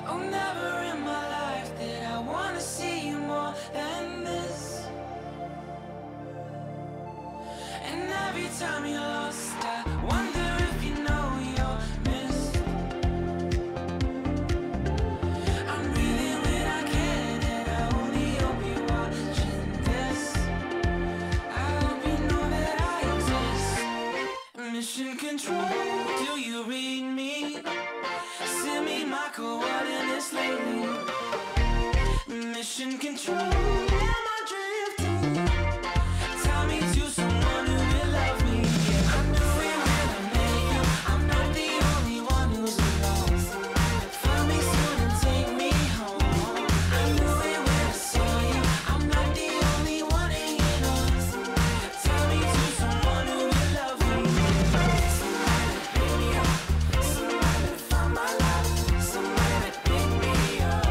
Oh, never in my life did I wanna see you more than this. And every time you're lost, I wonder if you know you're missed. I'm breathing when I can, and I only hope you're watching this. I hope you know that I exist. Mission control, do you read me? Send me my coordinates lately. Mission control, am I drifting? Tie me to someone who will love me. Yeah, I knew it when I met you. I'm not the only one who's lost. Find me soon and take me home. I knew it when I saw you. I'm not the only one hanging on. Tie me to someone who will love me. Somebody pick me up. Somebody find my love. Somebody pick me up.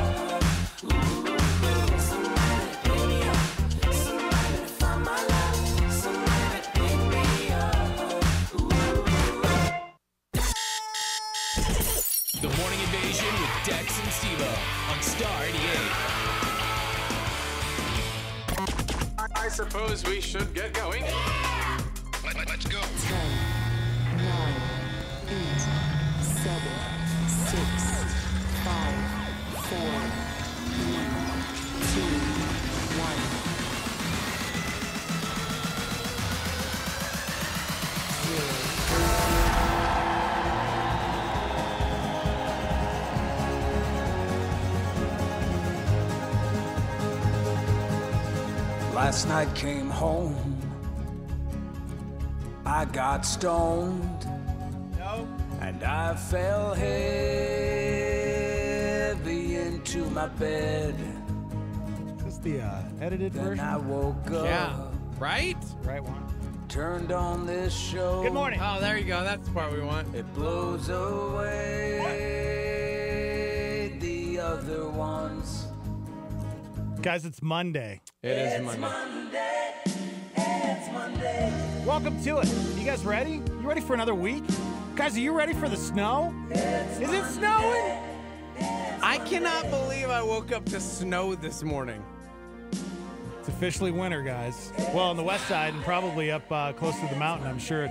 Somebody pick me up. Somebody find my love. Somebody pick me up. The Morning Invasion with Dex and Steve-O on Star 88. I suppose we should get going. Let's go. 10, 9, 8, 7, 6, 5, 4, 3, 2, 1. Last night came home, I got stoned, and I fell heavy into my bed. Is this the edited Then version? I woke up, Yeah. Right? Right one. turned on this show. Good morning. Oh, there you go. That's the part we want. It blows away the other ones. Guys, it's Monday. It is Monday. It's Monday. Welcome to it. You guys ready? You ready for another week? Guys, are you ready for the snow? Is it snowing? I cannot believe I woke up to snow this morning. It's officially winter, guys. Well, on the west side and probably up close to the mountain. I'm sure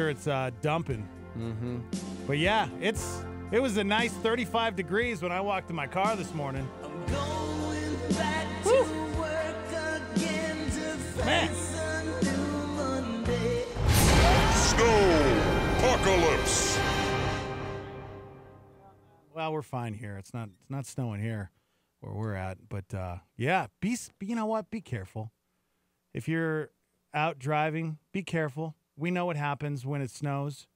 it's dumping. Mm-hmm. But yeah, it was a nice 35 degrees when I walked to my car this morning. I'm going back to work again to face a new Monday. Snowpocalypse. Well, we're fine here. It's not snowing here where we're at. But yeah, you know what? Be careful. If you're out driving, be careful. We know what happens when it snows.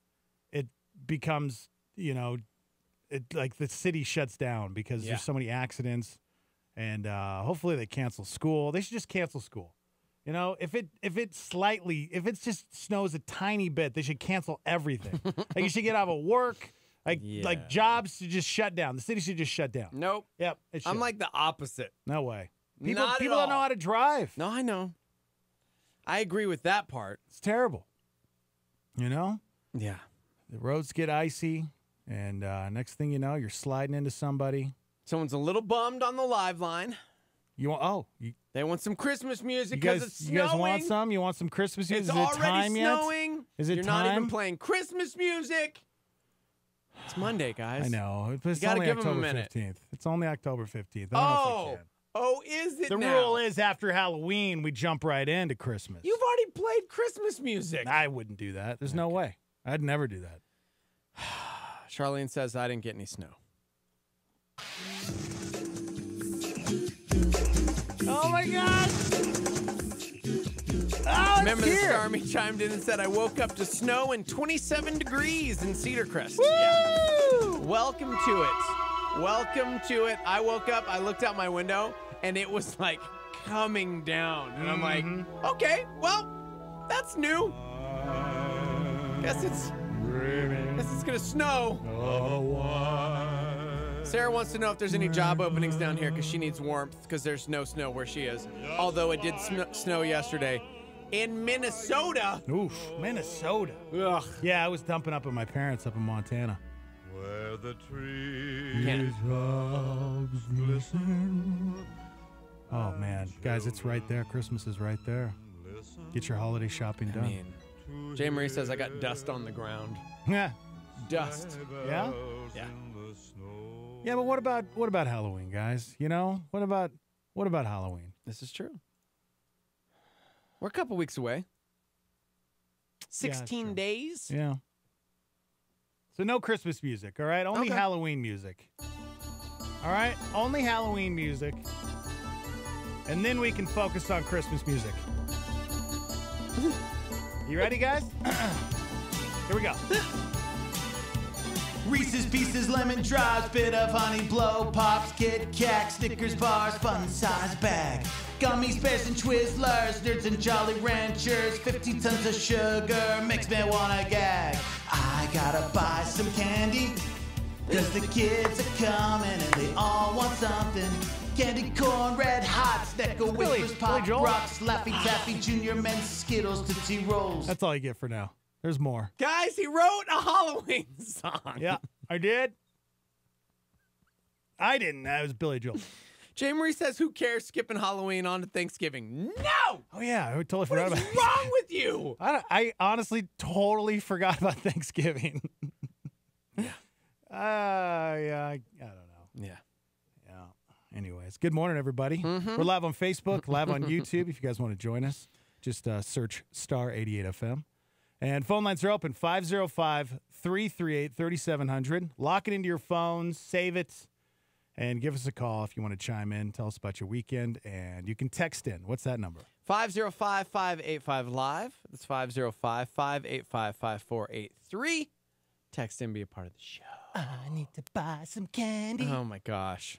It becomes, like the city shuts down because there's so many accidents. And hopefully they cancel school. They should just cancel school. You know, if it just snows a tiny bit, they should cancel everything. Like you should get out of work. Like jobs should just shut down. The city should just shut down. Nope. Yep. It should. I'm like the opposite. No way. Not at People don't know all. how to drive. No, I know. I agree with that part. It's terrible. You know? Yeah. The roads get icy, and next thing you know, you're sliding into somebody. Someone's a little bummed on the live line. You They want some Christmas music because it's snowing. You guys want some? You want some Christmas music? It's Is it already time yet? snowing. Is it You're time? not even playing Christmas music. It's Monday, guys. I know. It's gotta only give 'em a October minute. 15th. It's only October 15th. I don't know if I can. Oh, is it The now? rule is after Halloween, we jump right into Christmas. You've already played Christmas music. I wouldn't do that. There's no way. I'd never do that. Charlene says I didn't get any snow. Oh, my God. Oh, Remember it's the here. Stormy chimed in and said, I woke up to snow and 27 degrees in Cedar Crest. Woo! Yeah. Welcome to it. Welcome to it. I woke up, I looked out my window, and it was like coming down. And I'm like, okay, well, that's new. Guess it's going to snow. Sarah wants to know if there's any job openings down here because she needs warmth because there's no snow where she is. Although it did snow yesterday in Minnesota. Oof, Minnesota. Ugh. Yeah, I was dumping up at my parents up in Montana. Where the trees Can't. Oh man, guys, it's right there. Christmas is right there. Get your holiday shopping I done. mean, Jay Marie says I got dust on the ground. Yeah, Dust. yeah, Yeah. yeah. But what about Halloween, guys? You know, what about Halloween? This is true. We're a couple weeks away. 16 true. days. Yeah. So no Christmas music, all right? Only Okay. Halloween music. All right? Only Halloween music. And then we can focus on Christmas music. You ready, guys? Here we go. Reese's Pieces, lemon drops, bit of honey blow, pops, Kit Kat, Snickers bars, fun size bag. Gummies, bears, and Twizzlers, nerds and Jolly Ranchers, 50 tons of sugar, makes me wanna gag. I gotta buy some candy, cause the kids are coming and they all want something. Candy corn, red hot, Snicker Billy- wafers, pop Billy Joel? rocks, Laffy Taffy, Junior Men's, Skittles, Tootsie Rolls. That's all you get for now. There's more. Guys, he wrote a Halloween song. Yeah, I did. I didn't. That was Billy Joel. Jay Marie says, who cares skipping Halloween on to Thanksgiving? No! Oh, yeah. I totally What forgot is about wrong with you? I honestly totally forgot about Thanksgiving. Yeah, I don't know. Yeah. Yeah. Anyways, good morning, everybody. We're live on Facebook, live on YouTube. If you guys want to join us, just search Star 88 FM. And phone lines are open, 505-338-3700. Lock it into your phones, save it, and give us a call if you want to chime in. Tell us about your weekend, and you can text in. What's that number? 505-585-LIVE. That's 505-585-5483. Text in, be a part of the show. I need to buy some candy. Oh, my gosh.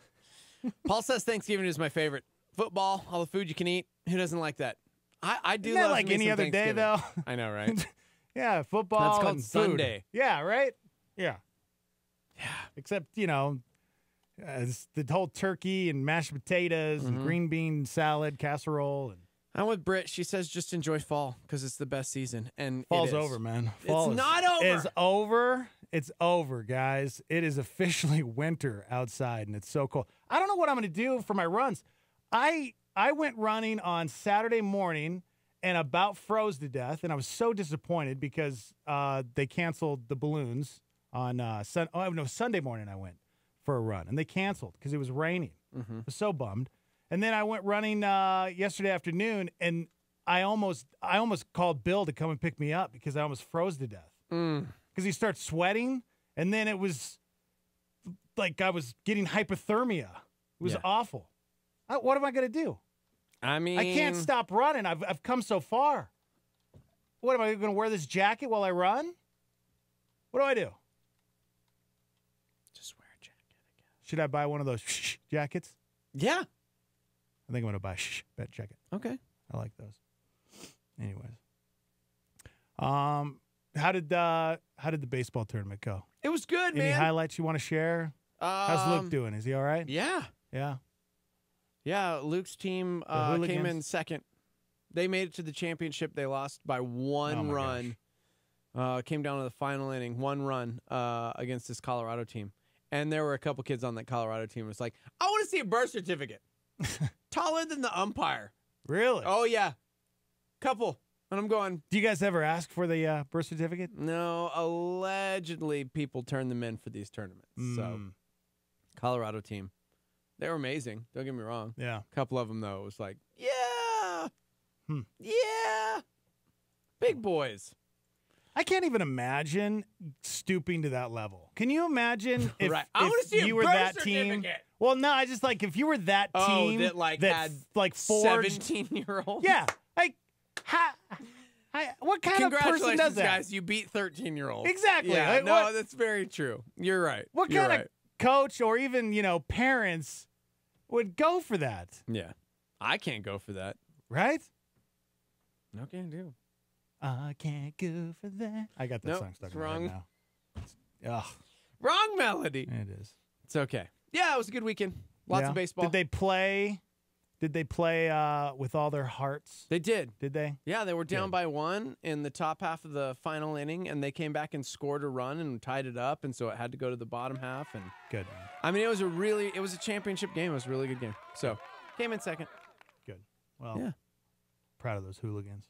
Paul says Thanksgiving is my favorite. Football, all the food you can eat. Who doesn't like that? I do Isn't that love like me any some other day, Thanksgiving. though? I know, right? Yeah, football That's called and food. Sunday. Yeah, right? Yeah. Yeah. Except, you know, it's the whole turkey and mashed potatoes and green bean salad, casserole. And I'm with Britt. She says just enjoy fall because it's the best season. And it fall's is. over, man. Fall It's not over. Is over. It's over, guys. It is officially winter outside, and it's so cold. I don't know what I'm going to do for my runs. I went running on Saturday morning and about froze to death, and I was so disappointed because they canceled the balloons on Sunday morning I went for a run, and they canceled because it was raining. I was so bummed. And then I went running yesterday afternoon, and I almost called Bill to come and pick me up because I almost froze to death. Because he starts sweating, and then it was like I was getting hypothermia. It was Yeah. awful. What am I going to do? I mean, I can't stop running. I've come so far. What, am I going to wear this jacket while I run? What do I do? Just wear a jacket, I guess. Should I buy one of those jackets? Yeah. I think I'm going to buy a bet jacket. Okay. I like those. Anyways. How did the baseball tournament go? It was good, Any man. highlights you want to share? How's Luke doing? Is he all right? Yeah. Yeah. Yeah, Luke's team The came Hooligans? in second. They made it to the championship. They lost by Oh, one my run. Came down to the final inning, one run against this Colorado team. And there were a couple kids on that Colorado team who was like, I want to see a birth certificate. Taller than the umpire. Really? Oh, yeah. Couple. And I'm going, Do you guys ever ask for the birth certificate? no, allegedly people turn them in for these tournaments. So, Mm. Colorado team. They were amazing. Don't get me wrong. Yeah. A couple of them, though, it was like, yeah. Hmm. Yeah. Big boys. I can't even imagine stooping to that level. Can you imagine if, Right. I wanna if see a you were birth that team? certificate. Well, no, I just like if you were that Oh, team that, like, had like forged. 17-year-old. Yeah, like what kind of person Congratulations, does that? guys. You beat 13-year-olds. Exactly. Yeah, Like, no, what- that's very true. You're right. What You're kind right. of coach or even parents would go for that, Yeah. I can't go for that. right? No can do. I can't go for that. I got that Nope, song stuck it's in my wrong. head now. Ugh, Wrong melody. it is. It's okay. Yeah, it was a good weekend. Lots Yeah. of baseball. Did they play Did they play with all their hearts? They did. Did they? Yeah, they were down Good. by 1 in the top half of the final inning, and they came back and scored a run and tied it up, and so it had to go to the bottom half. And Good. I mean, it was a championship game. It was a really good game. So came in second. Good. Well, Yeah. proud of those hooligans.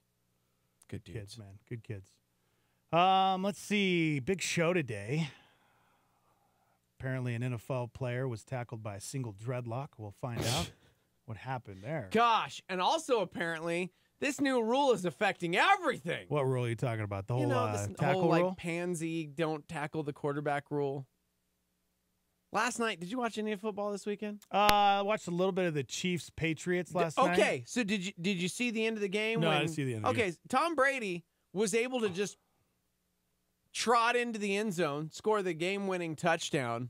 Good dudes. Kids, man. Good kids. Let's see. Big show today. Apparently, an NFL player was tackled by a single dreadlock. We'll find out what happened there. Gosh, and also apparently this new rule is affecting everything. What rule are you talking about? The whole This tackle whole rule? like pansy don't tackle the quarterback rule. Last night, did you watch any of football this weekend? I watched a little bit of the Chiefs Patriots last night. Okay, so did you see the end of the game? No, I didn't see the end of the Okay, Tom Brady was able to just trot into the end zone, score the game-winning touchdown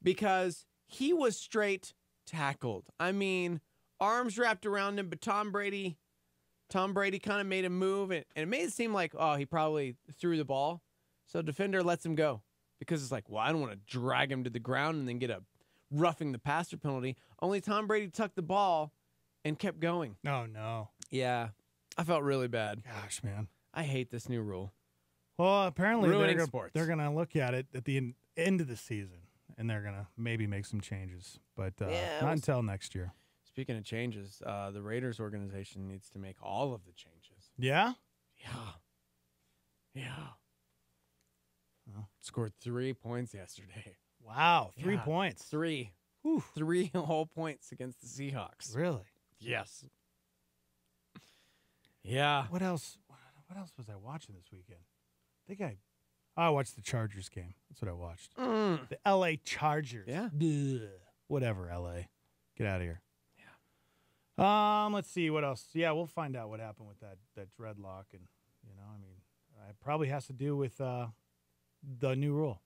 because he was straight tackled. I mean, arms wrapped around him, but Tom Brady kind of made a move, and it made it seem like, oh, he probably threw the ball. So defender lets him go because it's like, well, I don't want to drag him to the ground and then get a roughing the passer penalty. Only Tom Brady tucked the ball and kept going. Oh, no. Yeah, I felt really bad. Gosh, man. I hate this new rule. Well, apparently Ruining sports. they're going to look at it at the end of the season, and they're going to maybe make some changes. But Yeah, not we'll until next year. Speaking of changes, the Raiders organization needs to make all of the changes. Yeah? Yeah. Oh. Scored 3 points yesterday. Wow. 3 Yeah. points. 3. Whew. 3 whole points against the Seahawks. Really? Yes. Yeah. What else? What else was I watching this weekend? I watched the Chargers game. That's what I watched. The L.A. Chargers. Yeah. Ugh. Whatever, L.A. Get out of here. Yeah. Let's see what else. Yeah, we'll find out what happened with that dreadlock, and it probably has to do with the new rule.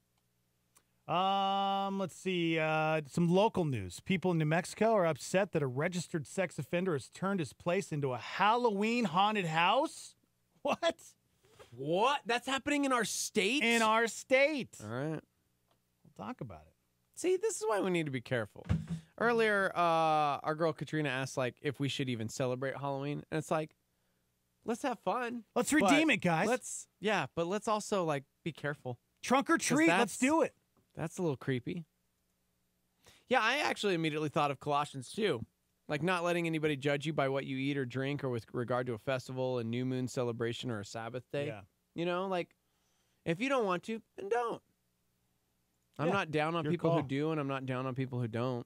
Let's see. Some local news. People in New Mexico are upset that a registered sex offender has turned his place into a Halloween haunted house. What? What? That's happening in our state? In our state. All right. We'll talk about it. See, this is why we need to be careful. Earlier, our girl Katrina asked, like, if we should even celebrate Halloween. And it's like, let's have fun. Let's redeem it, guys. But let's also, like, be careful. Trunk or treat. Let's do it. That's a little creepy. Yeah, I actually immediately thought of Colossians 2. Like, not letting anybody judge you by what you eat or drink or with regard to a festival, a new moon celebration, or a Sabbath day. Yeah. You know, like, if you don't want to, then don't. I'm Yeah, not down on your people call. who do, and I'm not down on people who don't.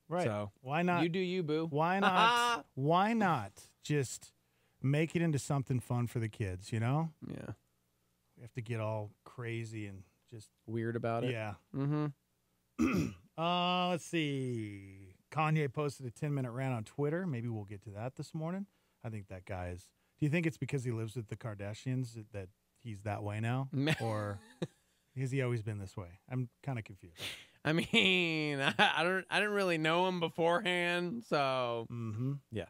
Right. So, why not? You do you, boo. Why not? Why not just make it into something fun for the kids, you know? Yeah. We have to get all crazy and just Weird about it. yeah. Mm-hmm. Let's see. Kanye posted a 10-minute rant on Twitter. Maybe we'll get to that this morning. I think that guy is. Do you think it's because he lives with the Kardashians that he's that way now? Or has he always been this way? I'm kind of confused. I mean, I didn't really know him beforehand, so Mm-hmm. yeah.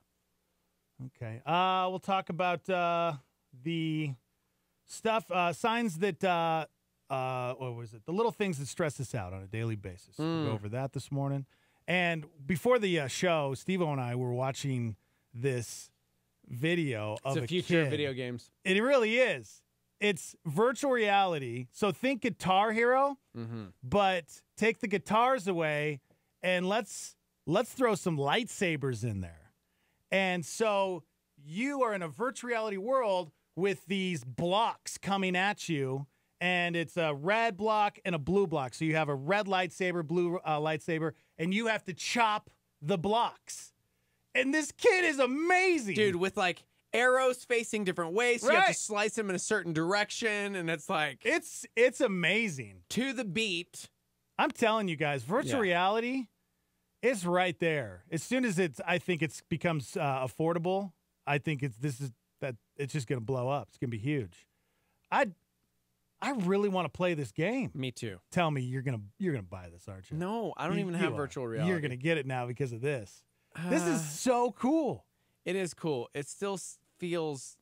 Okay. We'll talk about the stuff, signs that, what was it? The little things that stress us out on a daily basis. We'll go over that this morning. And before the show, Steve-O and I were watching this video It's of the a future kid. of video games. It really is. It's virtual reality. So think Guitar Hero, but take the guitars away and let's throw some lightsabers in there. And so you are in a virtual reality world with these blocks coming at you, and it's a red block and a blue block. So you have a red lightsaber, blue lightsaber, and you have to chop the blocks. And this kid is amazing. Dude, with like arrows facing different ways, so you have to Right. slice them in a certain direction, and it's like It's amazing. to the beat. I'm telling you guys, virtual Yeah. reality is right there. As soon as I think it becomes affordable, I think it's just going to blow up. It's going to be huge. I really want to play this game. Me too. Tell me you're gonna buy this, aren't you? No, I don't You- even you have are. virtual reality. You're gonna get it now because of this. This is so cool. It is cool. It still feels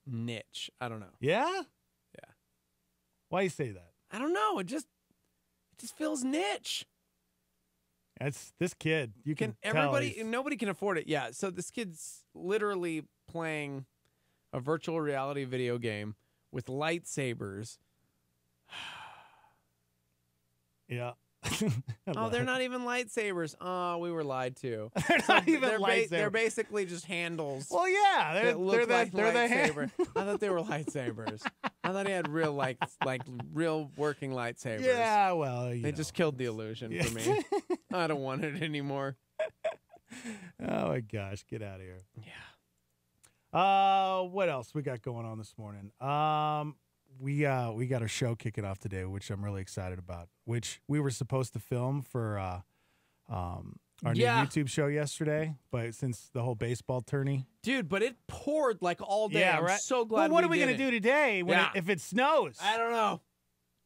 niche. I don't know. Yeah. Yeah. Why you say that? I don't know. It just feels niche. It's this kid. You can tell everybody, he's- nobody can afford it. Yeah. So this kid's literally playing a virtual reality video game with lightsabers. Yeah. Oh, they're not even lightsabers. Oh, we were lied to. They're not even they're lightsabers. They're basically just handles. Well, yeah, they're that look like they're the lightsaber. I thought they were lightsabers. I thought he had real like real working lightsabers. Yeah, well, They just killed the illusion for me. I don't want it anymore. Oh my gosh, get out of here. Yeah. What else we got going on this morning? We got our show kicking off today, which I'm really excited about. Which we were supposed to film for our new Yeah. YouTube show yesterday, but since the whole baseball tourney, Dude, but it poured like all day. yeah, I'm right. so glad. Well, what are we did gonna it. do today when Yeah. if it snows? I don't know.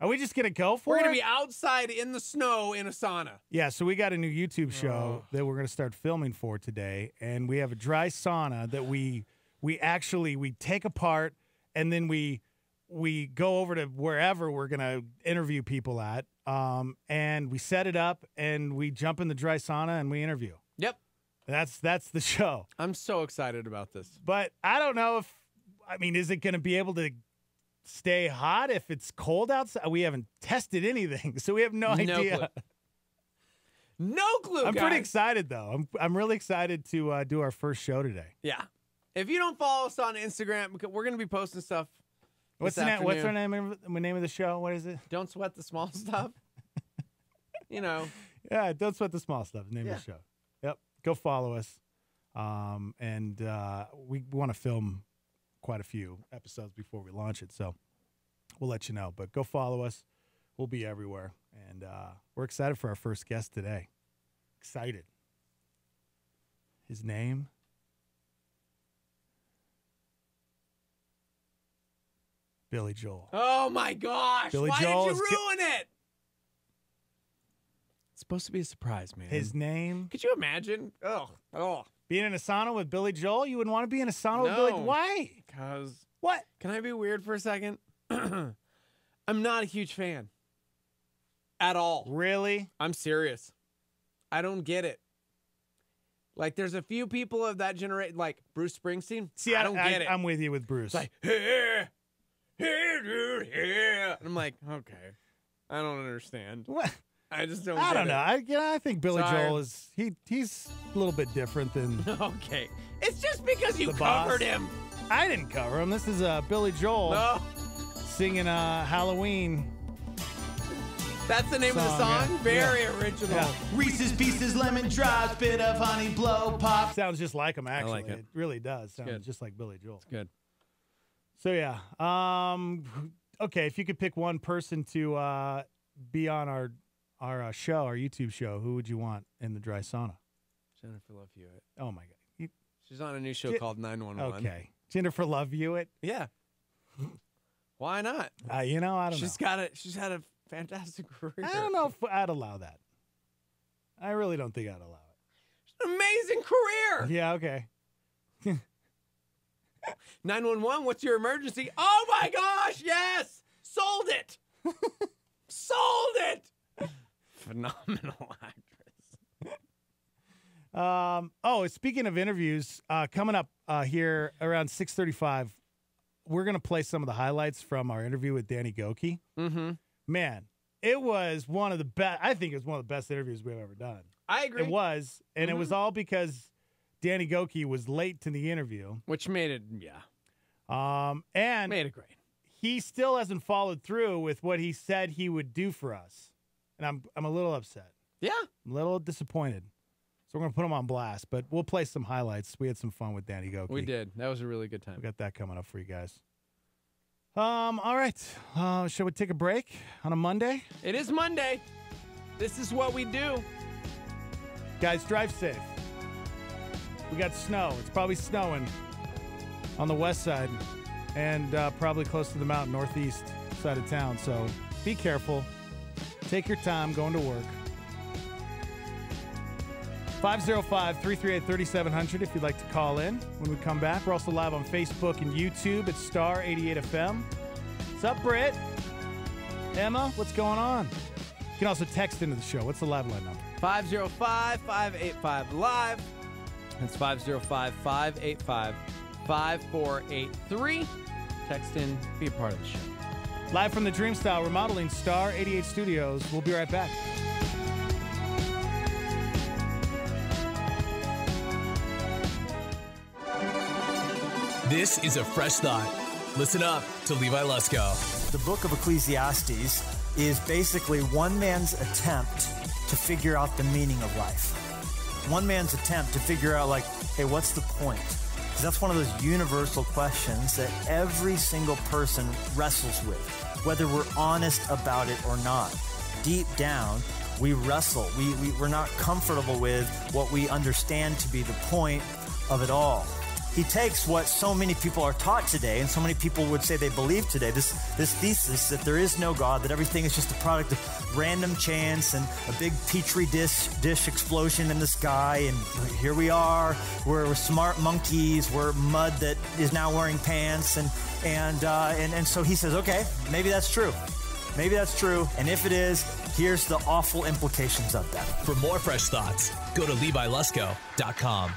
Are we just gonna go for We're it? gonna be outside in the snow in a sauna. Yeah, so we got a new YouTube show that we're going to start filming for today, and we have a dry sauna that we take apart, and then we go over to wherever we're going to interview people at, and we set it up, and we jump in the dry sauna and we interview. Yep. That's the show. I'm so excited about this. But I don't know is it going to be able to stay hot if it's cold outside? We haven't tested anything, so we have no idea. Clue. No clue. I'm pretty guys. excited though. I'm really excited to do our first show today. Yeah. If you don't follow us on Instagram, because we're gonna be posting stuff. What's this the name? What's our afternoon. name of the show? What is it? Don't sweat the small stuff. You know. Yeah, Don't Sweat the Small Stuff. The name Yeah. of the show. Yep. Go follow us. And we want to film quite a few episodes before we launch it, so we'll let you know. But go follow us. We'll be everywhere, and we're excited for our first guest today. Excited. His name. Billy Joel. Oh my gosh! Billy Why Joel did is you ruin it? It's supposed to be a surprise, man. His name. Could you imagine? Oh. Being in a sauna with Billy Joel? You wouldn't want to be in a sauna with Billy. No. Why? Because What? can I be weird for a second? I'm not a huge fan. At all. Really? I'm serious. I don't get it. Like, there's a few people of that generation, like Bruce Springsteen. See, I don't get it. I'm with you with Bruce. It's like, hey, dude, yeah. And I'm like, okay, I don't understand. What? I just don't. I get don't know. I think Billy Sorry. Joel is he's a little bit different than it. Okay, it's just because you The boss. covered him. I didn't cover him. This is Billy Joel No, singing Halloween. that's the name of the Song, song. yeah. Very original. Yeah. Reese's Pieces, lemon drops, bit of honey, blow pops. Sounds just like him. Actually, like it. really does. Sounds good. just like Billy Joel. Good. So yeah. Okay, if you could pick one person to be on our show, our YouTube show, who would you want in the dry sauna? Jennifer Love Hewitt. Oh my God. She's on a new show Je- called 911. Okay, Jennifer Love Hewitt. Yeah. Why not? I don't know. She's had a fantastic career. I don't know if I'd allow that. I really don't think I'd allow it. An amazing career. Yeah, okay. 911, what's your emergency? Oh my gosh, yes! Sold it! Sold it! Phenomenal actress. Speaking of interviews, coming up here around 6:35, we're going to play some of the highlights from our interview with Danny Goki. Mm-hmm. Man, it was one of the best. I think it was one of the best interviews we've ever done. I agree. It was, and it was all because Danny Goki was late to the interview. Which made it, And made it great. he still hasn't followed through with what he said he would do for us. And I'm a little upset. Yeah. I'm a little disappointed. So we're going to put him on blast, but we'll play some highlights. We had some fun with Danny Goki. We did. That was a really good We time. got that coming up for you guys. All right. Shall we take a break on a Monday? It is Monday. This is what we do. Guys, drive safe. We got snow. It's probably snowing on the west side and probably close to the mountain northeast side of town. So be careful. Take your time going to work. 505-338-3700 if you'd like to call in when we come back. We're also live on Facebook and YouTube at Star 88 FM. What's up, Britt? Emma, what's going on? can also text into the show. What's the live line number? 505-585-LIVE. That's 505-585-5483. Text in, be a part of the show. Live from the Dreamstyle Remodeling Star 88 Studios. We'll be right back. This is a fresh thought. Listen up to Levi Lusko. The book of Ecclesiastes is basically one man's attempt to figure out the meaning of life. One man's attempt to figure out, like, hey, what's the point? Because that's one of those universal questions that every single person wrestles with, whether we're honest about it or not. Deep down, we wrestle. We're not comfortable with what we understand to be the point of it all. He takes what so many people are taught today, and so many people would say they believe today, this thesis that there is no God, that everything is just a product of random chance and a big petri dish explosion in the sky, and here we are, we're smart monkeys, we're mud that is now wearing pants, and so he says, okay, maybe that's true. Maybe that's true, and if it is, here's the awful implications of that. For more fresh thoughts, go to LeviLusko.com.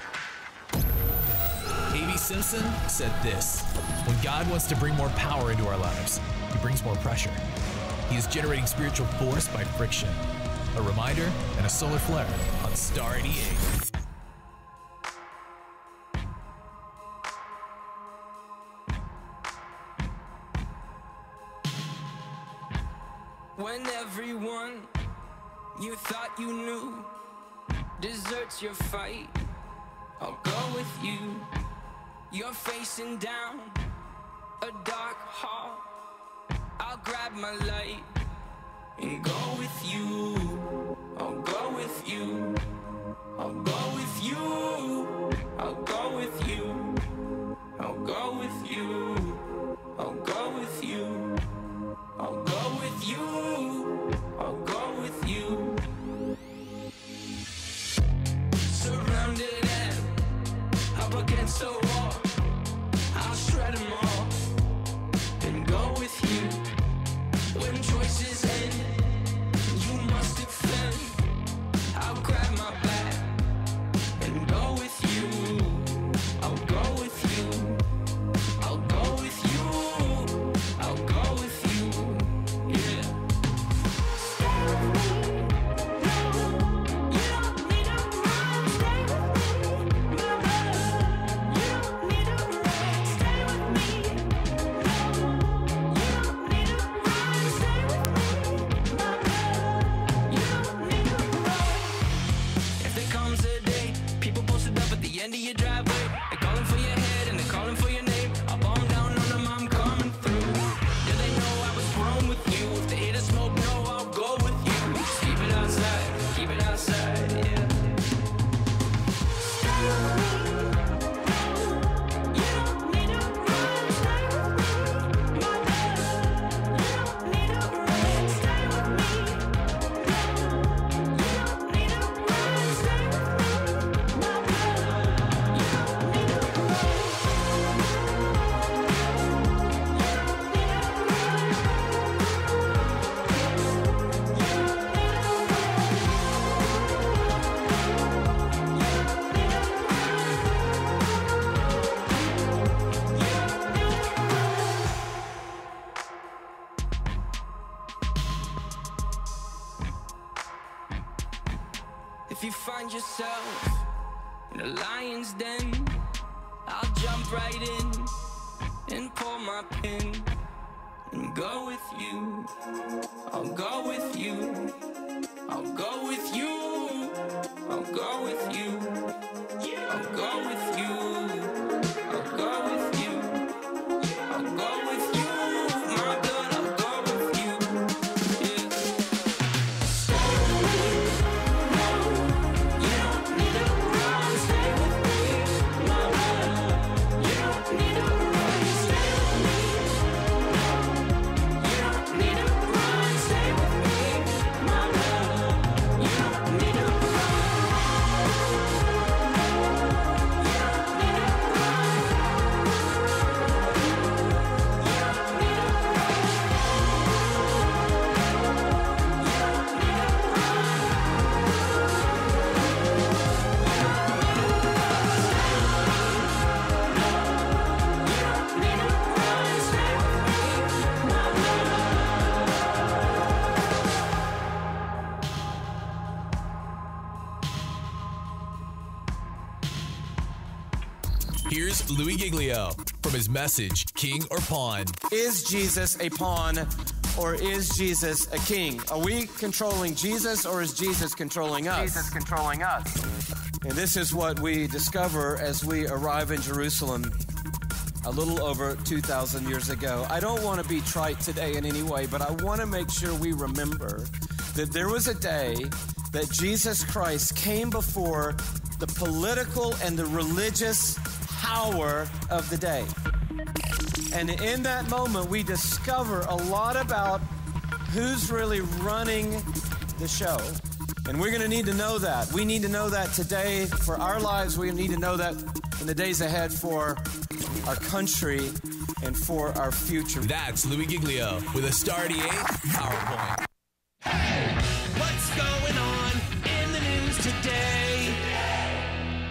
A.B. Simpson said this: when God wants to bring more power into our lives, he brings more pressure. He is generating spiritual force by friction. A reminder and a solar flare on Star 88. When everyone you thought you knew deserts your fight, I'll go with you. You're facing down a dark hall, I'll grab my light and go with you. I'll go with you. I'll go with you. I'll go with you. I'll go with you. I'll go with you. I'll go with you. I'll go with you. Surrounded and up against the wall, I'll shred them all and go with you. When choices end, you must defend. I'll grab my back and go with you. I'll go with you. I'll go with you. I'll go with you. Yeah. Stay with me. No, you don't need to run. Stay with me, my love. You don't need to run. Stay with me. No, you don't need to run. Stay with me, my love. You don't need to run. If there comes a day, people posted up at the end of your driveway, they're calling for your head and they're calling for your name. I'll bomb down on them, I'm coming through. Do they know I was grown with you? If they hear the smoke, no, I'll go with you. Just keep it outside, yeah. Stay with me. You don't need to run. Stay with me, my love. You don't need to run. Stay with me. No, you don't need to run. Stay with me, my love. You don't need to run. If you find yourself in a lion's den, I'll jump right in and pull my pin and go with you. I'll go with you. I'll go with you. I'll go with you. I'll go with you. I'll go with you. I'll go with you. My God, I'll go with you. Yeah. Stay with me. No, you don't need to run. Stay with me, my love. You don't need to run. Stay with me. No, you don't need to run. Stay with me, my love. Here's Louis Giglio from his message, King or Pawn. Is Jesus a pawn or is Jesus a king? Are we controlling Jesus or is Jesus controlling us? Jesus controlling us. And this is what we discover as we arrive in Jerusalem a little over 2,000 years ago. I don't want to be trite today in any way, but I want to make sure we remember that there was a day that Jesus Christ came before the political and the religious power of the day. And in that moment, we discover a lot about who's really running the show. And we're going to need to know that. We need to know that today for our lives. We need to know that in the days ahead for our country and for our future. That's Louis Giglio with a Star 88 PowerPoint. What's going on in the news today?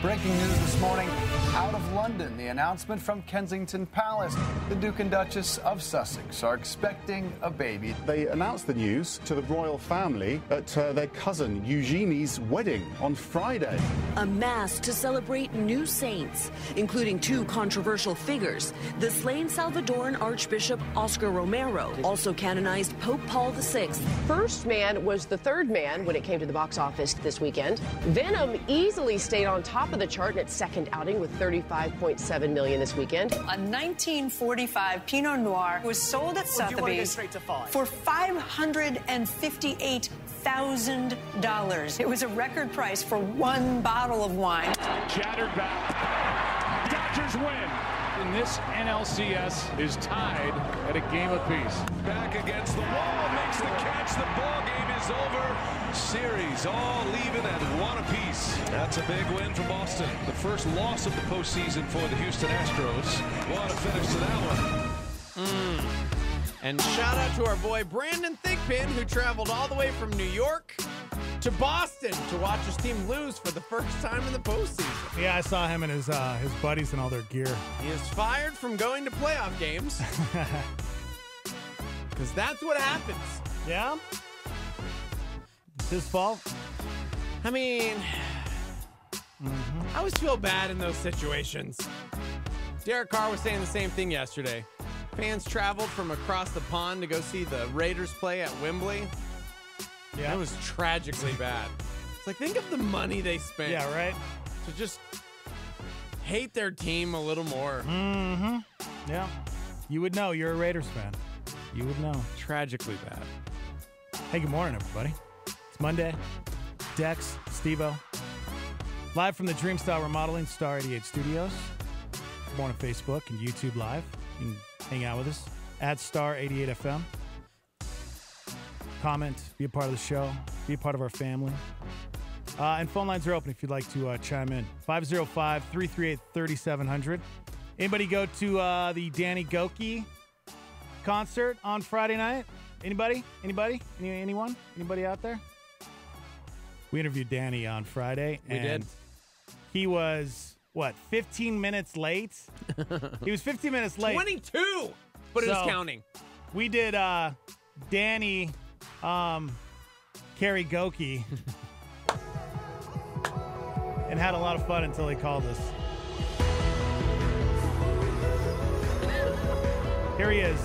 Breaking news this morning out of London. The announcement from Kensington Palace. The Duke and Duchess of Sussex are expecting a baby. They announced the news to the royal family at their cousin Eugenie's wedding on Friday. A mass to celebrate new saints, including two controversial figures. The slain Salvadoran Archbishop Oscar Romero, also canonized Pope Paul VI. First Man was the third man when it came to the box office this weekend. Venom easily stayed on top of the chart in its second outing with $35.7 million this weekend. A 1945 Pinot Noir was sold at Sotheby's for $558,000. It was a record price for one bottle of wine. Shattered back. Dodgers win. And this NLCS is tied at a game apiece. Back against the wall, makes the catch. The ball game is over. Series all leaving at one apiece. That's a big win for Boston. The first loss of the postseason for the Houston Astros. What a finish to that one. And shout out to our boy Brandon Thigpen, who traveled all the way from New York to Boston to watch his team lose for the first time in the postseason. Yeah, I saw him and his buddies and all their gear. He is fired from going to playoff games. Because that's what happens. Yeah? It's his fault. I mean, I always feel bad in those situations. Derek Carr was saying the same thing yesterday. Fans traveled from across the pond to go see the Raiders play at Wembley. Yeah, it was tragically bad. It's like, think of the money they spent. Yeah, right? To just hate their team a little more. Mm-hmm. Yeah. You would know. You're a Raiders fan. You would know. Tragically bad. Hey, good morning, everybody. It's Monday. Dex, Steve-O. Live from the Dreamstyle Remodeling Star 88 Studios. We're on Facebook and YouTube Live. You can hang out with us at Star 88 FM. Comment, be a part of the show, be a part of our family. And phone lines are open if you'd like to chime in. 505-338-3700. Anybody go to the Danny Goki concert on Friday night? Anybody? Anyone? Anybody out there? We interviewed Danny on Friday. We did. He was, 15 minutes late? He was 15 minutes late. 22! But it was counting. We did Danny karaoke and had a lot of fun until he called us. Here he is.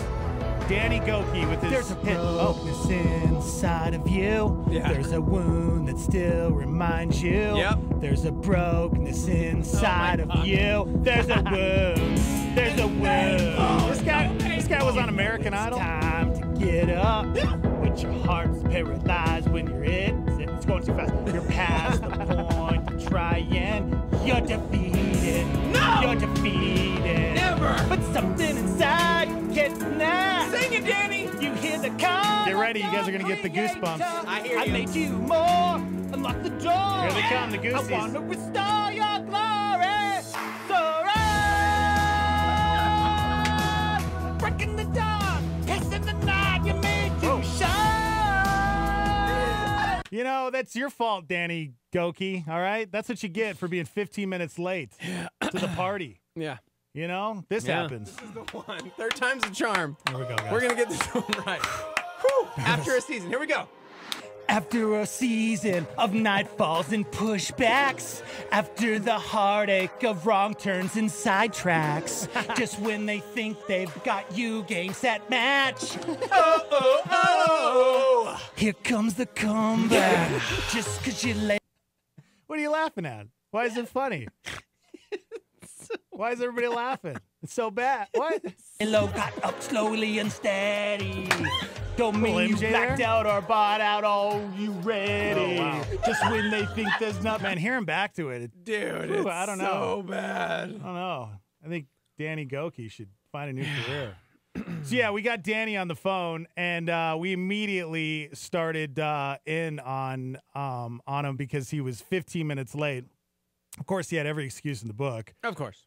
Danny Goki with his... There's a brokenness inside of you. Yeah. There's a wound that still reminds you. Yep. There's a brokenness inside of you. There's a wound. There's a wound. This guy was on American Idol. It's time to get up. But your heart's paralyzed when you're in. It's going too fast. You're past the point of trying. You're defeated. No! You're defeated. Never! But something inside can't deny. Sing it, Danny! You hear the call. Get ready, you guys are going to get the goosebumps. I hear you. I made you more. Unlock the door. Here they come, the goosies. I want to restore your glory. So breaking the dawn, kissing the night, you made you shine. You know, that's your fault, Danny Goki, all right? That's what you get for being 15 minutes late to the party. Yeah. You know, this happens. This is the one. Third time's the charm. Here we go, guys. We're going to get this one right. Whew. After a season. Here we go. After a season of nightfalls and pushbacks, after the heartache of wrong turns and sidetracks, just when they think they've got you game, set, match. Oh, here comes the comeback. Just 'cause you late. What are you laughing at? Why is it funny? Why is everybody laughing? It's so bad. What? Hello got up slowly and steady. Don't Little mean you MJ blacked there? out or bought out. Oh, you ready? Oh, wow. Just when they think there's nothing. Man, hearing back to it, Dude, whew, it's I don't know. so bad. I don't know. I think Danny Goki should find a new career. So yeah, we got Danny on the phone, and we immediately started in on him because he was 15 minutes late. Of course, he had every excuse in the book. Of course.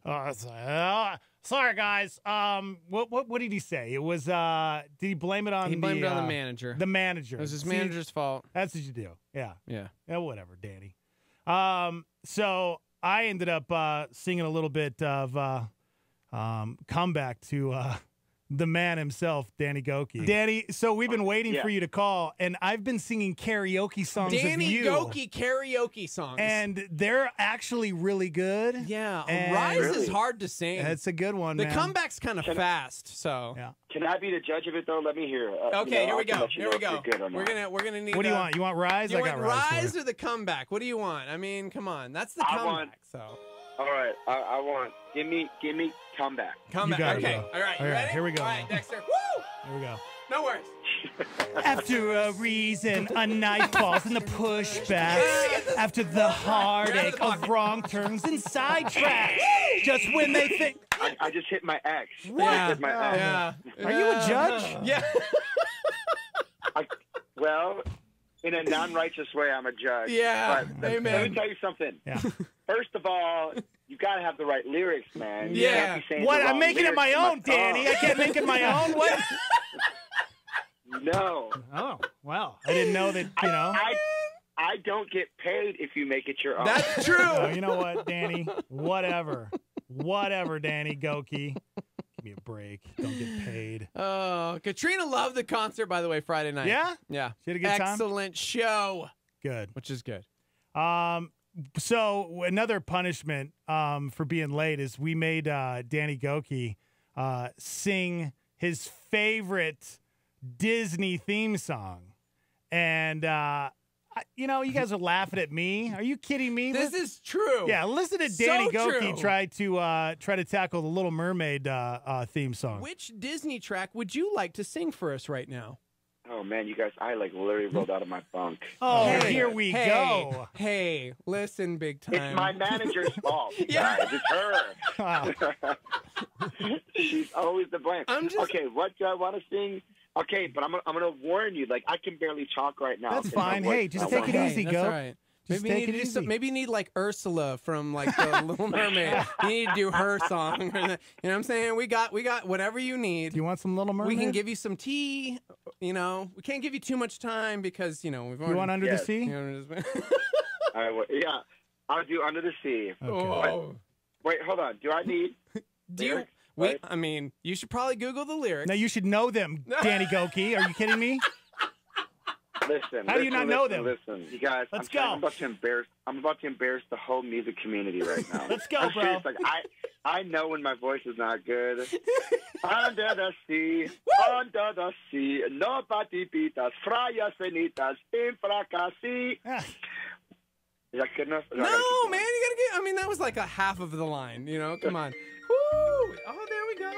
Sorry, guys. What did he say? It was. Did he blame it on? He blamed it on the manager. The manager. It was his See, manager's fault. That's what you do. Yeah. Yeah. Yeah. Whatever, Danny. So I ended up singing a little bit of comeback to the man himself, Danny Goki. Danny, so we've been waiting for you to call, and I've been singing karaoke songs Danny of you. Goki karaoke songs. And they're actually really good. Yeah, And Rise is hard to sing. It's a good one, The man. comeback's kind of fast, so. Yeah. Can I be the judge of it though? Let me hear. Okay, here we I can go. let you Here know we if go. you're good or not. We're gonna need. What do you want? You want Rise? You I want got Rise for Rise you. or the comeback? What do you want? I mean, come on, that's the I comeback. want- So. All right, I want. Give me comeback. Comeback. got it, Okay. bro. All right. You All right, ready? here we go. All right, Dexter. Woo! Here we go. No worries. After a reason, a night falls and the pushbacks. After the heartache of wrong turns and sidetracks. Just when they think. I just hit my ex. What? I just hit my ex. Yeah. Are you a judge? Yeah. Well, in a non-righteous way, I'm a judge. Yeah, But let amen. me tell you something. Yeah. First of all, you got to have the right lyrics, man. You Yeah. can't be saying What? the I'm wrong making it lyrics my in own, Danny. I can't make it my own. What? No. Oh, wow. I didn't know that, you know. I don't get paid if you make it your own. That's true. Oh, you know what, Danny? Whatever. Whatever, Danny Goki. Give me a break. Don't get paid. Oh, Katrina loved the concert, by the way, Friday night. Yeah? Yeah. She had a good time? Excellent show. Good. Which is good. So another punishment for being late is we made Danny Goki sing his favorite Disney theme song. And, you know, you guys are laughing at me. Are you kidding me? This is true. Yeah, listen to So Danny Goki true. try to tackle the Little Mermaid theme song. Which Disney track would you like to sing for us right now? Oh, man, you guys, I literally rolled out of my bunk. Oh, Hey, here we hey, go. Hey, listen, big time. It's my manager's fault. Yeah. Guys. It's her. Wow. She's always the blame. I'm just- Okay, what do I want to sing? Okay, but I'm gonna warn you. Like, I can barely talk right now. That's because my fine. voice Hey, is just not take it working. easy, That's go. all right. Just Maybe take you it need easy. maybe you need like Ursula from like the Little Mermaid. You need to do her song. You know what I'm saying? We got whatever you need. Do you want some Little Mermaid? We can give you some tea. You know, we can't give you too much time because you know we've already. You want Under the Sea? You know, Yeah, I'll do Under the Sea. Oh. Wait, hold on. Do I need? Do you? lyrics? I mean, you should probably Google the lyrics. No, you should know them, Danny Goki. Are you kidding me? Listen. How do you not know listen, them? Listen, you guys. Let's I'm go. I'm about to embarrass the whole music community right now. Let's go, I'm bro. serious, like I know when my voice is not good. Under the sea, nobody beat us. Fraya senitas in fracasi. Is that good enough? No, man, you gotta get. I mean, that was like a half of the line. You know, come on. Woo! Oh, there we go.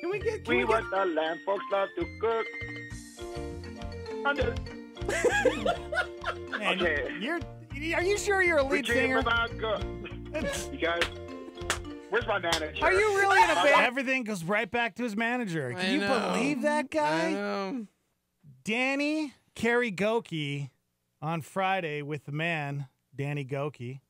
Can we get? We want the lamb folks love to cook. Under. Man, Okay. are you sure you're a We lead dream singer? about good. You guys, where's my manager? Are you really in a band? Everything goes right back to his manager. Can I you know. believe that guy? I know. Danny Karagoki on Friday with the man, Danny Goki.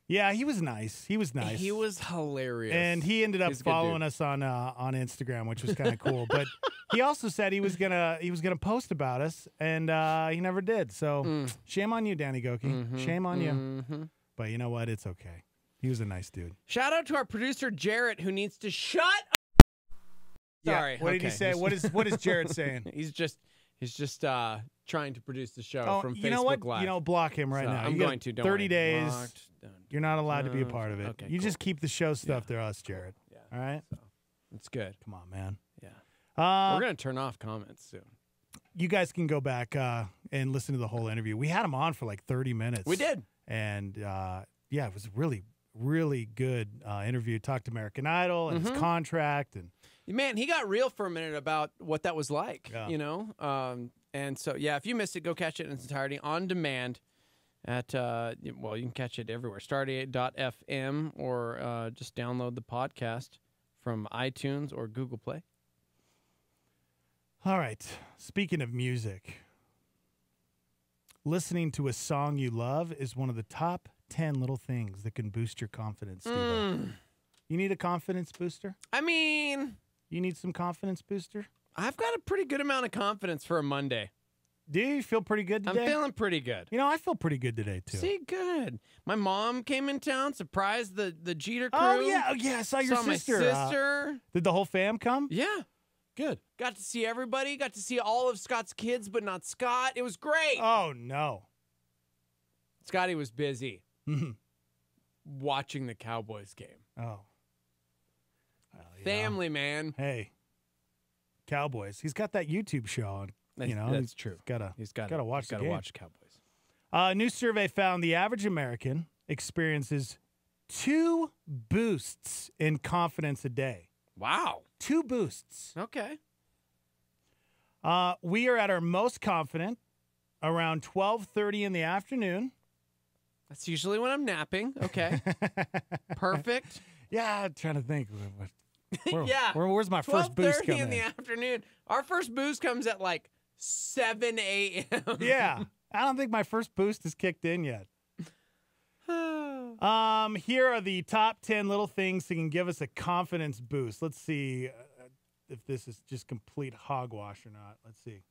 Yeah, he was nice. He was nice. He was hilarious. And he ended up He's a good following dude. us on Instagram, which was kind of cool. But he also said he was gonna post about us, and he never did. So shame on you, Danny Goki. Shame on you. But you know what? It's okay. He was a nice dude. Shout out to our producer Jarrett, who needs to shut. Yeah, Sorry. what did he okay. say? What is Jared saying? He's just He's just trying to produce the show Oh, from you Facebook know what? Live. You know, block him right So now. I'm You got going to. Don't 30 worry. days. Blocked, done. You're not allowed to be a part of it. Okay, you cool. just keep the show stuff to us, Jared. Yeah. All right? It's good. Come on, man. Yeah. Uh, We're going to turn off comments soon. You guys can go back and listen to the whole interview. We had him on for like 30 minutes. We did. And yeah, it was a really, really good interview. Talked to American Idol and his contract. And Man, he got real for a minute about what that was like, Yeah. you know? And so, yeah, if you missed it, go catch it in its entirety on demand at, well, you can catch it everywhere. Start8.fm or just download the podcast from iTunes or Google Play. all right. Speaking of music, listening to a song you love is one of the top 10 little things that can boost your confidence, Steve. You need a confidence booster? I mean, You need some confidence booster? I've got a pretty good amount of confidence for a Monday. Do you feel pretty good today? I'm feeling pretty good. You know, I feel pretty good today, too. See, good. My mom came in town, surprised the Jeter crew. Oh, yeah. Oh, yeah. I saw your sister. My sister. Did the whole fam come? Yeah. Good. Got to see everybody. Got to see all of Scott's kids, but not Scott. It was great. Oh, no. Scotty was busy watching the Cowboys game. Oh. Well, you Family, man. Hey, Cowboys. He's got that YouTube show on. You know, that's true. He's got to watch the Got to game. watch Cowboys. A new survey found the average American experiences 2 boosts in confidence a day. Wow. 2 boosts. Okay. We are at our most confident around 12:30 in the afternoon. That's usually when I'm napping. Okay. Perfect. Yeah, I'm trying to think. Yeah. Where's my first boost 12:30 coming in the afternoon. Our first boost comes at like 7 a.m. Yeah. I don't think my first boost is kicked in yet. Here are the top 10 little things that can give us a confidence boost. Let's see if this is just complete hogwash or not. Let's see.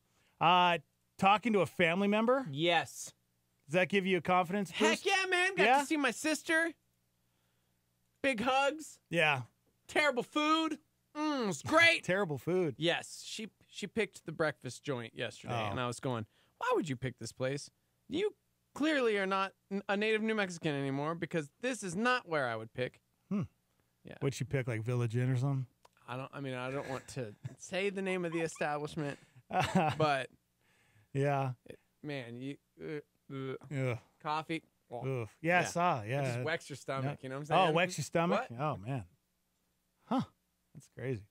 Talking to a family member. Yes. Does that give you a confidence boost? Heck yeah, man. Got to see my sister. Big hugs. Yeah. Terrible food. It's great. Terrible food. Yes. She picked the breakfast joint yesterday, and I was going, why would you pick this place? You clearly are not a native New Mexican anymore, because this is not where I would pick. Yeah. What'd you pick, like Village Inn or something? I don't want to say the name of the establishment, but yeah. Man, you Ugh. coffee. Ugh. Yeah, I saw. Yeah. It just wrecks your stomach, Yeah. you know what I'm saying? Oh, wrecks your stomach? What? Oh, man. Huh. That's crazy.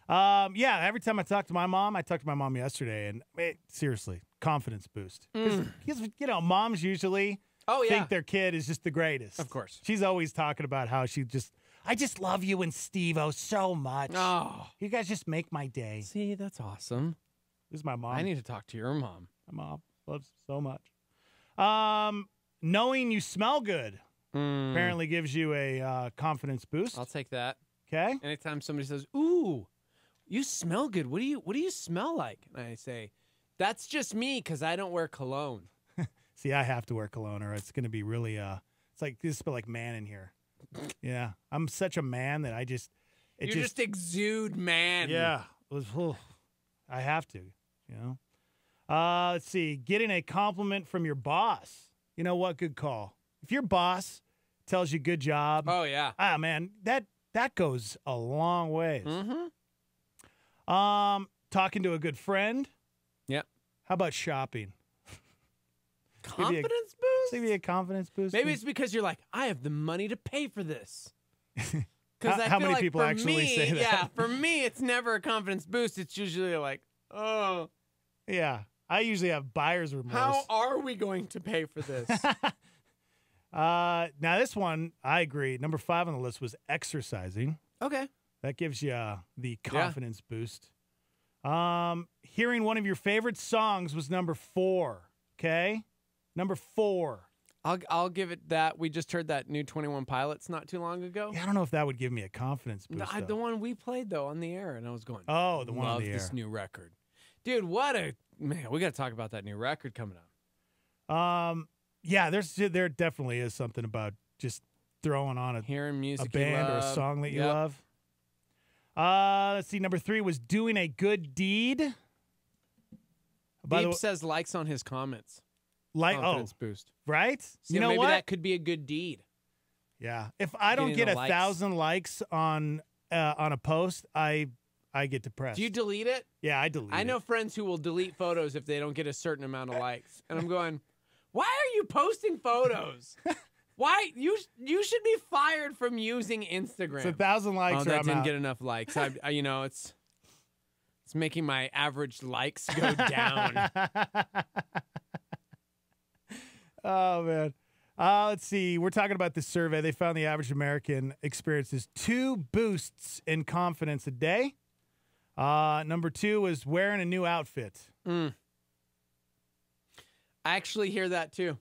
Yeah, every time I talk to my mom, I talked to my mom yesterday, and seriously, confidence boost. Because, you know, moms usually think their kid is just the greatest. Of course. She's always talking about how I just love you and Steve-O so much. Oh. You guys just make my day. See, that's awesome. This is my mom. I need to talk to your mom. My mom loves you so much. Knowing you smell good apparently gives you a confidence boost. I'll take that. Okay. Anytime somebody says, "Ooh, you smell good. What do you smell like?" And I say, "That's just me, because I don't wear cologne." See, I have to wear cologne, or it's going to be really it's like this, but like man in here. Yeah, I'm such a man that you just exude man. Yeah, I have to. You know. Let's see. Getting a compliment from your boss. You know what? Good call. If your boss tells you good job. Oh yeah. Man, that goes a long ways. Mm-hmm. Talking to a good friend. Yep. How about shopping? Confidence boost? Maybe a confidence boost. Maybe it's because you're like, I have the money to pay for this. How many people actually say that? Yeah, for me, it's never a confidence boost. It's usually like, oh. Yeah. I usually have buyer's remorse. How are we going to pay for this? Now, this one, I agree. Number 5 on the list was exercising. Okay. That gives you the confidence boost. Hearing one of your favorite songs was number 4. Okay? Number 4. I'll give it that. We just heard that new 21 Pilots not too long ago. Yeah, I don't know if that would give me a confidence boost. The one we played, though, on the air, and I was going, oh, the one on the air. Love this new record. Dude, man, we got to talk about that new record coming up. Yeah, there definitely is something about just throwing on hearing music, a band or a song that you love. Let's see. Number 3 was doing a good deed. By the Deep way, says likes on his comments. like, Confidence boost. right? So You know maybe what? that could be a good deed. Yeah. If I don't Getting get the 1,000 likes on a post, I get depressed. Do you delete it? Yeah, I delete. I know friends who will delete photos if they don't get a certain amount of likes, and I'm going, why are you posting photos? Why you should be fired from using Instagram? It's 1,000 likes. Oh, or that I'm didn't out. get enough likes. I you know, it's making my average likes go down. Oh man. Let's see. We're talking about this survey. They found the average American experiences 2 boosts in confidence a day. Number 2 was wearing a new outfit. I actually hear that too.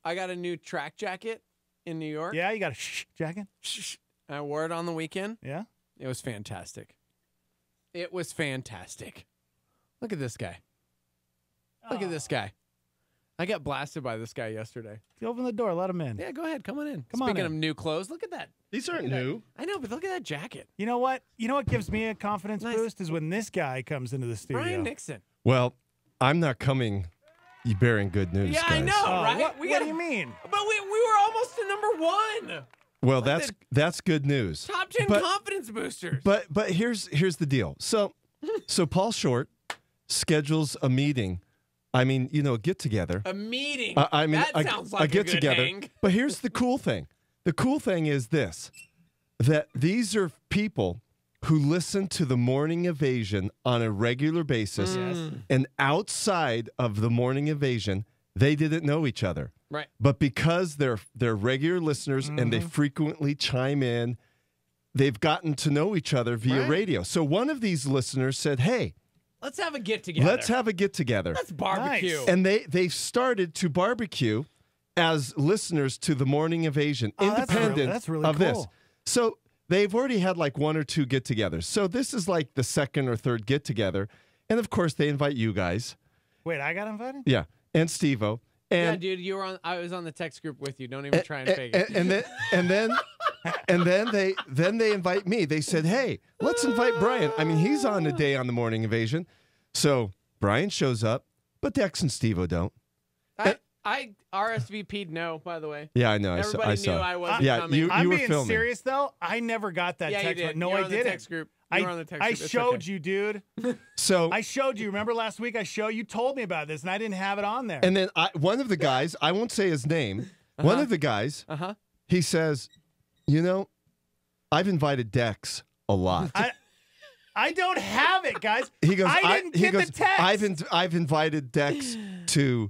I got a new track jacket in New York. Yeah, you got a jacket? I wore it on the weekend. Yeah. It was fantastic. It was fantastic. Look at this guy. Look at this guy. I got blasted by this guy yesterday. You open the door, let him in. Yeah, go ahead. Come on in. Come on Speaking in. of new clothes, look at that. These aren't Look at that. new. I know, but look at that jacket. You know what? You know what gives me a confidence Nice. boost is when this guy comes into the studio. Brian Nixon. Well, I'm not coming bearing good news, Yeah, guys. I know, right? What do you mean? But we were almost to number 1. Well, Like that's good news. Top 10 But- confidence boosters. But here's the deal. So Paul Short schedules a meeting. I mean, a get together. A meeting. I mean, that sounds like a get good together. hang. But here's the cool thing. The cool thing is this: that these are people who listen to the Morning Invasion on a regular basis, and outside of the Morning Invasion, they didn't know each other. Right. But because they're regular listeners and they frequently chime in, they've gotten to know each other via Right. radio. So one of these listeners said, "Hey, Let's have a get together. let's have a get together." Let's barbecue. And they've started to barbecue as listeners to the Morning Invasion, Oh, that's independent that's really of this. cool. So they've already had like 1 or 2 get-togethers. So this is like the second or third get-together, and of course they invite you guys, Wait, I got invited? yeah, and Steve-O, Yeah, and dude, I was on the text group with you. Don't even try and fake it. and then they invite me. They said, "Hey, let's invite Brian." I mean, he's on today on the Morning Invasion, so Brian shows up, but Dex and Steve-O don't. I RSVP'd no, by the way. Yeah, I know. Everybody I saw. knew I wasn't yeah, coming. you I'm were being filming. serious though. I never got that Yeah, you text. did. No, You were I on the didn't. text group. You were on the text I group. It's showed okay. you, dude. So I showed you. Remember last week? You told me about this, and I didn't have it on there. And then one of the guys, I won't say his name, one of the guys, he says, I've invited Dex a lot. I don't have it, guys. He goes, I didn't get the text. I've invited Dex to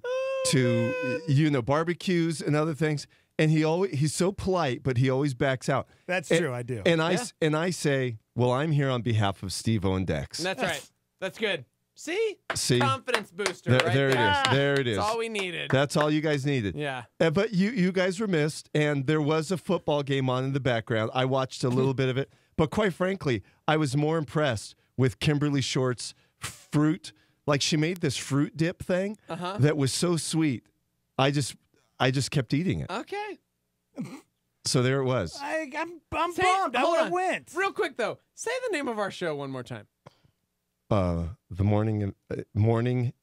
barbecues and other things, and he's so polite, but he always backs out. That's And- true. I do. And Yeah. I say, well, I'm here on behalf of Steve-O and Dex. That's right. That's good. See? See? Confidence booster. There, right there it is. There it is. That's all we needed. That's all you guys needed. Yeah. But you guys were missed, and there was a football game on in the background. I watched a little bit of it, but quite frankly, I was more impressed with Kimberly Short's fruit. Like she made this fruit dip thing that was so sweet. I just kept eating it. Okay. So there it was. I'm bummed. I would have went. Real quick, though. Say the name of our show one more time. The morning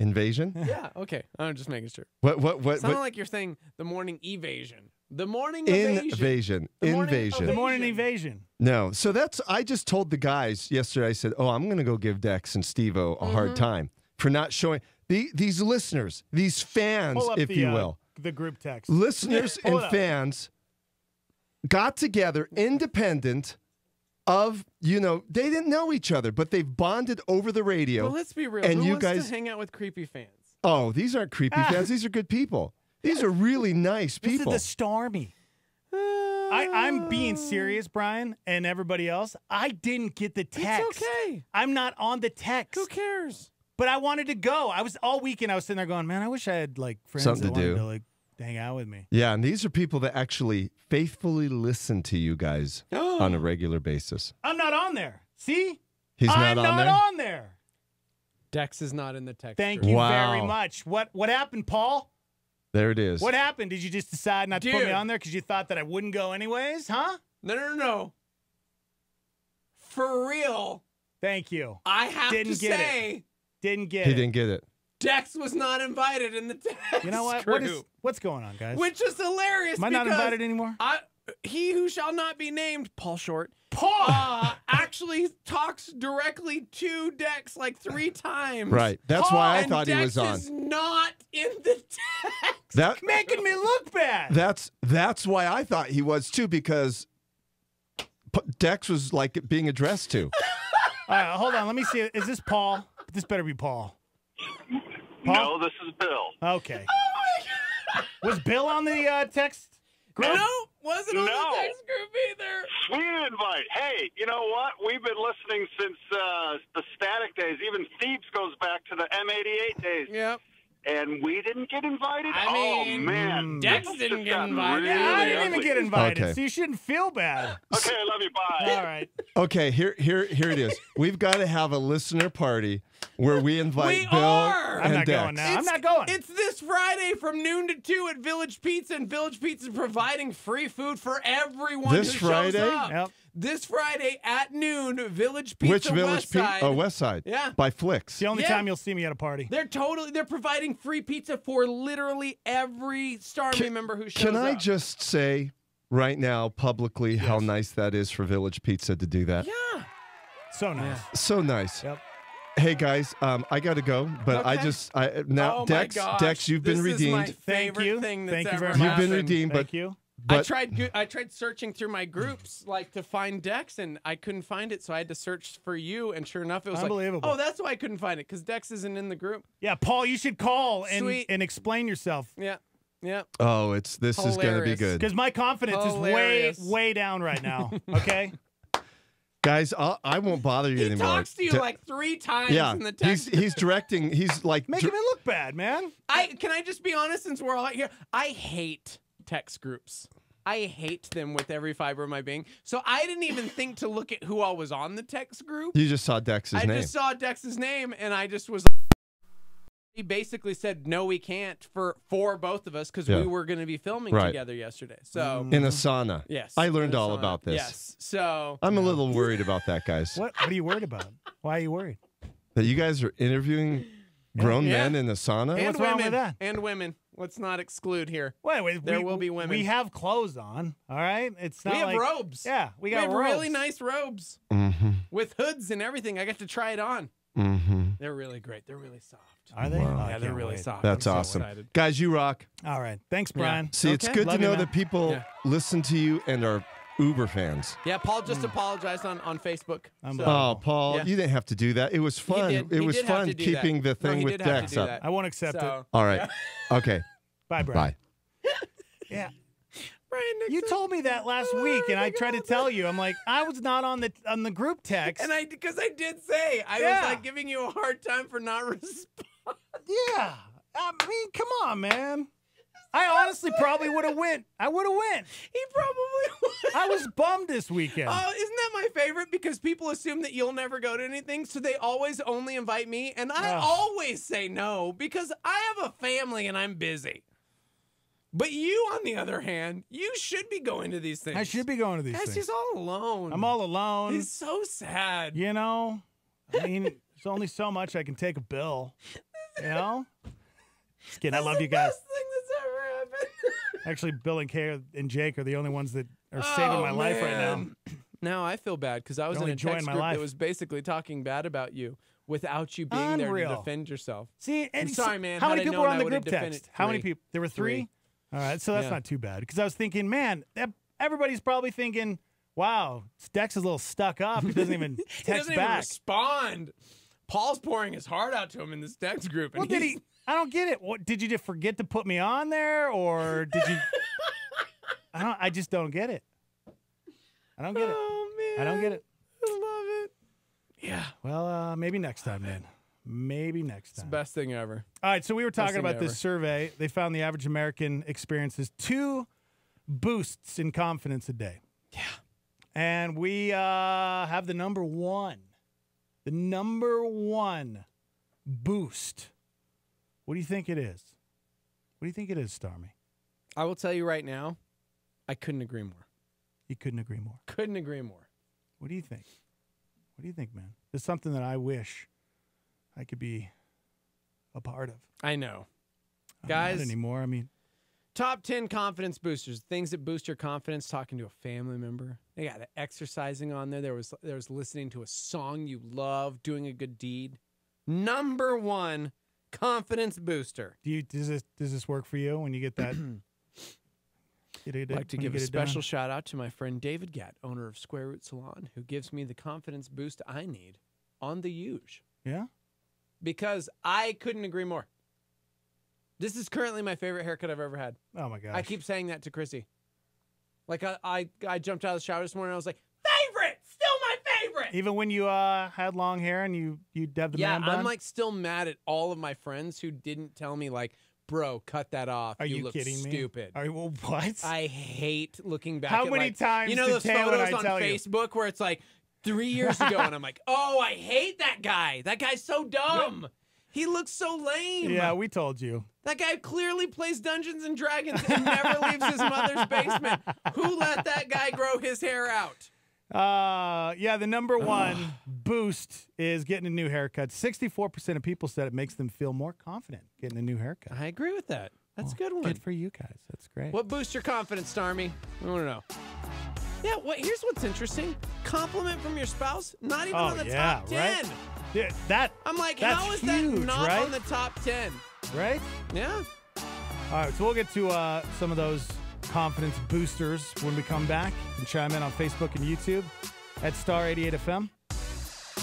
invasion. Yeah, okay. I'm just making sure. What? Sounded like you're saying the morning evasion. The morning evasion. Invasion. The morning Invasion. The morning invasion. No. So I just told the guys yesterday, I said, I'm going to go give Dex and Steve-O a hard time for not showing these listeners, these fans, Pull up if the, you will. The group text. Listeners Pull and it up. fans got together independent of, they didn't know each other, but they've bonded over the radio. Well, let's be real. And Who you wants guys, to hang out with creepy fans? oh, these aren't creepy fans. These are good people. These are really nice people. This is the Stormy. I'm being serious, Brian, and everybody else. I didn't get the text. It's okay. I'm not on the text. Who cares? But I wanted to go. I was all weekend. I was sitting there going, man, I wish I had like friends Something that to wanted do. to like hang out with me. Yeah, and these are people that actually faithfully listen to you guys on a regular basis. I'm not on there. See? He's not I'm on not there? on there. Dex is not in the text. Thank group. you Wow. very much. What happened, Paul? There it is. What happened? Did you just decide not to put me Dude. on there because you thought that I wouldn't go anyways? Huh? No. For real. Thank you. I have Didn't to get say, it. Didn't get He it. didn't get it. Dex was not invited in the text You know what? group. What's going on, guys? Which is hilarious. Am I not because invited anymore? He who shall not be named, Paul Short, actually talks directly to Dex like 3 times. Right. That's why I And thought he Dex was on. is not in the text. That making me look bad. That's why I thought he was too, because Dex was like being addressed to. All right, hold on. Let me see. Is this Paul? This better be Paul. No, this is Bill. Okay. Was Bill on the text group? No, wasn't on No. the text group either. Sweet invite. Hey, you know what? We've been listening since the Static days. Even Thebes goes back to the M88 days. Yep. And we didn't get invited? I mean, oh, man. Dex This didn't just get got invited. really Yeah, I didn't even ugly. get invited, Okay. so you shouldn't feel bad. Okay, I love you. Bye. All right. Okay, here it is. We've got to have a listener party where we invite We Bill are. and I'm not Dex. going now. I'm not going. It's this Friday from noon to 2 at Village Pizza, and Village Pizza is providing free food for everyone This who Friday? shows up. Yep. This Friday at noon, Village Pizza Which Village West Side. Oh, West Side. Yeah. By Flicks. It's the only Yeah. time you'll see me at a party. They're providing free pizza for literally every Star Army member who shows Can up. I just say right now publicly how nice that is for Village Pizza to do that? Yeah. So nice. So nice. Yep. Hey guys, I got to go, but Okay. now Oh my Dex, gosh. Dex, you've been This is my redeemed. favorite Thank you. thing that's Thank you ever very You've much. been happened. redeemed, Thank but you. I but tried searching through my groups like to find Dex, and I couldn't find it, so I had to search for you. And sure enough, it was Unbelievable. like, oh, that's why I couldn't find it, because Dex isn't in the group. Yeah, Paul, you should call Sweet. and explain yourself. Yeah, yeah. oh, this is going to be Hilarious. good. Because my confidence Hilarious. is way down right now. Okay? Guys, I won't bother you He anymore. talks to you like 3 times yeah, in the text. he's directing. He's like Making me look bad, man. Can I just be honest, since we're all out here? I hate text groups. I hate them with every fiber of my being. So I didn't even think to look at who all was on the text group. You just saw Dex's I name. just saw Dex's name, and I just was. He basically said, "No, we can't for both of us because Yeah. we were going to be filming Right. together yesterday." So in a sauna. yes, I in learned a all sauna. about this. Yes, so I'm a little worried about that, guys. What are you worried about? Why are you worried? That you guys are interviewing grown Yeah. men in a sauna? and what's wrong women with that? and women. Let's not exclude here. Wait, There will be women. We have clothes on, all right? It's not We have like, robes. Yeah, we We got have robes. really nice robes Mm-hmm. with hoods and everything. I got to try it on. Mm-hmm. They're really great. They're really soft. Are they? Wow. Oh, I Yeah, they're can't really wait. soft. That's I'm so awesome. excited. Guys, you rock. All right. Thanks, Brian. See, it's Okay. good Love to you, know man. that people Yeah. listen to you and are Uber fans. Yeah, Paul just apologized on Facebook. Oh, Paul, Yeah. you didn't have to do that. It was fun. did. It He was did have fun to do keeping that. the No, thing he with did have to Dex do up. that. I won't accept So- it. All right. Okay. Bye, Brian. Bye. Yeah. Brian You Nixon. told me that last week, and I tried to tell you. I'm like, I was not on the group text. And because I did say I Yeah. was like giving you a hard time for not responding. Yeah. I mean, come on, man. I honestly probably would have went. I would have went. He probably would. I was bummed this weekend. Oh, isn't that my favorite? Because people assume that you'll never go to anything, so they always only invite me, and I Ugh. always say no because I have a family and I'm busy. But you, on the other hand, you should be going to these things. I should be going to these Guys, things. he's all alone. I'm all alone. He's so sad. You know, I mean, there's only so much I can take a bill. You know? Just kidding. I love you guys. Best thing that's ever happened. Actually, Bill and Kay and Jake are the only ones that are saving my life right now. man. Now I feel bad because I was They're in only a enjoying text my group life. that was basically talking bad about you without you being there Unreal. to defend yourself. See, and I'm sorry, man. How Had many I people known, were on I the would've group defended text? How many 3. people? There were 3? All right, so that's Yeah. not too bad. Because I was thinking, man, everybody's probably thinking, wow, Dex is a little stuck up. He doesn't even He text doesn't even back. respond. Paul's pouring his heart out to him in this text group. And Well, did he's- he? I don't get it. What did you just forget to put me on there, or did you? I just don't get it. I don't get it. Oh, man. I don't get it. I love it. Yeah. Well, maybe next time, man. Maybe next It's the time. best thing ever. All right, so we were talking thing about ever. this survey. They found the average American experiences 2 boosts in confidence a day. Yeah. And we have the number 1. The number 1 boost. What do you think it is? What do you think it is, Stormy? I will tell you right now, I couldn't agree more. You couldn't agree more. Couldn't agree more. What do you think? What do you think, man? It's something that I wish I could be a part of. I know. I'm Guys. not anymore. I mean, Top 10 confidence boosters. Things that boost your confidence. Talking to a family member. They got exercising on there. There was listening to a song you love, doing a good deed. Number 1 confidence booster. does this work for you when you get that? I'd like to give a special shout out to my friend David Gatt, owner of Square Root Salon, who gives me the confidence boost I need on the huge. Yeah? Because I couldn't agree more. This is currently my favorite haircut I've ever had. Oh my gosh. I keep saying that to Chrissy. Like I jumped out of the shower this morning and I was like, favorite! Still my favorite! Even when you had long hair and you dabbed the man bun? I'm like still mad at all of my friends who didn't tell me like, bro, cut that off. Are you look kidding me? stupid. What? I hate looking back How at many like, times you know did those Taylor and photos I on tell you? Facebook where it's like 3 years ago and I'm like, oh, I hate that guy. That guy's so dumb. He looks so lame. Yeah, we told you. That guy clearly plays Dungeons and Dragons and never leaves his mother's basement. Who let that guy grow his hair out? Yeah, the number 1 boost is getting a new haircut. 64% of people said it makes them feel more confident getting a new haircut. I agree with that. That's a good one. Good for you guys. That's great. What boosts your confidence, Starmy? We want to know. Yeah, here's what's interesting. Compliment from your spouse, not even on the top 10. Right? Yeah, I'm like, that's how is huge, that not right? on the top 10? Right? Yeah. All right, so we'll get to some of those confidence boosters when we come back. You can chime in on Facebook and YouTube at Star 88 FM.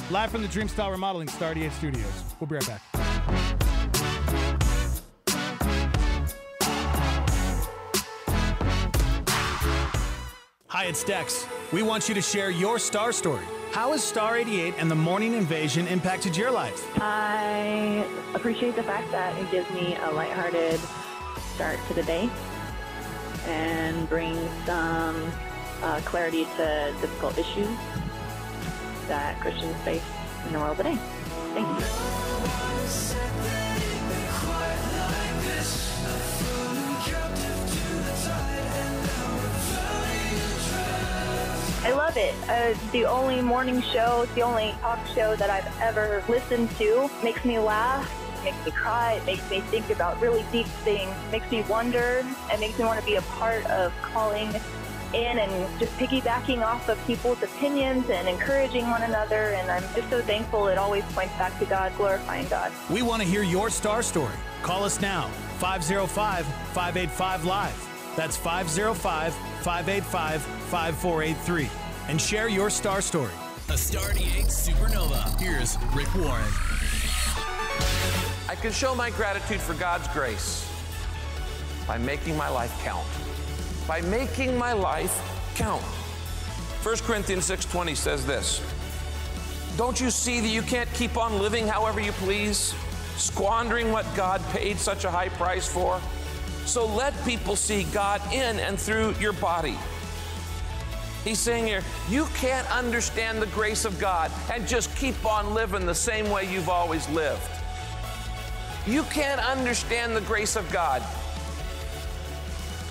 Live from the Dreamstyle Remodeling Star 88 Studios. We'll be right back. Hi, it's Dex. We want you to share your star story. How has Star 88 and the morning invasion impacted your life? I appreciate the fact that it gives me a lighthearted start to the day and brings some clarity to difficult issues that Christians face in the world today. Thank you. I love it. It's the only morning show, it's the only talk show that I've ever listened to. Makes me laugh, makes me cry, it makes me think about really deep things, makes me wonder, and makes me want to be a part of calling in and just piggybacking off of people's opinions and encouraging one another. And I'm just so thankful it always points back to God, glorifying God. We want to hear your star story. Call us now, 505-585-LIVE. That's 505-585-5483. And share your star story. A Star 88 Supernova. Here's Rick Warren. I can show my gratitude for God's grace by making my life count. By making my life count. 1 Corinthians 6:20 says this. Don't you see that you can't keep on living however you please, squandering what God paid such a high price for? So let people see God in and through your body. He's saying here, you can't understand the grace of God and just keep on living the same way you've always lived. You can't understand the grace of God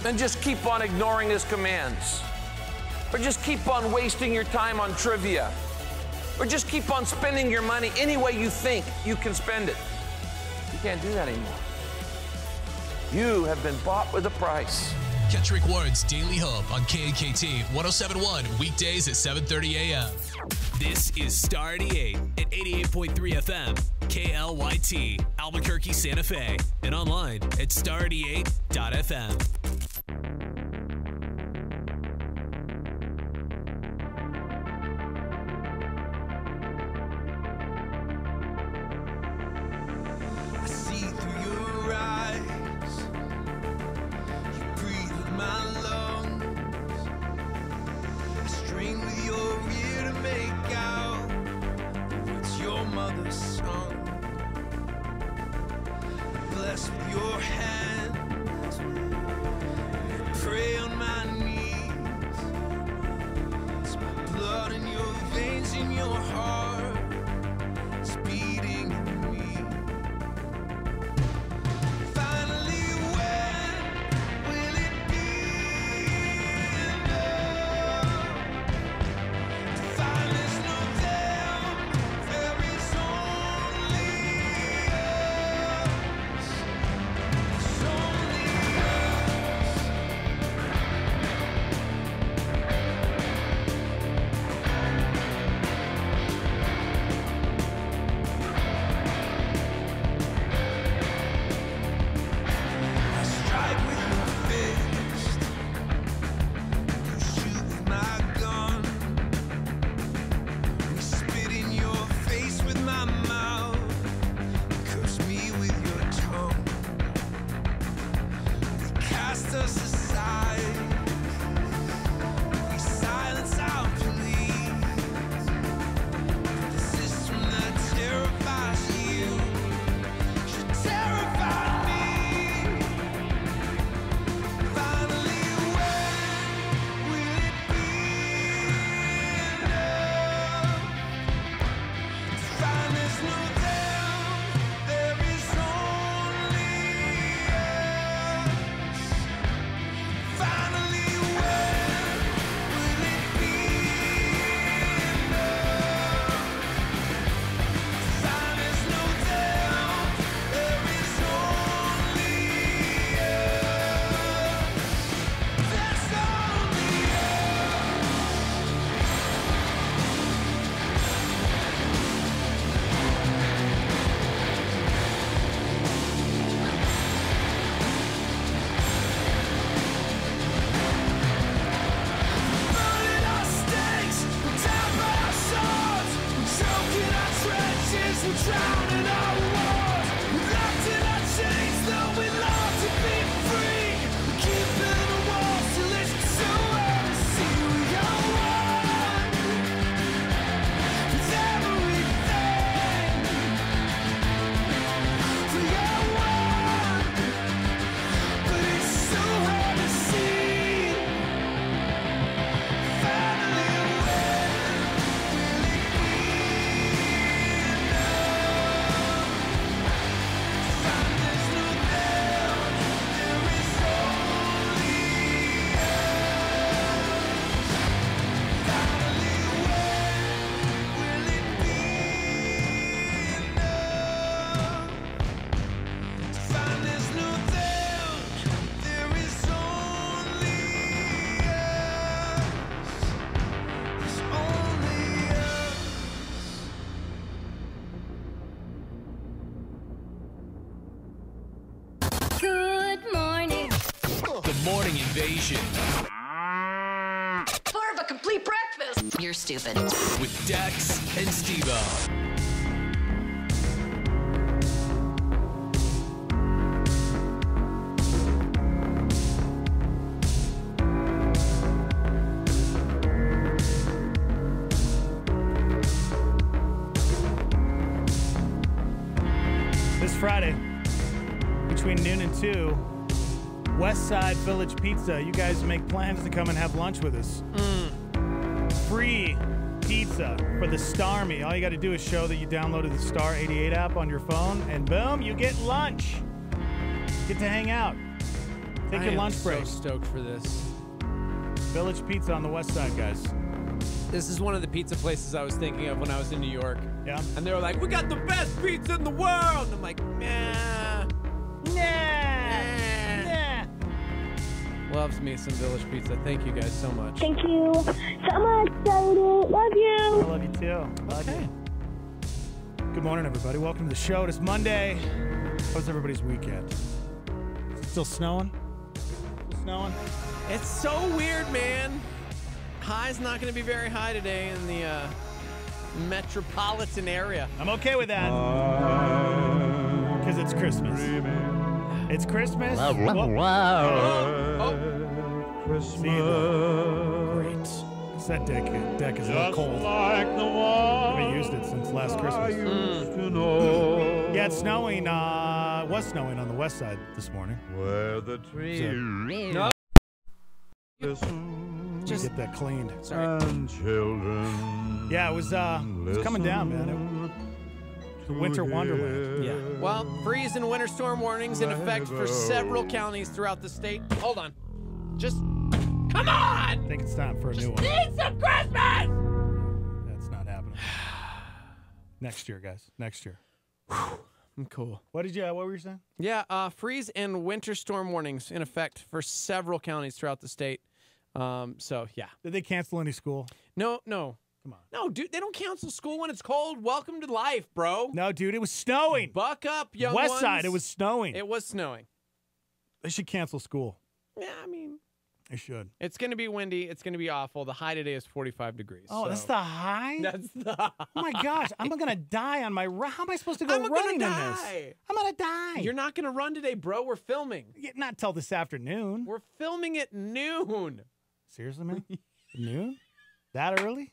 and just keep on ignoring His commands, or just keep on wasting your time on trivia, or just keep on spending your money any way you think you can spend it. You can't do that anymore. You have been bought with a price. Catch Rick Warren's Daily Hope on KAKT 107.1 weekdays at 7:30 a.m. This is Star 88 at 88.3 FM, KLYT, Albuquerque, Santa Fe, and online at star88.fm. I see through your eyes. You breathe with my lungs. I strain with your ear to make out what's your mother's song. Blessed with your hand Invasion Part of a complete breakfast. You're stupid. with Dex and Steve-O. This Friday, between noon and 2, West Side Village Pizza. You guys make plans to come and have lunch with us. Free pizza for the Starmy. All you got to do is show that you downloaded the Star 88 app on your phone, and boom, you get lunch. Get to hang out. Take your lunch break. I'm so stoked for this. Village Pizza on the West Side, guys. This is one of the pizza places I was thinking of when I was in New York. Yeah. And they were like, we got the best pizza in the world. And I'm like, nah. Loves me some Village Pizza. Thank you guys so much. Thank you so much, Daddy. Love you. I love you too. Love you. Good morning, everybody. Welcome to the show. It's Monday. How's everybody's weekend? Still snowing? Still snowing? It's so weird, man. High's not going to be very high today in the metropolitan area. I'm okay with that. Because it's Christmas. It's Christmas. Christmas. Great. Because that deck is a little cold. Like the one I haven't used it since last Christmas. Yeah, it's snowing. Was snowing on the west side this morning. Where the trees Just get that cleaned. and children. Yeah, it was coming down, man. The winter wonderland. Yeah. Well, freeze and winter storm warnings in effect for several counties throughout the state. Hold on. Just come on! I think it's time for a new one. Need some Christmas! That's not happening. Next year, guys. Next year. I'm cool. What were you saying? Yeah, freeze and winter storm warnings in effect for several counties throughout the state. So, yeah. Did they cancel any school? No. Come on. No, dude, they don't cancel school when it's cold. Welcome to life, bro. No, dude, it was snowing. Buck up, young West ones. side, it was snowing. It was snowing. They should cancel school. Yeah, I mean, they should. It's going to be windy. It's going to be awful. The high today is 45 degrees. Oh, so. that's the high? That's the high. Oh, my gosh. I'm going to die on my run. How am I supposed to go running in this? I'm going to die. You're not going to run today, bro. We're filming. Yeah, not till this afternoon. We're filming at noon. Seriously, man? Noon? That early?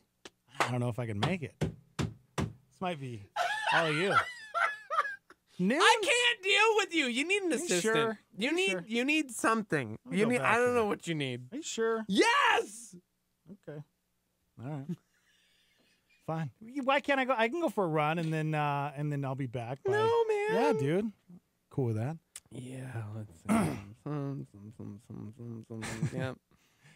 I don't know if I can make it. This might be all of you. Noon? I can't deal with you. You need an assistant. Sure? You need something. me go back I to don't know that. what you need. Are you sure? Yes. Okay. All right. Fine. Why can't I go? I can go for a run and then I'll be back. No, man. Yeah, dude. Cool with that. Yeah, let's see. Yeah.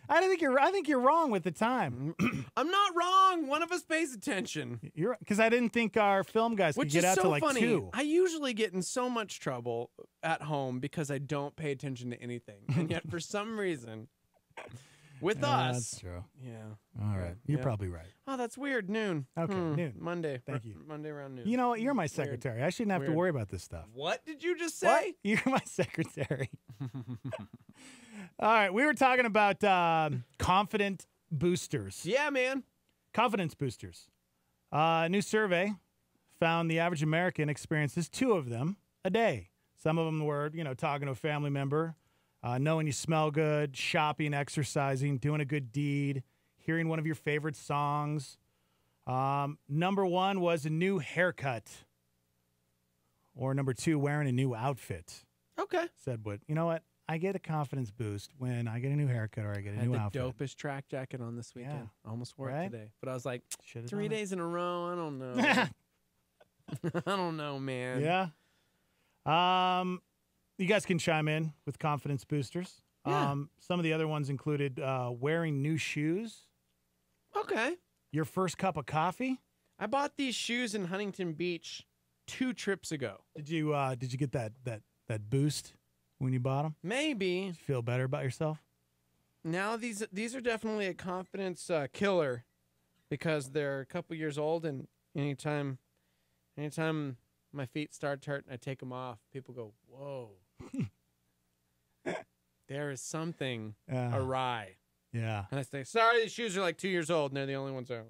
I think you're wrong with the time. I'm not wrong. One of us pays attention. You're because I didn't think our film guys could Which get is out so to like funny. 2. I usually get in so much trouble at home because I don't pay attention to anything. And yet for some reason with us. That's true. Yeah. All right. You're Yeah. probably right. Oh, that's weird. Noon. Okay, noon. Monday. Thank you. Monday around noon. You know what? You're my secretary. I shouldn't have to Weird. worry about this stuff. What did you just What? say? You're my secretary. All right. We were talking about confident boosters. Yeah, man. Confidence boosters. A new survey found the average American experiences 2 of them a day. Some of them were, talking to a family member, knowing you smell good, shopping, exercising, doing a good deed, hearing one of your favorite songs. Number 1 was a new haircut. Or number 2, wearing a new outfit. Okay. Said what? You know what? I get a confidence boost when I get a new haircut or I get a I had new the outfit. dopest track jacket on this weekend. Yeah. Almost wore Right? it today. But I was like, Should've 3 done it. days in a row. I don't know. I don't know, man. Yeah. You guys can chime in with confidence boosters. Yeah. Some of the other ones included wearing new shoes, Okay. your first cup of coffee. I bought these shoes in Huntington Beach 2 trips ago. Did you get that boost when you bought them? Maybe. Did you feel better about yourself? Now these are definitely a confidence killer because they're a couple years old, and anytime my feet start hurting, I take them off. People go, "Whoa, there is something Yeah. awry. Yeah. And I say, sorry, these shoes are like 2 years old, and they're the only ones out.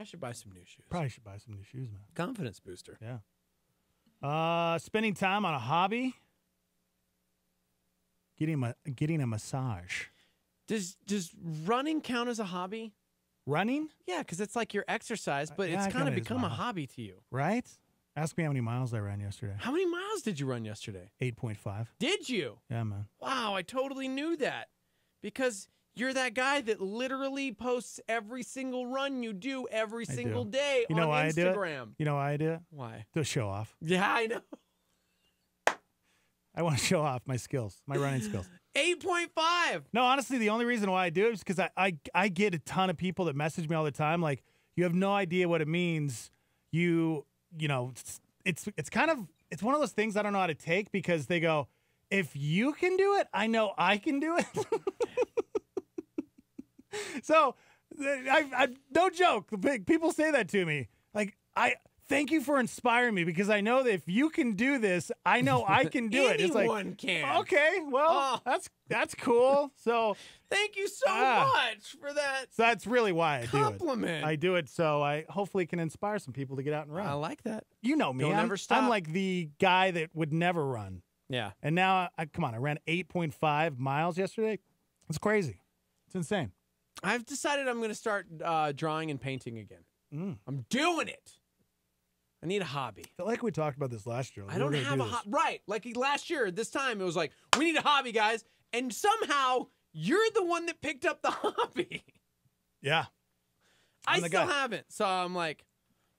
I should buy some new shoes. Probably should buy some new shoes, man. Confidence booster. Yeah. Spending time on a hobby. Getting a massage. Does running count as a hobby? Running? Yeah, because it's like your exercise, but Yeah, it's I kind of guess it is become a my hobby to you. Right? Ask me how many miles I ran yesterday. How many miles did you run yesterday? 8.5. Did you? Yeah, man. Wow, I totally knew that. Because you're that guy that literally posts every single run you do every I single do. day You know on why I do it? Instagram. You know why I do it? Why? To show off. Yeah, I know. I want to show off my skills, my running skills. 8.5. No, honestly, the only reason why I do it is because I get a ton of people that message me all the time. Like, you have no idea what it means. You know, it's kind of, it's one of those things I don't know how to take because they go, if you can do it, I know I can do it. So, I no joke. People say that to me. Like, thank you for inspiring me because I know that if you can do this, I know I can do it. It's like, Anyone can. okay, well, that's cool. So thank you so much for that. So that's really why I compliment. do it. I do it so I hopefully can inspire some people to get out and run. I like that. You know me. Don't ever stop. I'm like the guy that would never run. Yeah. And now, come on, I ran 8.5 miles yesterday. It's crazy. It's insane. I've decided I'm going to start drawing and painting again. I'm doing it. I need a hobby. I feel like we talked about this last year. I don't have a hobby. Right. Like last year, this time, it was like, we need a hobby, guys. And somehow, you're the one that picked up the hobby. Yeah. I still haven't. So I'm like,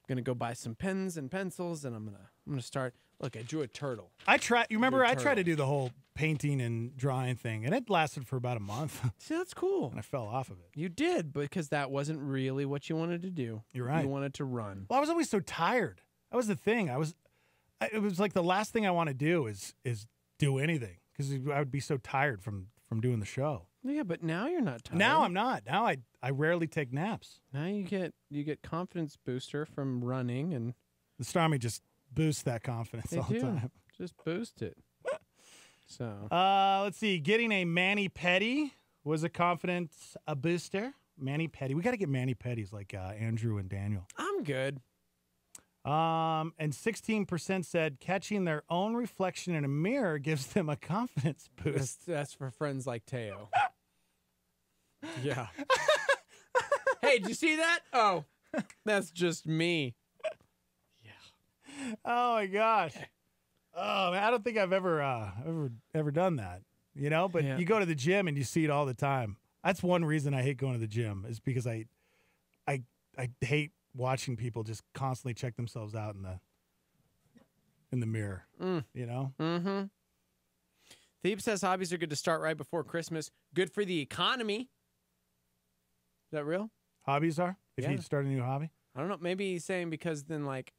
I'm going to go buy some pens and pencils, and I'm gonna start. Look, I drew a turtle. You remember I tried to do the whole painting and drawing thing, and it lasted for about a month. See, that's cool. And I fell off of it. You did, because that wasn't really what you wanted to do. You're right. You wanted to run. Well, I was always so tired. That was the thing. It was like the last thing I want to do is do anything because I would be so tired from doing the show. Yeah, but now you're not tired. Now I'm not. Now I rarely take naps. Now you get confidence booster from running, and the Starmie just boosts that confidence all the time. Just boost it. So let's see. Getting a mani-pedi was a confidence booster. Mani-pedi. We got to get mani-pedis like Andrew and Daniel. I'm good. And 16% said catching their own reflection in a mirror gives them a confidence boost. That's for friends like Teo. Yeah. Hey, did you see that? Oh, that's just me. Oh my gosh. Oh man, I don't think I've ever done that. You know, but you go to the gym and you see it all the time. That's one reason I hate going to the gym is because I hate watching people just constantly check themselves out in the mirror. You know? Mm-hmm. Thebe says hobbies are good to start right before Christmas. Good for the economy. Is that real? Hobbies are? If you start a new hobby? I don't know. Maybe he's saying because then like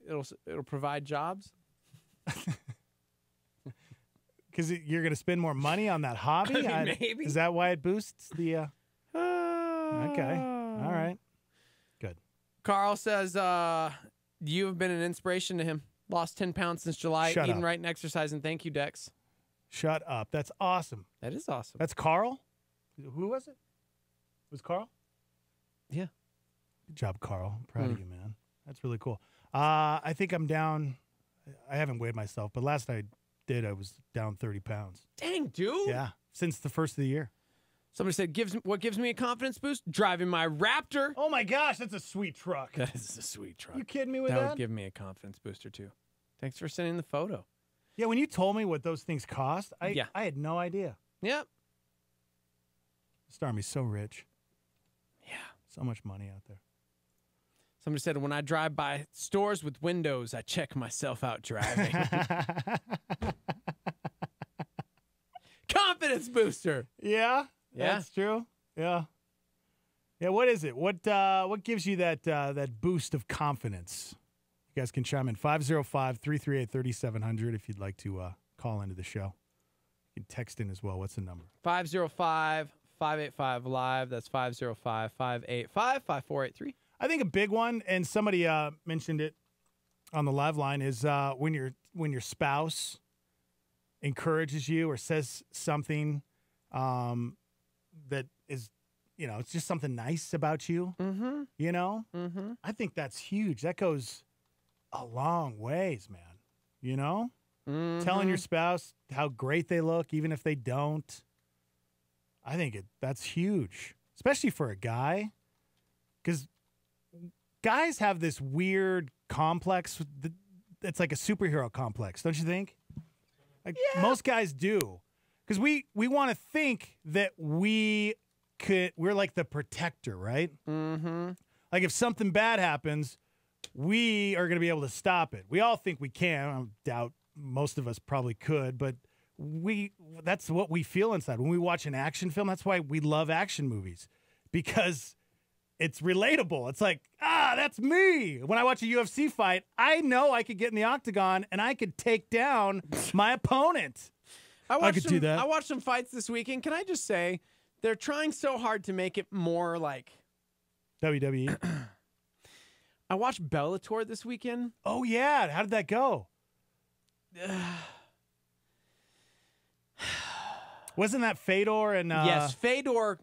it'll provide jobs. Because you're going to spend more money on that hobby? Maybe. Is that why it boosts the... Okay. All right. Good. Carl says you have been an inspiration to him. Lost 10 pounds since July. Shut Eating up. right and exercising. Thank you, Dex. Shut up. That's awesome. That is awesome. That's Carl? Who was it? Was Carl? Yeah. Good job, Carl. I'm proud of you, man. That's really cool. I think I'm down. I haven't weighed myself, but last I did, I was down 30 pounds. Dang, dude. Yeah, since the first of the year. Somebody said, what gives me a confidence boost? Driving my Raptor. Oh, my gosh, that's a sweet truck. That is a sweet truck. You kidding me with that? that? Would give me a confidence booster, too. Thanks for sending the photo. Yeah, when you told me what those things cost, I had no idea. Yep. Starmie's so rich. Yeah. So much money out there. Somebody said, when I drive by stores with windows, I check myself out driving. Confidence booster. Yeah, that's true. Yeah. Yeah, what is it? What gives you that boost of confidence? You guys can chime in 505-338-3700 if you'd like to call into the show. You can text in as well. What's the number? 505-585-LIVE. That's 505-585-5483. I think a big one, and somebody mentioned it on the live line, is when your spouse encourages you or says something that is, it's just something nice about you, Mm-hmm. I think that's huge. That goes a long ways, man. Telling your spouse how great they look, even if they don't. I think that's huge, especially for a guy, because guys have this weird complex. It's like a superhero complex, don't you think? Like most guys do, because we want to think that we're like the protector, right? Mm-hmm. Like if something bad happens, we are going to be able to stop it. We all think we can. I doubt most of us probably could, but that's what we feel inside. When we watch an action film, that's why we love action movies, because it's relatable. It's like, that's me. When I watch a UFC fight, I know I could get in the octagon and I could take down my opponent. I could do that. I watched some fights this weekend. Can I just say, they're trying so hard to make it more like WWE. I watched Bellator this weekend. Oh, yeah. How did that go? Wasn't that Fedor and yes, Fedor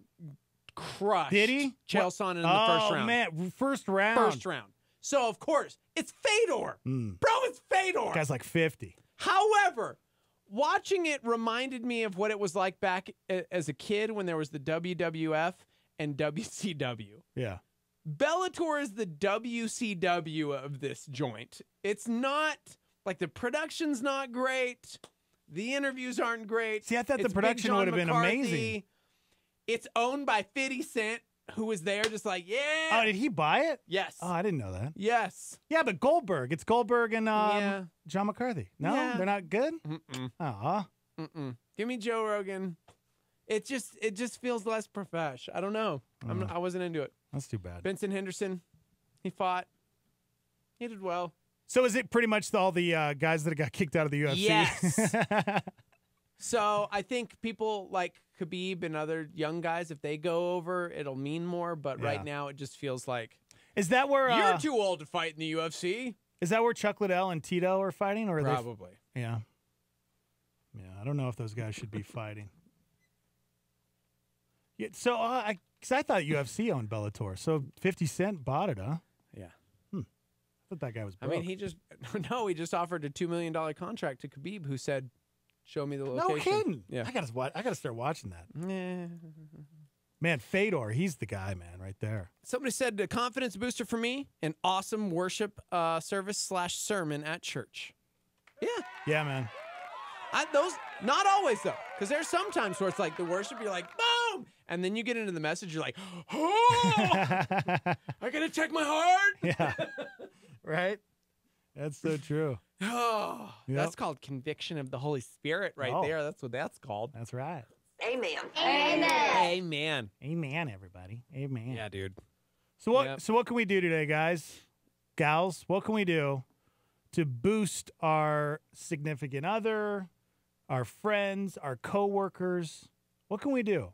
crushed. Did he? Chael Sonnen in the first round. Oh man, first round. So of course it's Fedor, bro. It's Fedor. Guy's like 50. However, watching it reminded me of what it was like back as a kid when there was the WWF and WCW. Yeah. Bellator is the WCW of this joint. It's not like the production's not great. The interviews aren't great. See, I thought It's the production Big John would have been McCarthy. amazing. It's owned by 50 Cent, who was there just like, yeah. Oh, did he buy it? Yes. Oh, I didn't know that. Yes. Yeah, but Goldberg. It's Goldberg and Yeah. John McCarthy. No, Yeah. they're not good? Mm-mm. Aw. Mm-mm. Give me Joe Rogan. It just feels less profesh. I don't know. I wasn't into it. That's too bad. Benson Henderson, he fought. He did well. So is it pretty much all the guys that got kicked out of the UFC? Yes. So I think people like Khabib and other young guys, if they go over, it'll mean more. But Yeah. right now, it just feels like Is that where you're too old to fight in the UFC. Is that where Chuck Liddell and Tito are fighting, or are Probably. They? Yeah. Yeah, I don't know if those guys should be fighting. Yeah, so I thought UFC owned Bellator, so 50 Cent bought it, huh? Yeah. I thought that guy was I broke. mean, he just offered a $2 million contract to Khabib, who said, "Show me the location." No kidding. Yeah. I gotta start watching that. Yeah. Man, Fedor, he's the guy, man, right there. Somebody said a confidence booster for me, an awesome worship service / sermon at church. Yeah. Yeah, man. Those not always though, because there's sometimes where it's like the worship, you're like boom, and then you get into the message, you're like, oh, I gotta check my heart. Yeah. Right? That's so true. Oh, Yep. that's called conviction of the Holy Spirit right Oh. there. That's what that's called. That's right. Amen. Amen. Amen, everybody. Amen. Yeah, dude. So what? Yep. So what can we do today, guys, gals? What can we do to boost our significant other, our friends, our coworkers? What can we do?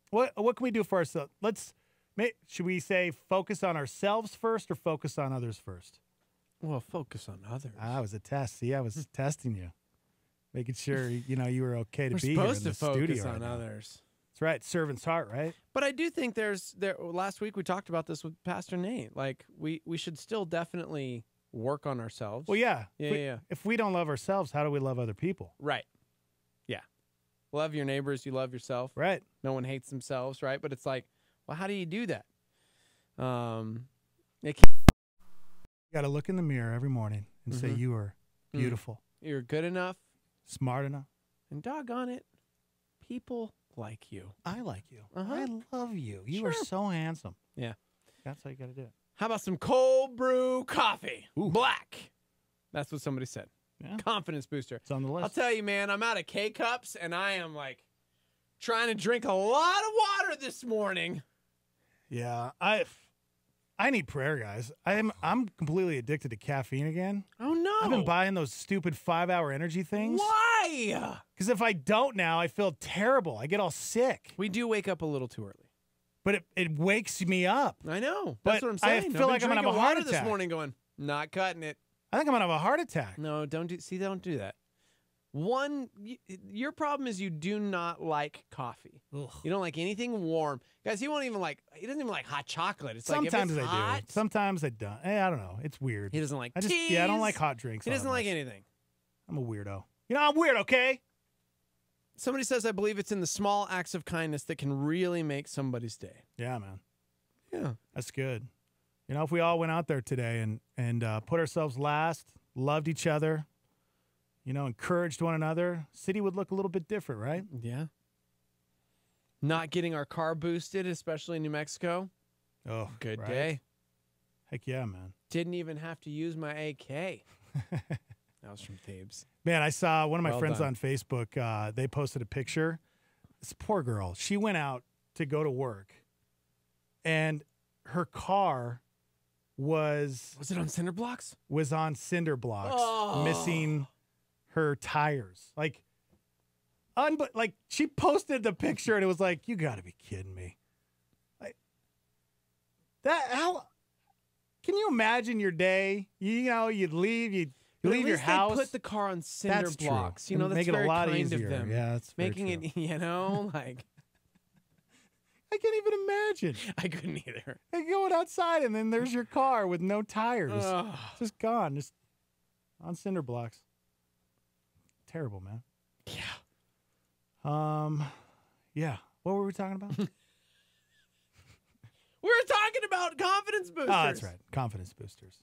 What can we do for ourselves? Should we say focus on ourselves first or focus on others first? Well, focus on others. It was a test. See, I was testing you, making sure you were okay to We're be here in supposed the to focus studio right on now. others. That's right, servant's heart, right? But I do think last week we talked about this with Pastor Nate. Like we should still definitely work on ourselves. Well, yeah. Yeah. If we don't love ourselves, how do we love other people? Right. Yeah. Love your neighbors, you love yourself. Right. No one hates themselves, right? But it's like, well, how do you do that? You got to look in the mirror every morning and say Mhm. you are beautiful, You're good enough, smart enough. and doggone it, people like you. I like you. Uh-huh. I love you. You are Sure. so handsome. Yeah. That's how you got to do it. How about some cold brew coffee? Black. That's what somebody said. Yeah. Confidence booster. It's on the list. I'll tell you, man, I'm out of K-Cups, and I am, like, trying to drink a lot of water this morning. Yeah, I need prayer, guys. I'm completely addicted to caffeine again. Oh, no. I've been buying those stupid 5-hour energy things. Why? Because if I don't now, I feel terrible. I get all sick. We do wake up a little too early. But it wakes me up. I know. But That's what I'm I saying. feel I've like been I'm gonna have a drinking heart water attack. this morning going, not cutting it. I think I'm going to have a heart attack. No, don't do that. Your problem is you do not like coffee. Ugh. You don't like anything warm. Guys, he doesn't even like hot chocolate. It's Sometimes like if it's I hot, do. Sometimes I don't. I don't know. It's weird. He doesn't like I teas. I don't like hot drinks. He all doesn't that like much. anything. I'm a weirdo. I'm weird, okay? Somebody says, I believe it's in the small acts of kindness that can really make somebody's day. Yeah, man. Yeah. That's good. If we all went out there today and put ourselves last, loved each other, encouraged one another, city would look a little bit different, right? Yeah. Not getting our car boosted, especially in New Mexico. Oh, good right? day. Heck yeah, man. Didn't even have to use my AK. That was from Thebes. Man, I saw one of my Well friends done. on Facebook. They posted a picture. This poor girl. She went out to go to work, and her car was it on cinder blocks? Was on cinder blocks, Oh. missing her tires. Like she posted the picture, and it was like, you got to be kidding me. Like that? How can you imagine your day? You'd leave. You But leave at your least house. They put the car on cinder That's true. blocks. And That's make it a very lot kind easier. of them. Yeah, that's very making it. Like I can't even imagine. I couldn't either. Like going outside and then there's your car with no tires, Ugh. just gone, just on cinder blocks. Terrible, man. Yeah. What were we talking about? We're talking about confidence boosters. Oh, that's right. Confidence boosters.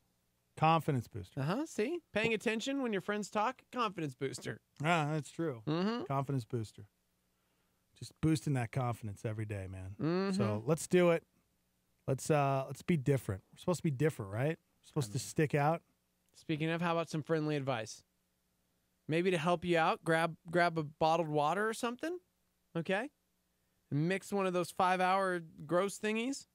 Confidence booster. See? Paying attention when your friends talk, confidence booster. Ah, that's true. Mm-hmm. Confidence booster. Just boosting that confidence every day, man. Mm-hmm. So let's do it. Let's be different. We're supposed to be different, right? We're supposed to stick out. Speaking of, how about some friendly advice? Maybe to help you out, grab a bottled water or something, okay? Mix one of those 5-hour gross thingies.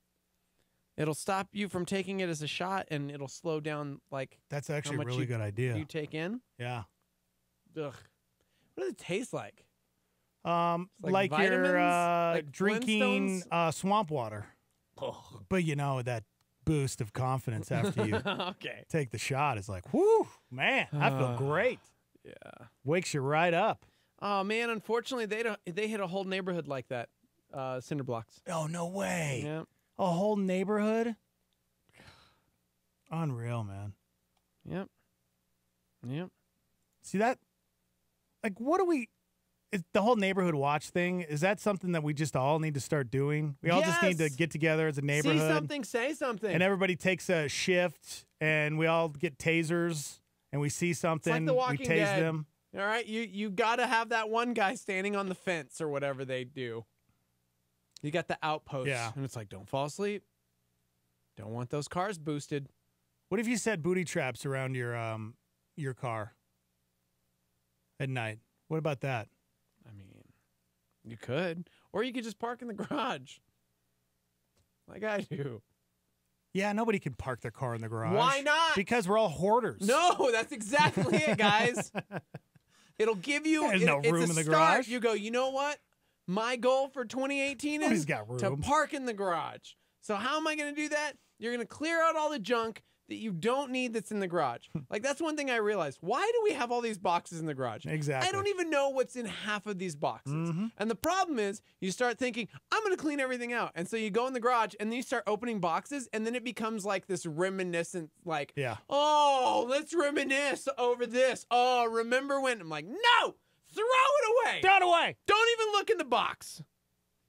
It'll stop you from taking it as a shot, and it'll slow down, That's how actually a much really good idea. you take in. Yeah. Ugh. What does it taste like? Like vitamins? you're Like drinking swamp water. But that boost of confidence after you Okay. take the shot is like, whoo, man, I feel great. Yeah. Wakes you right up. Oh man, unfortunately they hit a whole neighborhood like that. Cinder blocks. Oh, no way. Yeah. A whole neighborhood? Unreal, man. Yep. See that? Like, what do we... Is the whole neighborhood watch thing, is that something that we just all need to start doing? We all just need to Yes! get together as a neighborhood. See something, say something. And everybody takes a shift, and we all get tasers, and we see It's something, like The Walking we tase Dead. them. All right, you got to have that one guy standing on the fence or whatever they do. You got the outpost. Yeah. And it's like, don't fall asleep. Don't want those cars boosted. What if you set booty traps around your car at night? What about that? I mean, you could. Or you could just park in the garage. Like I do. Yeah, nobody can park their car in the garage. Why not? Because we're all hoarders. No, that's exactly it, guys. It'll give you... There's no it's room a in the start. garage. You go, you know what? My goal for 2018 Nobody's is got room. to park in the garage. So how am I going to do that? You're going to clear out all the junk that you don't need that's in the garage. Like, that's one thing I realized. Why do we have all these boxes in the garage? Exactly. I don't even know what's in half of these boxes. And the problem is, you start thinking, I'm going to clean everything out. And so you go in the garage, and then you start opening boxes, and then it becomes like this reminiscent, like, Yeah. oh, let's reminisce over this. Oh, remember when? I'm like, no! Throw it away! Throw it away! Don't even look in the box.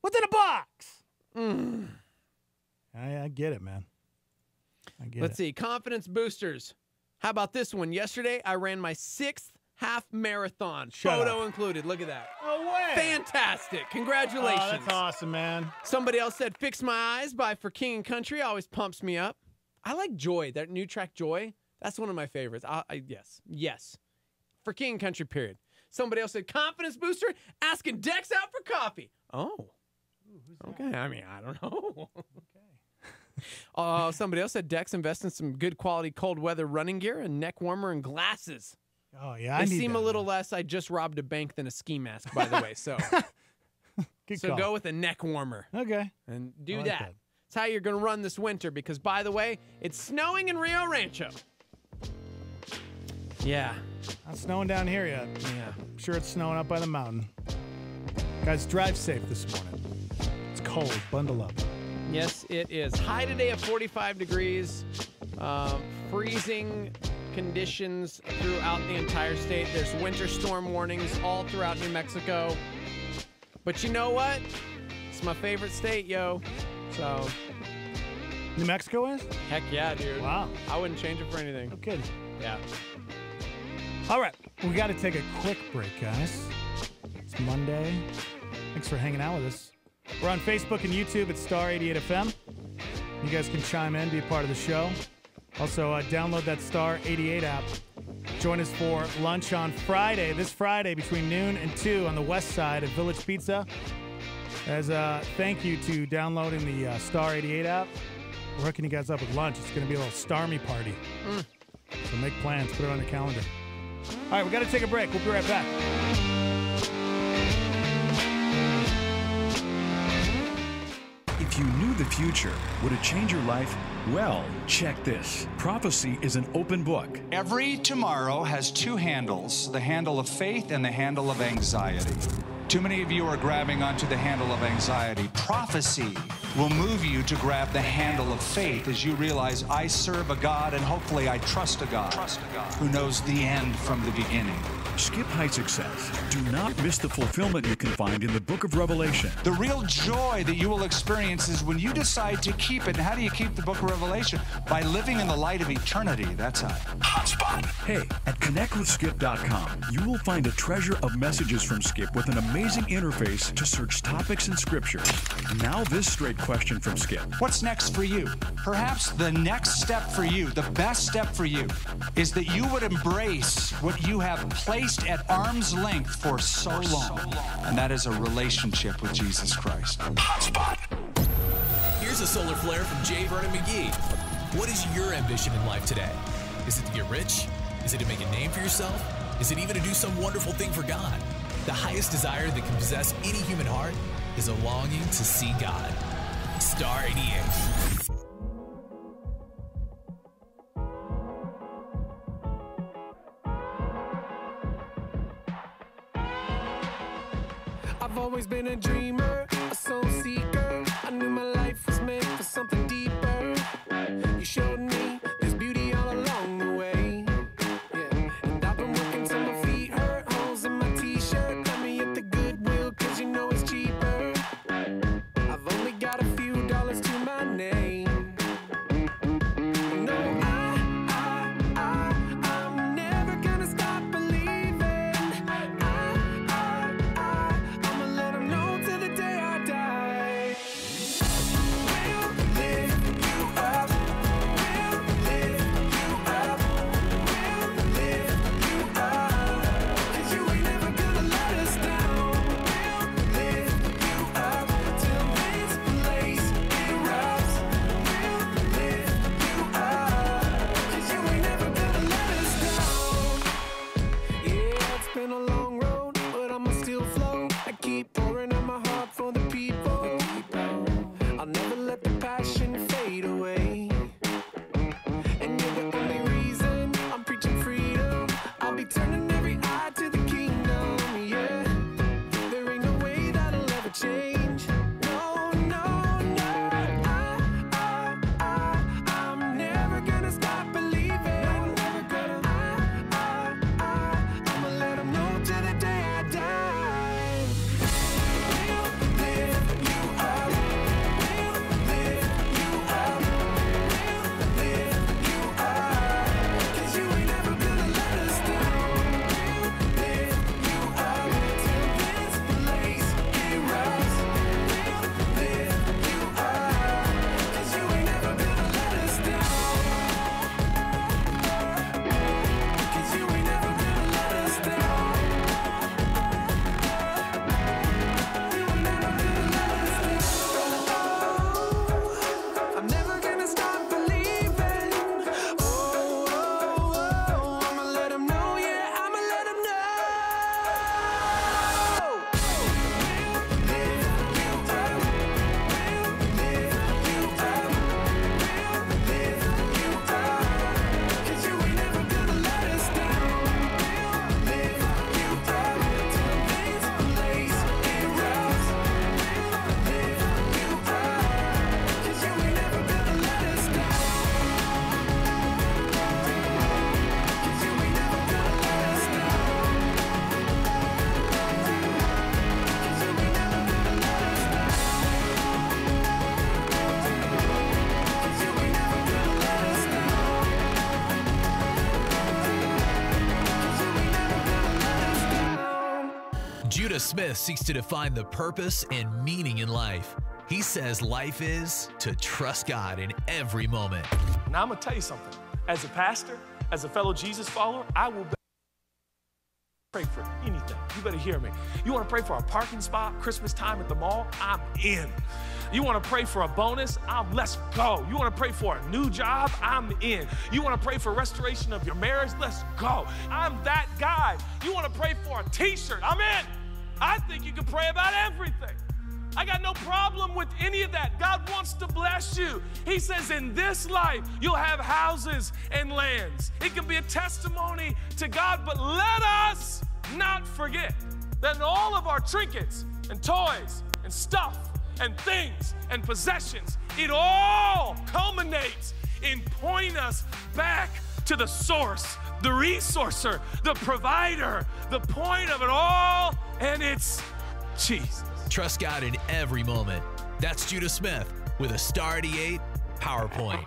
What's in a box? I get it, man. I get Let's it. see. Confidence boosters. How about this one? Yesterday, I ran my 6th half marathon. Shut Photo up. included. Look at that. No way. Fantastic. Congratulations. Oh, that's awesome, man. Somebody else said Fix My Eyes by For King and Country. Always pumps me up. I like Joy. That new track, Joy. That's one of my favorites. Yes. For King and Country, period. Somebody else said Confidence booster, asking Dex out for coffee. Oh. Okay. I mean, I don't know. Somebody else said Dex invest in some good quality cold weather running gear and neck warmer and glasses. Oh, yeah. They I need seem that, a little less I just robbed a bank than a ski mask, by the way. So, Good so call. go with a neck warmer Okay. and do I like that. that. That's how you're going to run this winter because, by the way, it's snowing in Rio Rancho. Yeah. Not snowing down here yet. Yeah. I'm sure it's snowing up by the mountain. Guys, drive safe this morning. It's cold. Bundle up. Yes, it is. High today of 45 degrees. Freezing conditions throughout the entire state. There's winter storm warnings all throughout New Mexico. But you know what? It's my favorite state, yo. So... New Mexico is? Heck yeah, dude. Wow. I wouldn't change it for anything. No kidding. Yeah. All right. We got to take a quick break, guys. It's Monday. Thanks for hanging out with us. We're on Facebook and YouTube at Star 88 FM. You guys can chime in, be a part of the show. Also, download that Star 88 app. Join us for lunch on Friday, this Friday, between noon and 2 on the west side of Village Pizza. As a thank you to downloading the Star 88 app, we're hooking you guys up with lunch. It's going to be a little Starmy party. So make plans. Put it on your calendar. All right, we got to take a break. We'll be right back. If you knew the future, would it change your life? Well, check this. Prophecy is an open book. Every tomorrow has two handles, the handle of faith and the handle of anxiety. Too many of you are grabbing onto the handle of anxiety. Prophecy will move you to grab the handle of faith as you realize I serve a God and hopefully I trust a God who knows the end from the beginning. Skip Heitzig says, do not miss the fulfillment you can find in the book of Revelation. The real joy that you will experience is when you decide to keep it. And how do you keep the book of Revelation? By living in the light of eternity. That's how. Hotspot. Hey, at connectwithskip.com, you will find a treasure of messages from Skip with an amazing interface to search topics in Scripture. Now this straight question from Skip. What's next for you? Perhaps the next step for you, the best step for you, is that you would embrace what you have placed at arm's length for so long, and that is a relationship with Jesus Christ. Hotspot. Here's a solar flare from J. Vernon McGee. What is your ambition in life today? Is it to get rich? Is it to make a name for yourself? Is it even to do some wonderful thing for God? The highest desire that can possess any human heart is a longing to see God. Star 88. I've always been a dreamer, a soul seeker. I knew my life was meant for something deeper. You showed me there's beauty all along the way. Yeah, and I've been working till my feet hurt. Holes in my t-shirt. Got me at the Goodwill, cause you know it's cheaper. I've only got a few dollars to my name. No, I'm never gonna stop believing. I'ma let 'em know till the day I Smith seeks to define the purpose and meaning in life. He says life is to trust God in every moment. Now, I'm going to tell you something. As a pastor, as a fellow Jesus follower, I will pray for anything. You better hear me. You want to pray for a parking spot, Christmas time at the mall? I'm in. You want to pray for a bonus? Let's go. You want to pray for a new job? I'm in. You want to pray for restoration of your marriage? Let's go. I'm that guy. You want to pray for a t-shirt? I'm in. I think you can pray about everything. I got no problem with any of that. God wants to bless you. He says in this life, you'll have houses and lands. It can be a testimony to God, but let us not forget that in all of our trinkets and toys and stuff and things and possessions, it all culminates in pointing us back to the source, the resourcer, the provider, the point of it all, and it's Jesus. Trust God in every moment. That's Judah Smith with a Star 88 PowerPoint.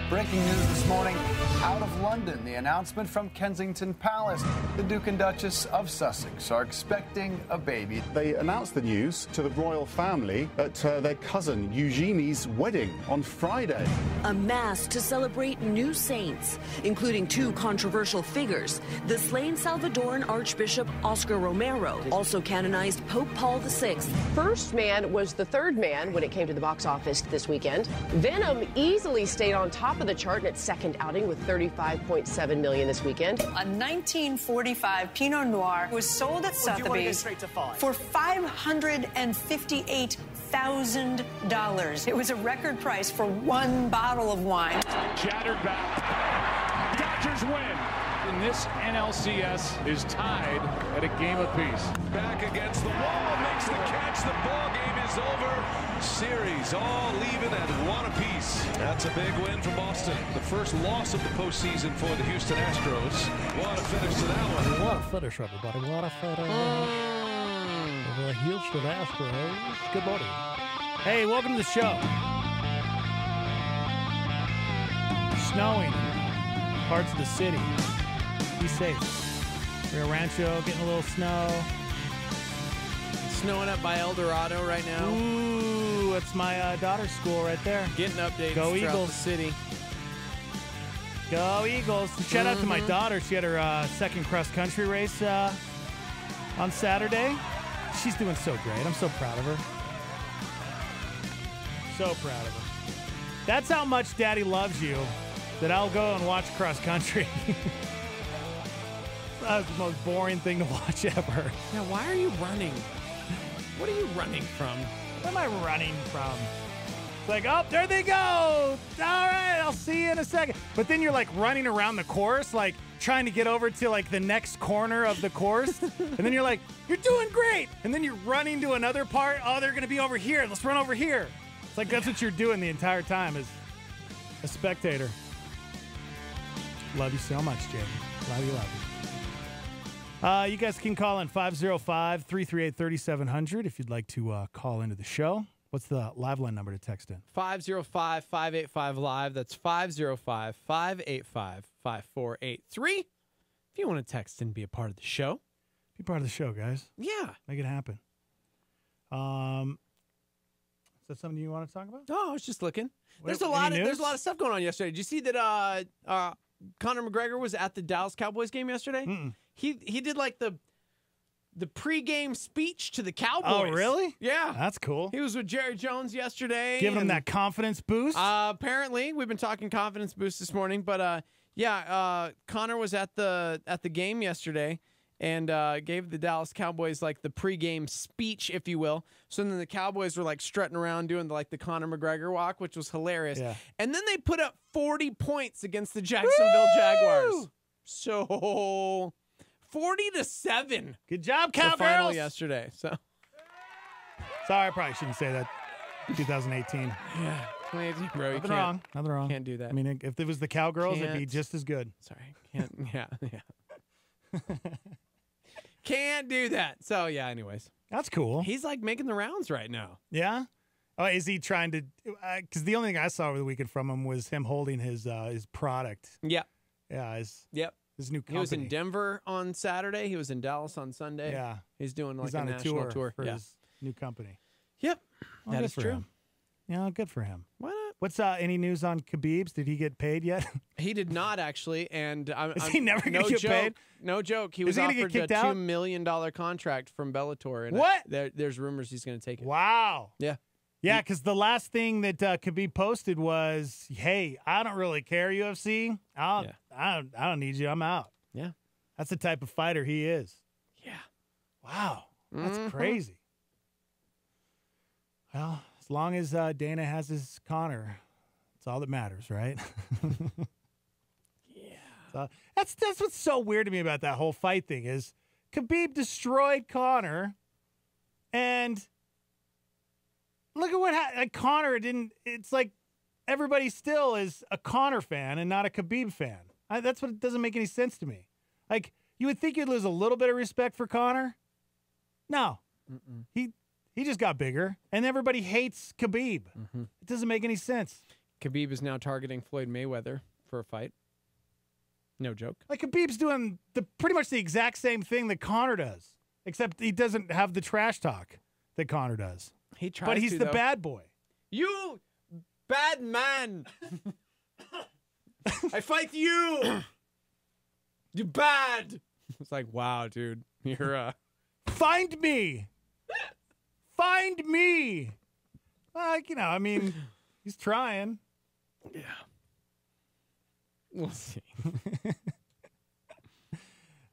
Breaking news this morning, Out of London, the announcement from Kensington Palace. The Duke and Duchess of Sussex are expecting a baby. They announced the news to the royal family at their cousin Eugenie's wedding on Friday. A mass to celebrate new saints, including two controversial figures. The slain Salvadoran Archbishop Oscar Romero, also canonized Pope Paul VI. First Man was the third man when it came to the box office this weekend. Venom easily stayed on top of the chart in its second outing with $35.7 million this weekend. A 1945 Pinot Noir was sold at Sotheby's for $558,000. It was a record price for one bottle of wine. Shattered back. Dodgers win. And this NLCS is tied at a game apiece. Back against the wall, makes the catch. The ball game is over. Series all leaving at one apiece. That's a big win for Boston. The first loss of the postseason for the Houston Astros. What a finish to that one. What a finish, everybody. What a finish. The Houston Astros. Good morning. Hey, welcome to the show. Snowing in parts of the city. Be safe. Rio Rancho getting a little snow. Snowing up by El Dorado right now. Ooh, it's my daughter's school right there. Getting updates Go throughout Eagles. the city. Go Eagles. Shout out to my daughter. She had her second cross-country race on Saturday. She's doing so great. I'm so proud of her. So proud of her. That's how much Daddy loves you, that I'll go and watch cross-country. That was the most boring thing to watch ever. Now, why are you running? What are you running from? What am I running from? It's like, oh, there they go. All right, I'll see you in a second. But then you're like running around the course, like trying to get over to like the next corner of the course. And then you're like, you're doing great. And then you're running to another part. Oh, they're going to be over here. Let's run over here. It's like that's what you're doing the entire time as a spectator. Love you so much, Jamie. Love you, love you. You guys can call in 505-338-3700 if you'd like to call into the show. What's the live line number to text in? 505-585-LIVE. That's 505-585-5483. If you want to text and be a part of the show. Be part of the show, guys. Yeah. Make it happen. Is that something you want to talk about? Oh, I was just looking. There's Any a lot news? of stuff going on yesterday. Did you see that Conor McGregor was at the Dallas Cowboys game yesterday? Mm-mm. He did like the pregame speech to the Cowboys. Oh, really? Yeah. That's cool. He was with Jerry Jones yesterday. Giving him that confidence boost? Apparently, we've been talking confidence boost this morning, but Connor was at the game yesterday and gave the Dallas Cowboys like the pregame speech, if you will. So then the Cowboys were like strutting around doing the Conor McGregor walk, which was hilarious. Yeah. And then they put up 40 points against the Jacksonville Jaguars. So 40-7. Good job, The final Cowgirls. yesterday. So Sorry, I probably shouldn't say that. 2018. yeah, 2018, bro. Nothing wrong. Nothing wrong. Can't do that. I mean, if it was the Cowgirls, it'd be Can't. just as good. Sorry. Can't. Yeah. Can't do that. So yeah. Anyways, That's cool. he's like making the rounds right now. Yeah? Oh, is he trying to? Because the only thing I saw over the weekend from him was him holding his product. Yep. Yeah, Yep. his new company. He was in Denver on Saturday. He was in Dallas on Sunday. Yeah. He's doing like He's a on a national tour. for Yeah. his new company. Yep. Well, That good is for true. him. Yeah, good for him. Why not? What's any news on Khabib's? Did he get paid yet? He did not actually, and Is he never gonna no get joke, paid? No joke. He Is was he gonna get offered a kicked out? $2 million contract from Bellator. And What? There's rumors he's going to take it. Wow. Yeah. Yeah, because the last thing that Khabib posted was, "Hey, I don't really care, UFC. I don't need you. I'm out." Yeah. That's the type of fighter he is. Yeah. Wow, that's Mhm. crazy. Well, as long as Dana has his Conor, it's all that matters, right? Yeah. So that's what's so weird to me about that whole fight thing is Khabib destroyed Conor, and look at what happened. Conor didn't. It's like everybody still is a Conor fan and not a Khabib fan. That's what doesn't make any sense to me. Like you would think you'd lose a little bit of respect for Conor. No, he just got bigger, and everybody hates Khabib. It doesn't make any sense. Khabib is now targeting Floyd Mayweather for a fight. No joke. Like Khabib's doing pretty much the exact same thing that Conor does, except he doesn't have the trash talk that Conor does. He tries but he's to, the though. bad boy. You bad man. I fight you. You bad. It's like, wow, dude. You're Find me. Find me. Like, I mean, he's trying. Yeah. We'll see.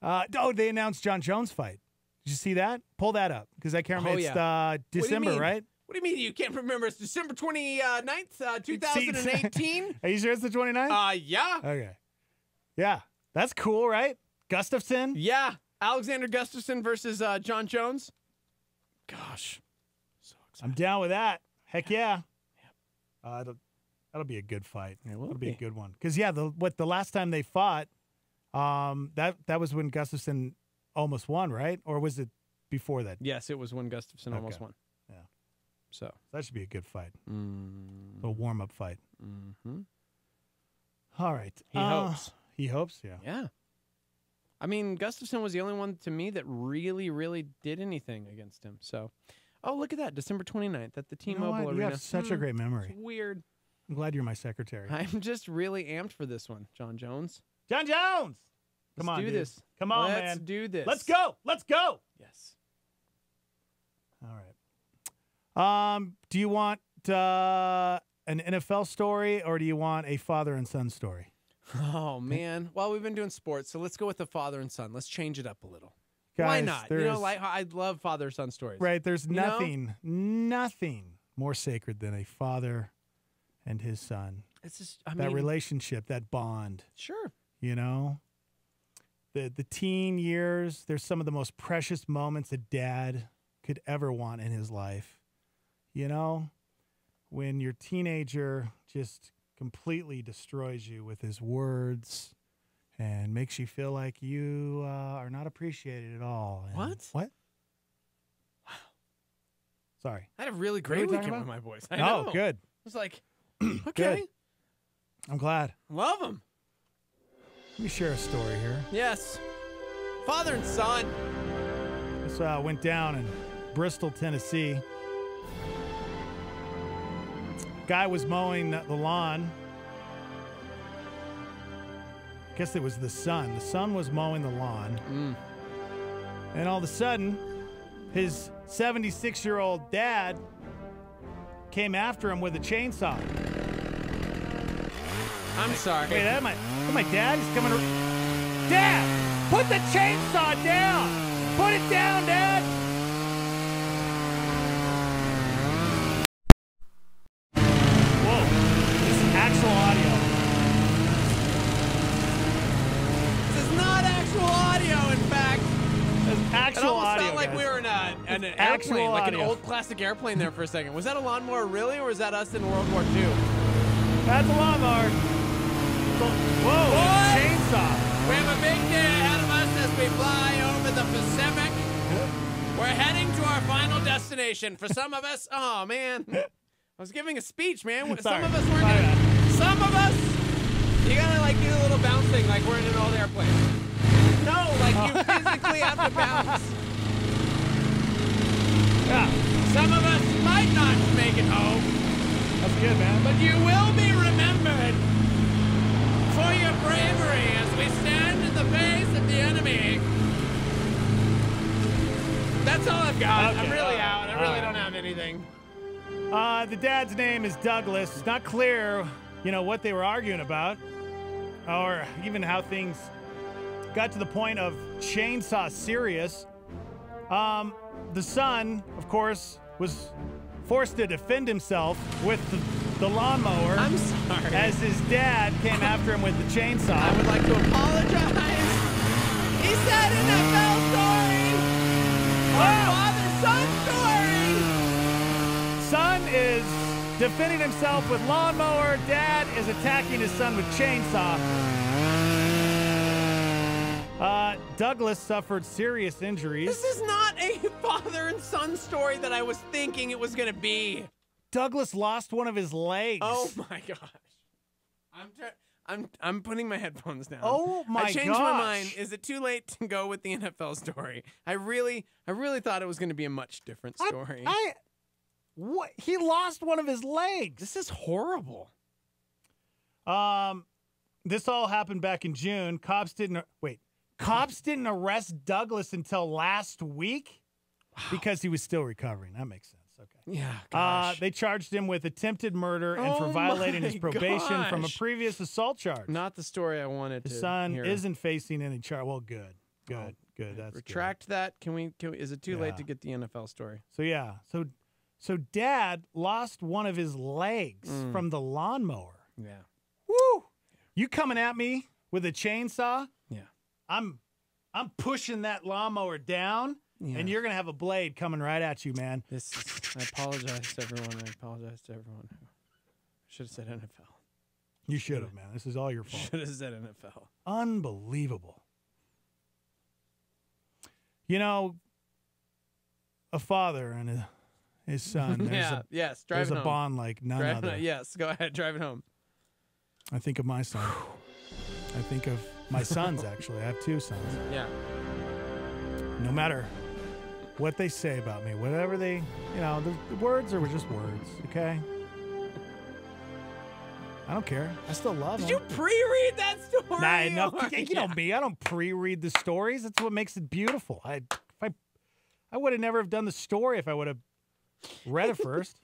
They announced John Jones' fight. Did you see that? Pull that up because I can't remember. It's December, right? What do you mean you can't remember? It's December 29th, 2018? Are you sure it's the 29th? Yeah. Okay. Yeah. That's cool, right? Gustafson? Yeah. Alexander Gustafsson versus John Jones. Gosh. I'm down with that. Heck yeah. That'll be a good fight. It'll be a good one. Because, the last time they fought, that was when Gustafson almost won, right? Or was it before that? Yes, it was when Gustafson almost won. Yeah. So that should be a good fight. A warm-up fight. Mm-hmm. All right. He hopes. He hopes, yeah. Yeah. I mean, Gustafson was the only one to me that really, really did anything against him. So, look at that. December 29th at the T-Mobile Arena. You have such a great memory. It's weird. I'm glad you're my secretary. I'm just really amped for this one, John Jones. John Jones! Come on, do dude. this. Come on, man. Let's do this. Let's go. Let's go. Yes. All right. Do you want an NFL story or do you want a father and son story? Oh, man. Well, we've been doing sports, so let's go with the father and son. Let's change it up a little. Guys, why not? I love father-son stories. Right. There's nothing more sacred than a father and his son. It's just, that relationship, that bond. Sure. The teen years, there's some of the most precious moments a dad could ever want in his life. When your teenager just completely destroys you with his words and makes you feel like you are not appreciated at all. And What? Wow. Sorry. I had a really great What are we weekend talking with about? my boys. I know. Oh, good. I was like, Good. okay. I'm glad. Love them. Let me share a story here. Yes. Father and son. This went down in Bristol, Tennessee. Guy was mowing the lawn. Guess it was the son. The son was mowing the lawn. And all of a sudden, his 76-year-old dad came after him with a chainsaw. I'm sorry. Wait, that my dad? He's coming. Dad, put the chainsaw down. Put it down, Dad. Whoa, this is actual audio. This is not actual audio, in fact. It's actual it almost audio, felt like guys. we were in an actual airplane, like an audio. old plastic airplane there for a second. Was that a lawnmower really, or was that us in World War II? That's a lawnmower. Whoa, What? chainsaw. We have a big day ahead of us as we fly over the Pacific. We're heading to our final destination. For some of us, oh man, I was giving a speech, man. Sorry. Some of us weren't gonna, some of us, you gotta like do a little bouncing like we're in an old airplane. No, like you physically have to bounce. Yeah. Some of us might not make it home. That's good, man. But you will be remembered for your bravery as we stand in the face of the enemy. That's all I've got. Okay. I'm really out. I really right. don't have anything. The dad's name is Douglas. It's not clear, what they were arguing about, or even how things got to the point of chainsaw serious. The son, of course, was forced to defend himself with the lawnmower. I'm sorry. As his dad came after him with the chainsaw. I would like to apologize. He said NFL story. Father-son story. Son is defending himself with lawnmower. Dad is attacking his son with chainsaw. Douglas suffered serious injuries. This is not a father and son story that I was thinking it was going to be. Douglas lost one of his legs. Oh my gosh. I'm putting my headphones down. Oh my I changed my gosh. mind. Is it too late to go with the NFL story? I really thought it was going to be a much different story. What? He lost one of his legs. This is horrible. This all happened back in June. Cops didn't arrest Douglas until last week because he was still recovering. That makes sense. Okay. Yeah. Gosh. They charged him with attempted murder and for Oh violating his my probation from a gosh. previous assault charge. Not the story I wanted His to son hear. isn't facing any charge. Well, good. That's good. Retract that. Can we? Is it too late to get the NFL story? So yeah. So Dad lost one of his legs from the lawnmower. Yeah. Woo! You coming at me with a chainsaw? Yeah. I'm pushing that lawnmower down, and you're gonna have a blade coming right at you, man. I apologize to everyone. I apologize to everyone who should have said NFL. You should have, man. This is all your fault. Should have said NFL. Unbelievable. You know, a father and his son. Yes. There's Drive a home. bond like none Drive other. Yes. Go ahead. Drive it home. I think of my son. I think of my sons, actually. I have two sons. Yeah. No matter what they say about me, whatever they, the words are just words, okay? I don't care. I still love them. Did you pre-read that story? Nah, no, Or- you know me. I don't pre-read the stories. That's what makes it beautiful. I would have never have done the story if I would have read it first.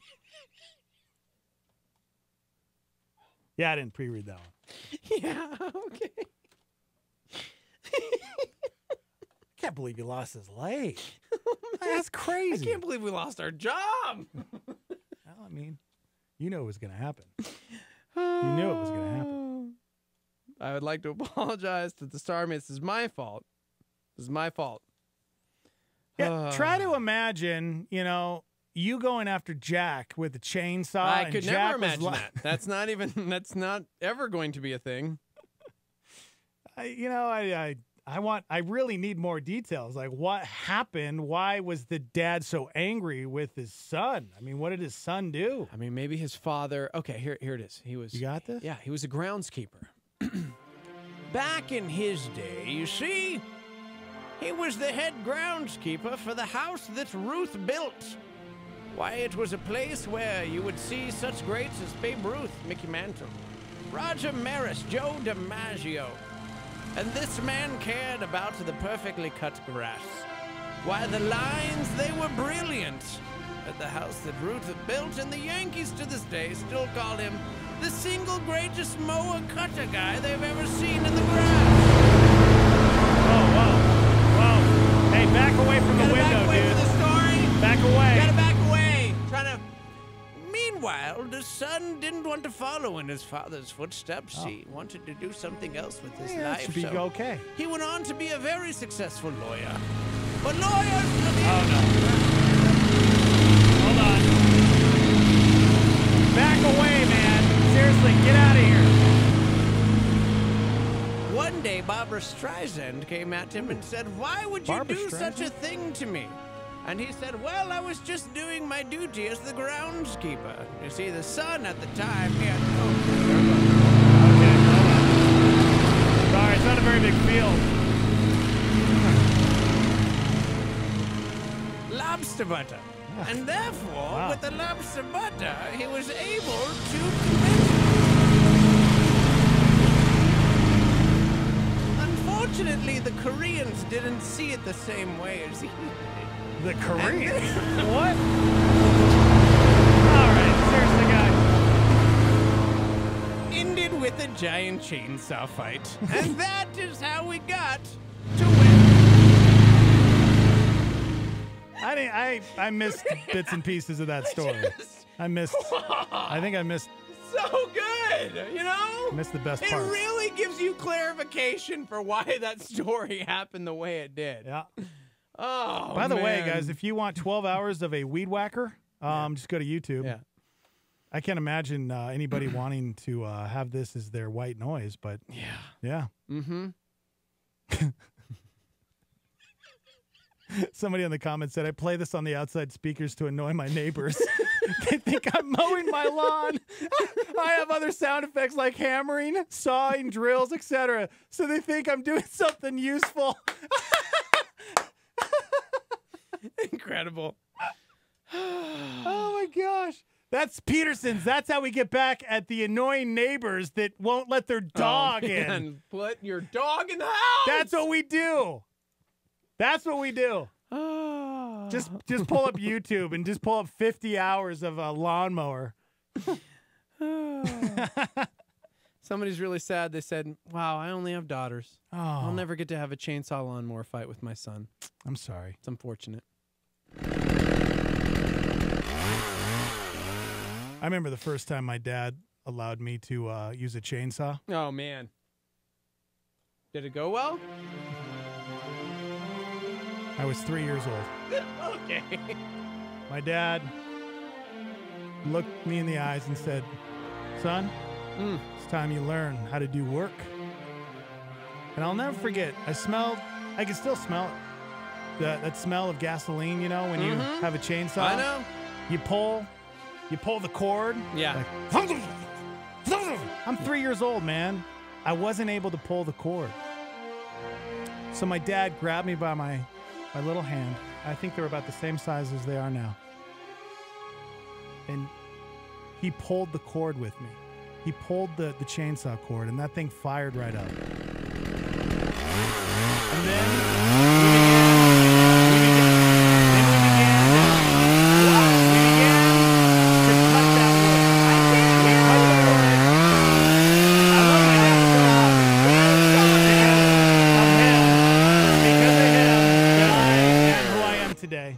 Yeah, I didn't pre-read that one. Yeah. Okay. I can't believe he lost his leg. That's crazy. I can't believe we lost our job. Well, I mean, you know it was going to happen. You knew it was going to happen. I would like to apologize to the Starmates. This is my fault. This is my fault. Yeah, try to imagine, you going after Jack with a chainsaw. I and could Jack never was imagine that. That's not ever going to be a thing. I really need more details. Like, what happened? Why was the dad so angry with his son? I mean, what did his son do? I mean, maybe his father. Okay, here it is. He was. You got this? Yeah, he was a groundskeeper. Back in his day, you see, he was the head groundskeeper for the house that Ruth built. Why, it was a place where you would see such greats as Babe Ruth, Mickey Mantle, Roger Maris, Joe DiMaggio. And this man cared about the perfectly cut grass. Why, the lines, they were brilliant. At the house that Ruth had built, and the Yankees to this day still call him the single greatest mower cutter guy they've ever seen in the grass. Whoa. Hey, back away from the window, back away dude. from the story. Back away. Gotta back away. Meanwhile, the son didn't want to follow in his father's footsteps. Oh. He wanted to do something else with his Yeah, that life. should be so okay. He went on to be a very successful lawyer. But lawyers... Oh, no. Hold on. Back away, man. Seriously, get out of here. One day, Barbara Streisand came at him and said, "Why would you Barbra do such a Streisand? thing to me?" And he said, "Well, I was just doing my duty as the groundskeeper." You see, the son at the time, he had... Sorry, it's not a very big field. lobster butter. And therefore, with the lobster butter, he was able to Unfortunately, the Koreans didn't see it the same way as he did. The Koreans? What? All right, seriously, guys. Ended with a giant chainsaw fight. And that is how we got I missed bits and pieces of that story. I think I missed so good, you know? missed the best It parts. really gives you clarification for why that story happened the way it did. Yeah. Oh, By the way, man. guys, if you want 12 hours of a weed whacker, just go to YouTube. Yeah. I can't imagine anybody wanting to have this as their white noise, but yeah. Mm-hmm. Somebody in the comments said, I play this on the outside speakers to annoy my neighbors. They think I'm mowing my lawn. I have other sound effects like hammering, sawing, drills, etc. So they think I'm doing something useful. Incredible. Oh my gosh. That's Peterson's. That's how we get back at the annoying neighbors that won't let their dog in. Put your dog in the house. That's what we do. That's what we do. Just pull up YouTube and just pull up 50 hours of a lawnmower. Somebody's really sad. They said, wow, I only have daughters. Oh. I'll never get to have a chainsaw lawnmower fight with my son. I'm sorry. It's unfortunate. I remember the first time my dad allowed me to use a chainsaw. Oh, man. Did it go well? I was 3 years old. Okay. My dad looked me in the eyes and said, son, it's time you learn how to do work. And I'll never forget, I can still smell it. That smell of gasoline, you know, when you have a chainsaw. I know. You pull the cord. Yeah. Like, I'm 3 years old, man. I wasn't able to pull the cord. So my dad grabbed me by my little hand. I think they're about the same size as they are now. And he pulled the cord with me. He pulled the chainsaw cord, and that thing fired right up. And then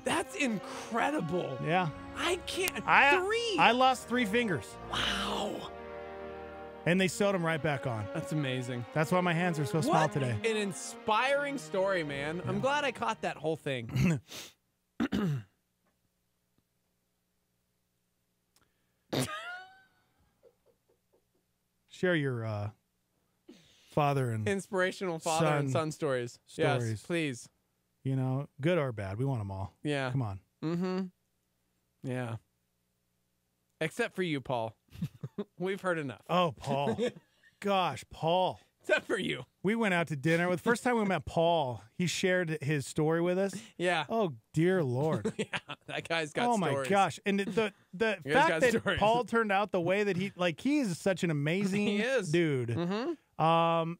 That's incredible. Yeah. I can't. I lost 3 fingers. Wow. And they sewed them right back on. That's amazing. That's why my hands are so small today. An inspiring story, man. I'm glad I caught that whole thing. Share your father and inspirational father and son stories. Yes, please. You know, good or bad, we want them all. Yeah. Come on. Mm-hmm. Yeah. Except for you, Paul. We've heard enough. Oh, Paul. Gosh, Paul. Except for you. We went out to dinner. The first time we met Paul, he shared his story with us. Yeah. Oh, dear Lord. Yeah, that guy's got oh, stories. my gosh. And the fact that Paul turned out the way that he is such an amazing He is. dude. Mm-hmm.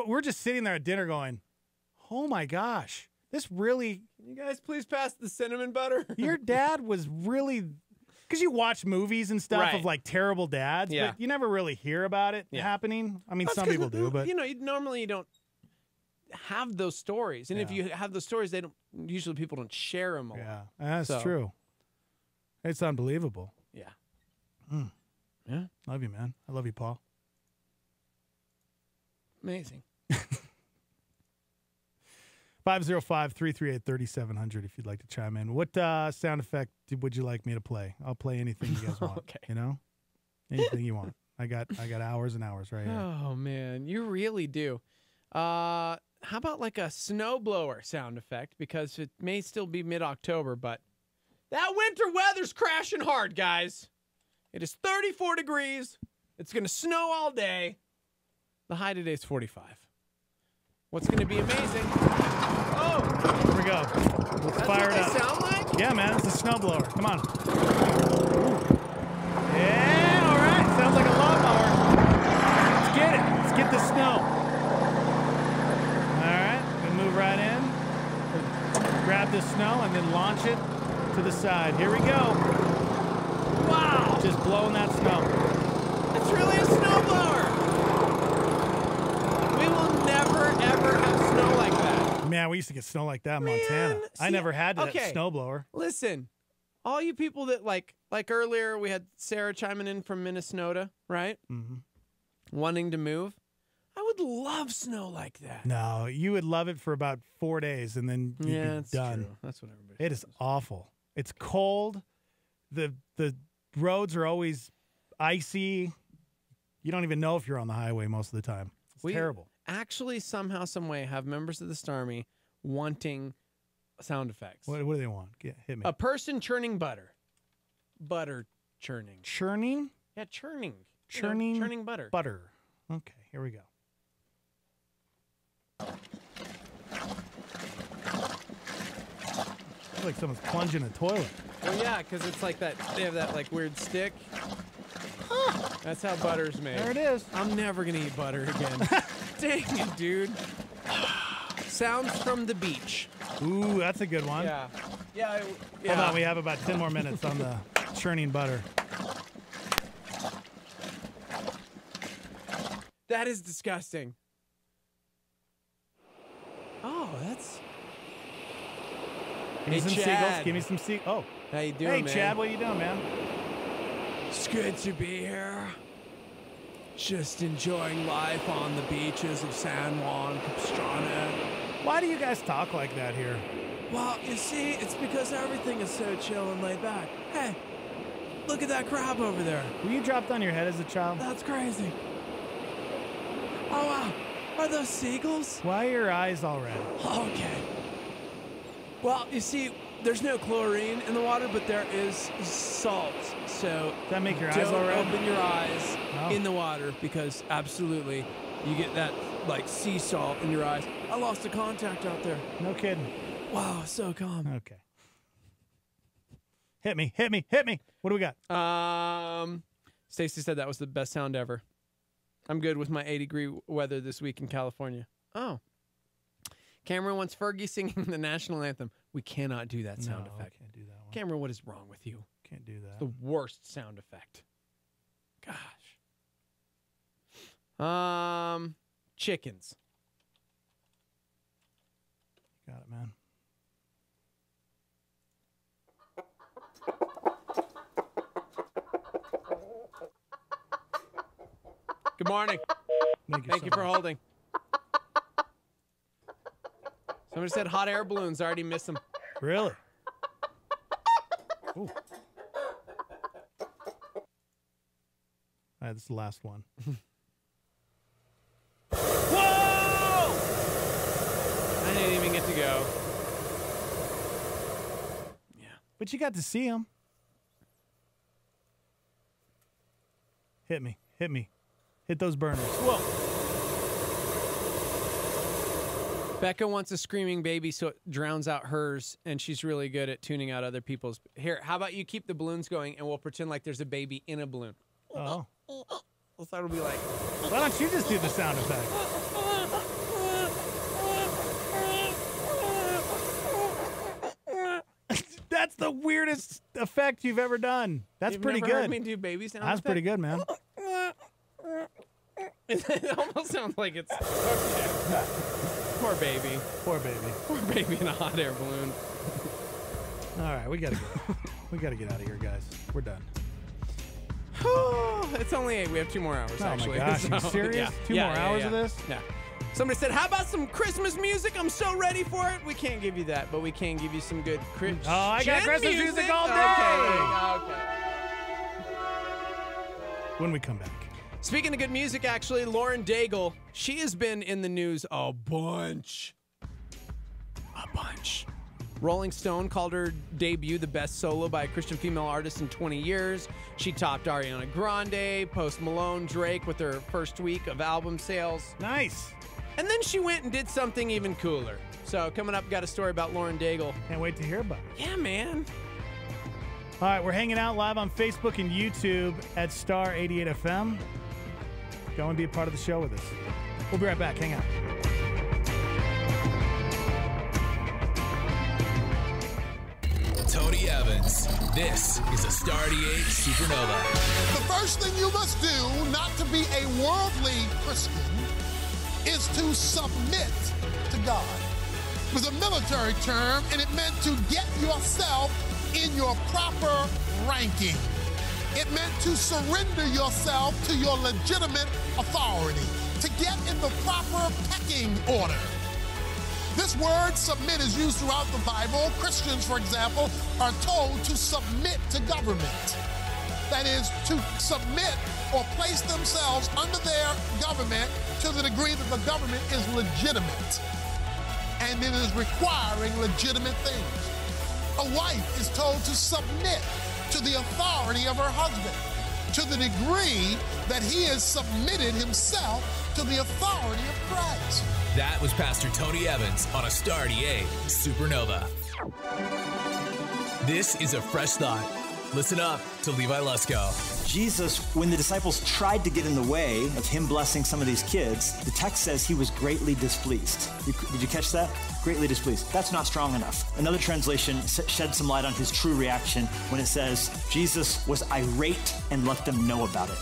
We're just sitting there at dinner going, oh, my gosh. This really... Can you guys please pass the cinnamon butter? Your dad was really... Because you watch movies and stuff of like terrible dads, but you never really hear about it happening. I mean, That's some 'cause, people do, but you know, normally you don't have those stories, and if you have those stories, they don't. Usually, people don't share them. Yeah, that's true. It's unbelievable. Yeah. Yeah. Love you, man. I love you, Paul. Amazing. 505-338-3700 if you'd like to chime in. What sound effect would you like me to play? I'll play anything you guys want. Okay. You know? Anything you want. I got hours and hours right here. Oh, man. You really do. How about like a snowblower sound effect? Because it may still be mid-October, but that winter weather's crashing hard, guys. It is 34 degrees. It's going to snow all day. The high today is 45. What's going to be amazing? Oh! Here we go. Let's fire it up. That's what they sound like? Yeah, man. It's a snowblower. Come on. Yeah, all right. Sounds like a lawnmower. Let's get it. Let's get the snow. All right. We move right in. Grab the snow and then launch it to the side. Here we go. Wow. Just blowing that snow. It's really a snowblower. We will never, ever have snow like that. Man, we used to get snow like that in Montana. I never had that snowblower. Listen, all you people that like earlier, we had Sarah chiming in from Minnesota, right? Mm-hmm. Wanting to move. I would love snow like that. No, you would love it for about 4 days, and then you'd be it's done. true. That's what everybody It is awful. It's cold. The roads are always icy. You don't even know if you're on the highway most of the time. It's terrible. Actually, somehow, some way, have members of the Starmy wanting sound effects. What do they want? Hit me. A person churning butter. Butter churning. Churning? Yeah, churning. You know, Churning. churning butter. Butter. Okay, here we go. It's like someone's plunging a toilet. Well, yeah, because it's like that. They have that like weird stick. That's how butter's made. There it is. I'm never gonna eat butter again. Dang it, dude. Sounds from the beach. Ooh, that's a good one. Yeah. Yeah. Hold on, we have about 10 more minutes on the churning butter. That is disgusting. Oh, that's. Give me some seagulls. Give me some seagulls. Oh. How you doing, hey, man? Chad, what you doing, man? It's good to be here. Just enjoying life on the beaches of San Juan Capistrano. Why do you guys talk like that here? Well, you see, it's because everything is so chill and laid back. Hey, look at that crab over there. Were you dropped on your head as a child? That's crazy. Oh, wow. Are those seagulls? Why are your eyes all red? Okay. Well, you see, there's no chlorine in the water, but there is salt. So does that make your eyes don't all red? open your eyes Oh. in the water because absolutely you get that like sea salt in your eyes. I lost a contact out there. No kidding. Wow, so calm. Okay. Hit me, hit me, hit me. What do we got? Stacy said that was the best sound ever. I'm good with my 80-degree weather this week in California. Oh. Cameron wants Fergie singing the national anthem. We cannot do that sound effect. Can't do that one. Cameron, what is wrong with you? Can't do that. The worst sound effect. Gosh. Chickens. Got it, man. Good morning. Thank you for holding. Somebody said hot air balloons. I already missed them. Really? Ooh. All right, this is the last one. Whoa! I didn't even get to go. But you got to see him. Hit me. Hit me. Hit those burners. Whoa. Becca wants a screaming baby so it drowns out hers, and she's really good at tuning out other people's. Here, how about you keep the balloons going, and we'll pretend like there's a baby in a balloon. Oh. What's that will be like? Why don't you just do the sound effect? That's the weirdest effect you've ever done. That's You've pretty never good. heard me do baby sound That's pretty effect? good, man. It almost sounds like it's okay. Poor baby. Poor baby. Poor baby in a hot air balloon. All right, we gotta go. We gotta get out of here, guys. We're done. It's only 8. We have 2 more hours, Oh my actually. gosh, are you So, serious? Two more hours of this? Yeah. Somebody said, how about some Christmas music? I'm so ready for it. We can't give you that, but we can give you some good Christmas Oh, I got Christmas music all day. Okay. When we come back. Speaking of good music, actually, Lauren Daigle, she has been in the news a bunch. Rolling Stone called her debut the best solo by a Christian female artist in 20 years. She topped Ariana Grande, Post Malone, Drake with her first week of album sales. Nice. And then she went and did something even cooler. So coming up, got a story about Lauren Daigle. Can't wait to hear about it. Yeah, man. All right, we're hanging out live on Facebook and YouTube at Star 88 FM. Go and be a part of the show with us. We'll be right back. Hang out. Tony Evans. This is a Star 88 Supernova. The first thing you must do, not to be a worldly Christian, is to submit to God. It was a military term, and it meant to get yourself in your proper ranking. It meant to surrender yourself to your legitimate authority, to get in the proper pecking order. This word submit is used throughout the Bible. Christians, for example, are told to submit to government. That is, to submit or place themselves under their government to the degree that the government is legitimate. and it is requiring legitimate things. A wife is told to submit to the authority of her husband to the degree that he has submitted himself to the authority of Christ. That was Pastor Tony Evans on A Star 88 Supernova. This is a fresh thought. Listen up to Levi Lusko. Jesus, when the disciples tried to get in the way of him blessing some of these kids, the text says he was greatly displeased. Did you catch that? Greatly displeased. That's not strong enough. Another translation sheds some light on his true reaction when it says, Jesus was irate and let them know about it.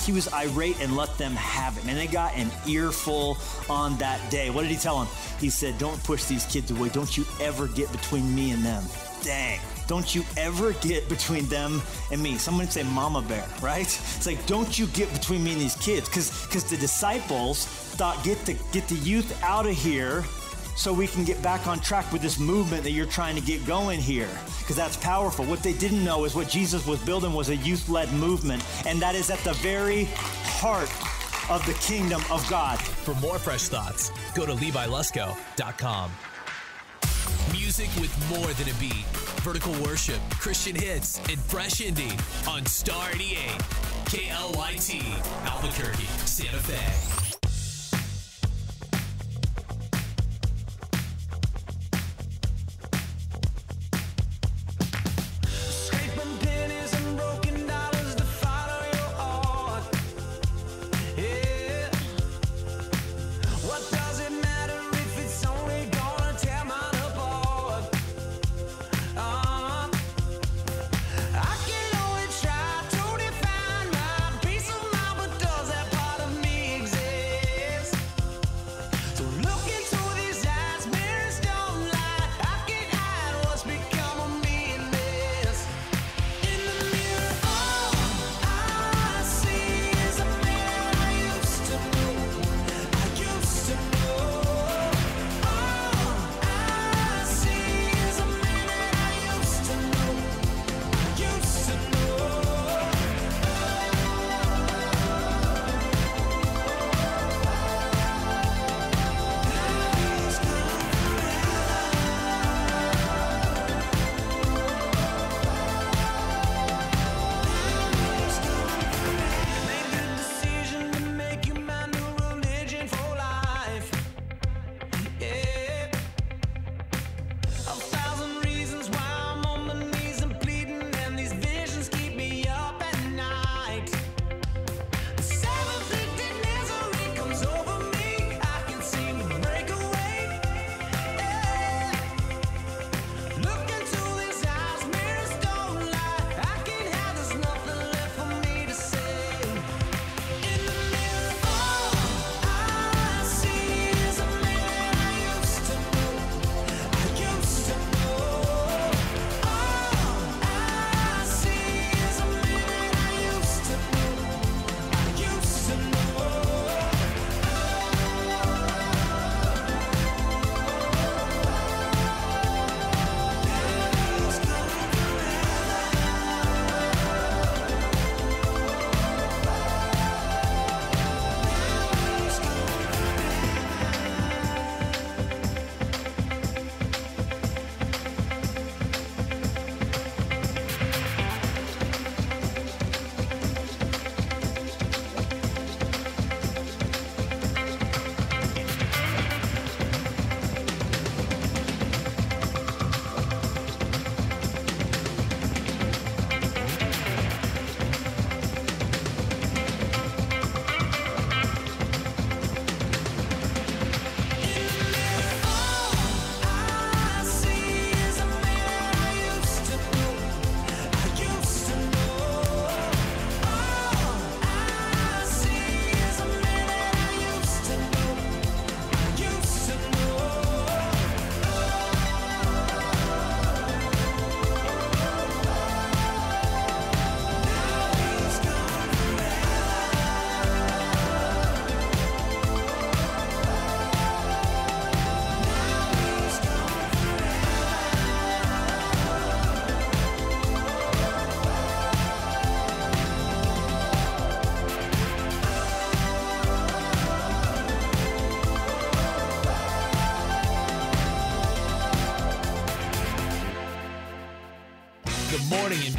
He was irate and let them have it. Man, they got an earful on that day. What did he tell them? He said, don't push these kids away. Don't you ever get between me and them. Dang. Don't you ever get between them and me. Someone would say mama bear, right? It's like, don't you get between me and these kids. Because the disciples thought, get the youth out of here so we can get back on track with this movement that you're trying to get going here. Because that's powerful. What they didn't know is what Jesus was building was a youth-led movement. And that is at the very heart of the kingdom of God. For more fresh thoughts, go to LeviLusko.com. Music with more than a beat. Vertical worship, Christian hits, and fresh indie on Star 88, KLYT, Albuquerque, Santa Fe. Try to define my peace of mind, but does that part of me exist?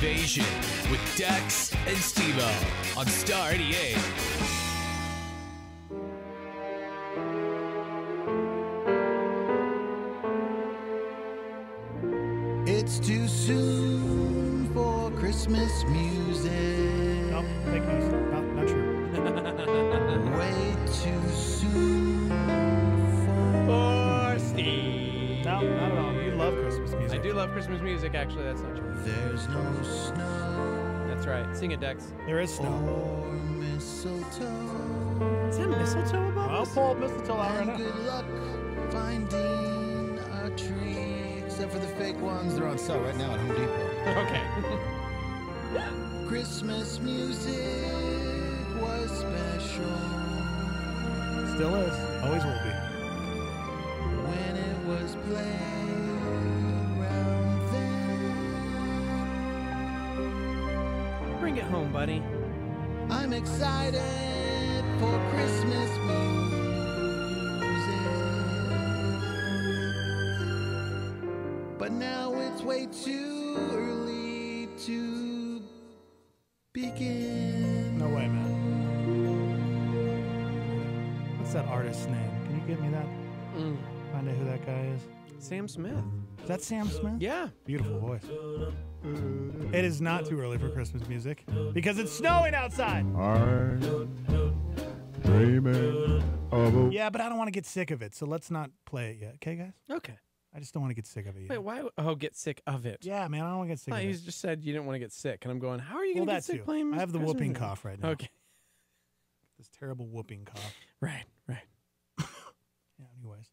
Invasion with Dex and Steve-O on Star 88. It's too soon for Christmas music. Nope, fake news. Not true. Way too soon for Steve. No, not at all. You love Christmas music. I do love Christmas music, actually. That's not true. There's no snow. That's right. Sing it, Dex. There is snow. Or mistletoe. Is that mistletoe above I'll us? pull mistletoe out right And now. good luck finding a tree. Except for the fake ones. They're on sale right now at Home Depot. Okay. Christmas music was special Still is. Always will be. when it was played around then. Bring it home, buddy. I'm excited for Christmas music, but now it's way too early to begin. No way, man. What's that artist's name? Can you give me that? Find out who that guy is. Sam Smith. Is that Sam Smith? Yeah. Beautiful voice. It is not too early for Christmas music because it's snowing outside. I'm dreaming of a... Yeah, but I don't want to get sick of it, so let's not play it yet. Okay, guys? Okay. I just don't want to get sick of it yet. Wait, why? Oh, get sick of it. Yeah, man, I don't want to get sick of You it. just said you didn't want to get sick, and I'm going, how are you going to Well, get that sick too. playing I have the Christmas whooping music? cough right now. Okay. This terrible whooping cough. Right. Yeah, anyways.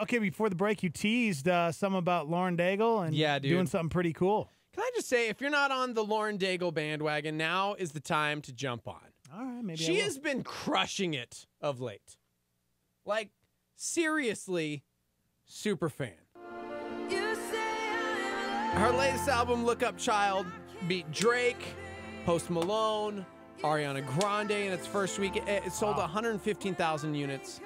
Okay, before the break, you teased some about Lauren Daigle and Yeah, dude. doing something pretty cool. Can I just say, if you're not on the Lauren Daigle bandwagon, now is the time to jump on. All right, maybe She has been crushing it of late. Like, seriously, super fan. Her latest album, Look Up Child, beat Drake, Post Malone, Ariana Grande in its first week. It sold 115,000 units.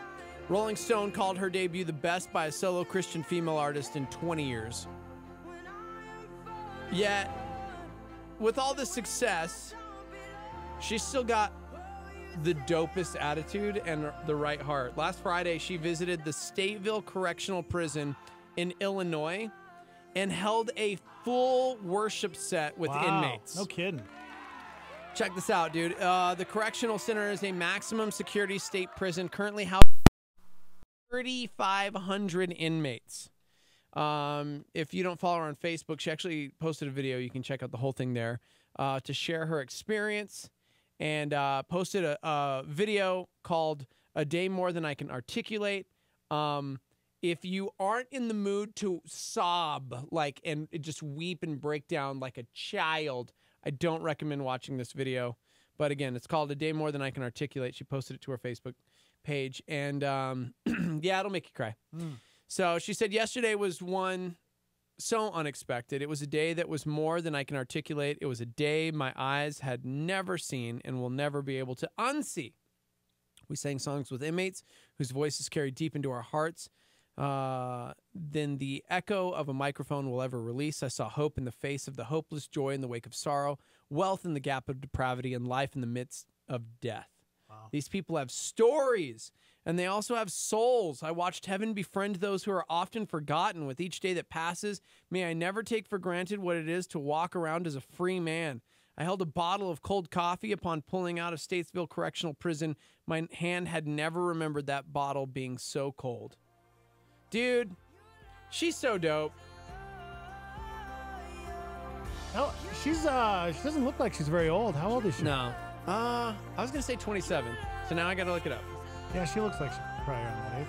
Rolling Stone called her debut the best by a solo Christian female artist in 20 years. Yet, with all the success, she's still got the dopest attitude and the right heart. Last Friday, she visited the Stateville Correctional Prison in Illinois and held a full worship set with inmates. No kidding. Check this out, dude. The Correctional Center is a maximum security state prison currently housing 3,500 inmates. If you don't follow her on Facebook, she actually posted a video. You can check out the whole thing there to share her experience, and posted a video called A Day More Than I Can Articulate. If you aren't in the mood to sob and just weep and break down like a child, I don't recommend watching this video. But again, it's called A Day More Than I Can Articulate. She posted it to her Facebook page, and yeah, it'll make you cry. So she said yesterday was one so unexpected. It was a day that was more than I can articulate. It was a day my eyes had never seen and will never be able to unsee. We sang songs with inmates whose voices carried deep into our hearts than the echo of a microphone will ever release. I saw hope in the face of the hopeless, joy in the wake of sorrow, wealth in the gap of depravity, and life in the midst of death. Wow. These people have stories, and they also have souls. I watched heaven befriend those who are often forgotten. With each day that passes, may I never take for granted what it is to walk around as a free man. I held a bottle of cold coffee upon pulling out of Statesville Correctional Prison. My hand had never remembered that bottle being so cold. Dude, she's so dope. Oh, she doesn't look like she's very old. How old is she? No. I was going to say 27, so now I got to look it up. Yeah, she looks like she's probably around that age.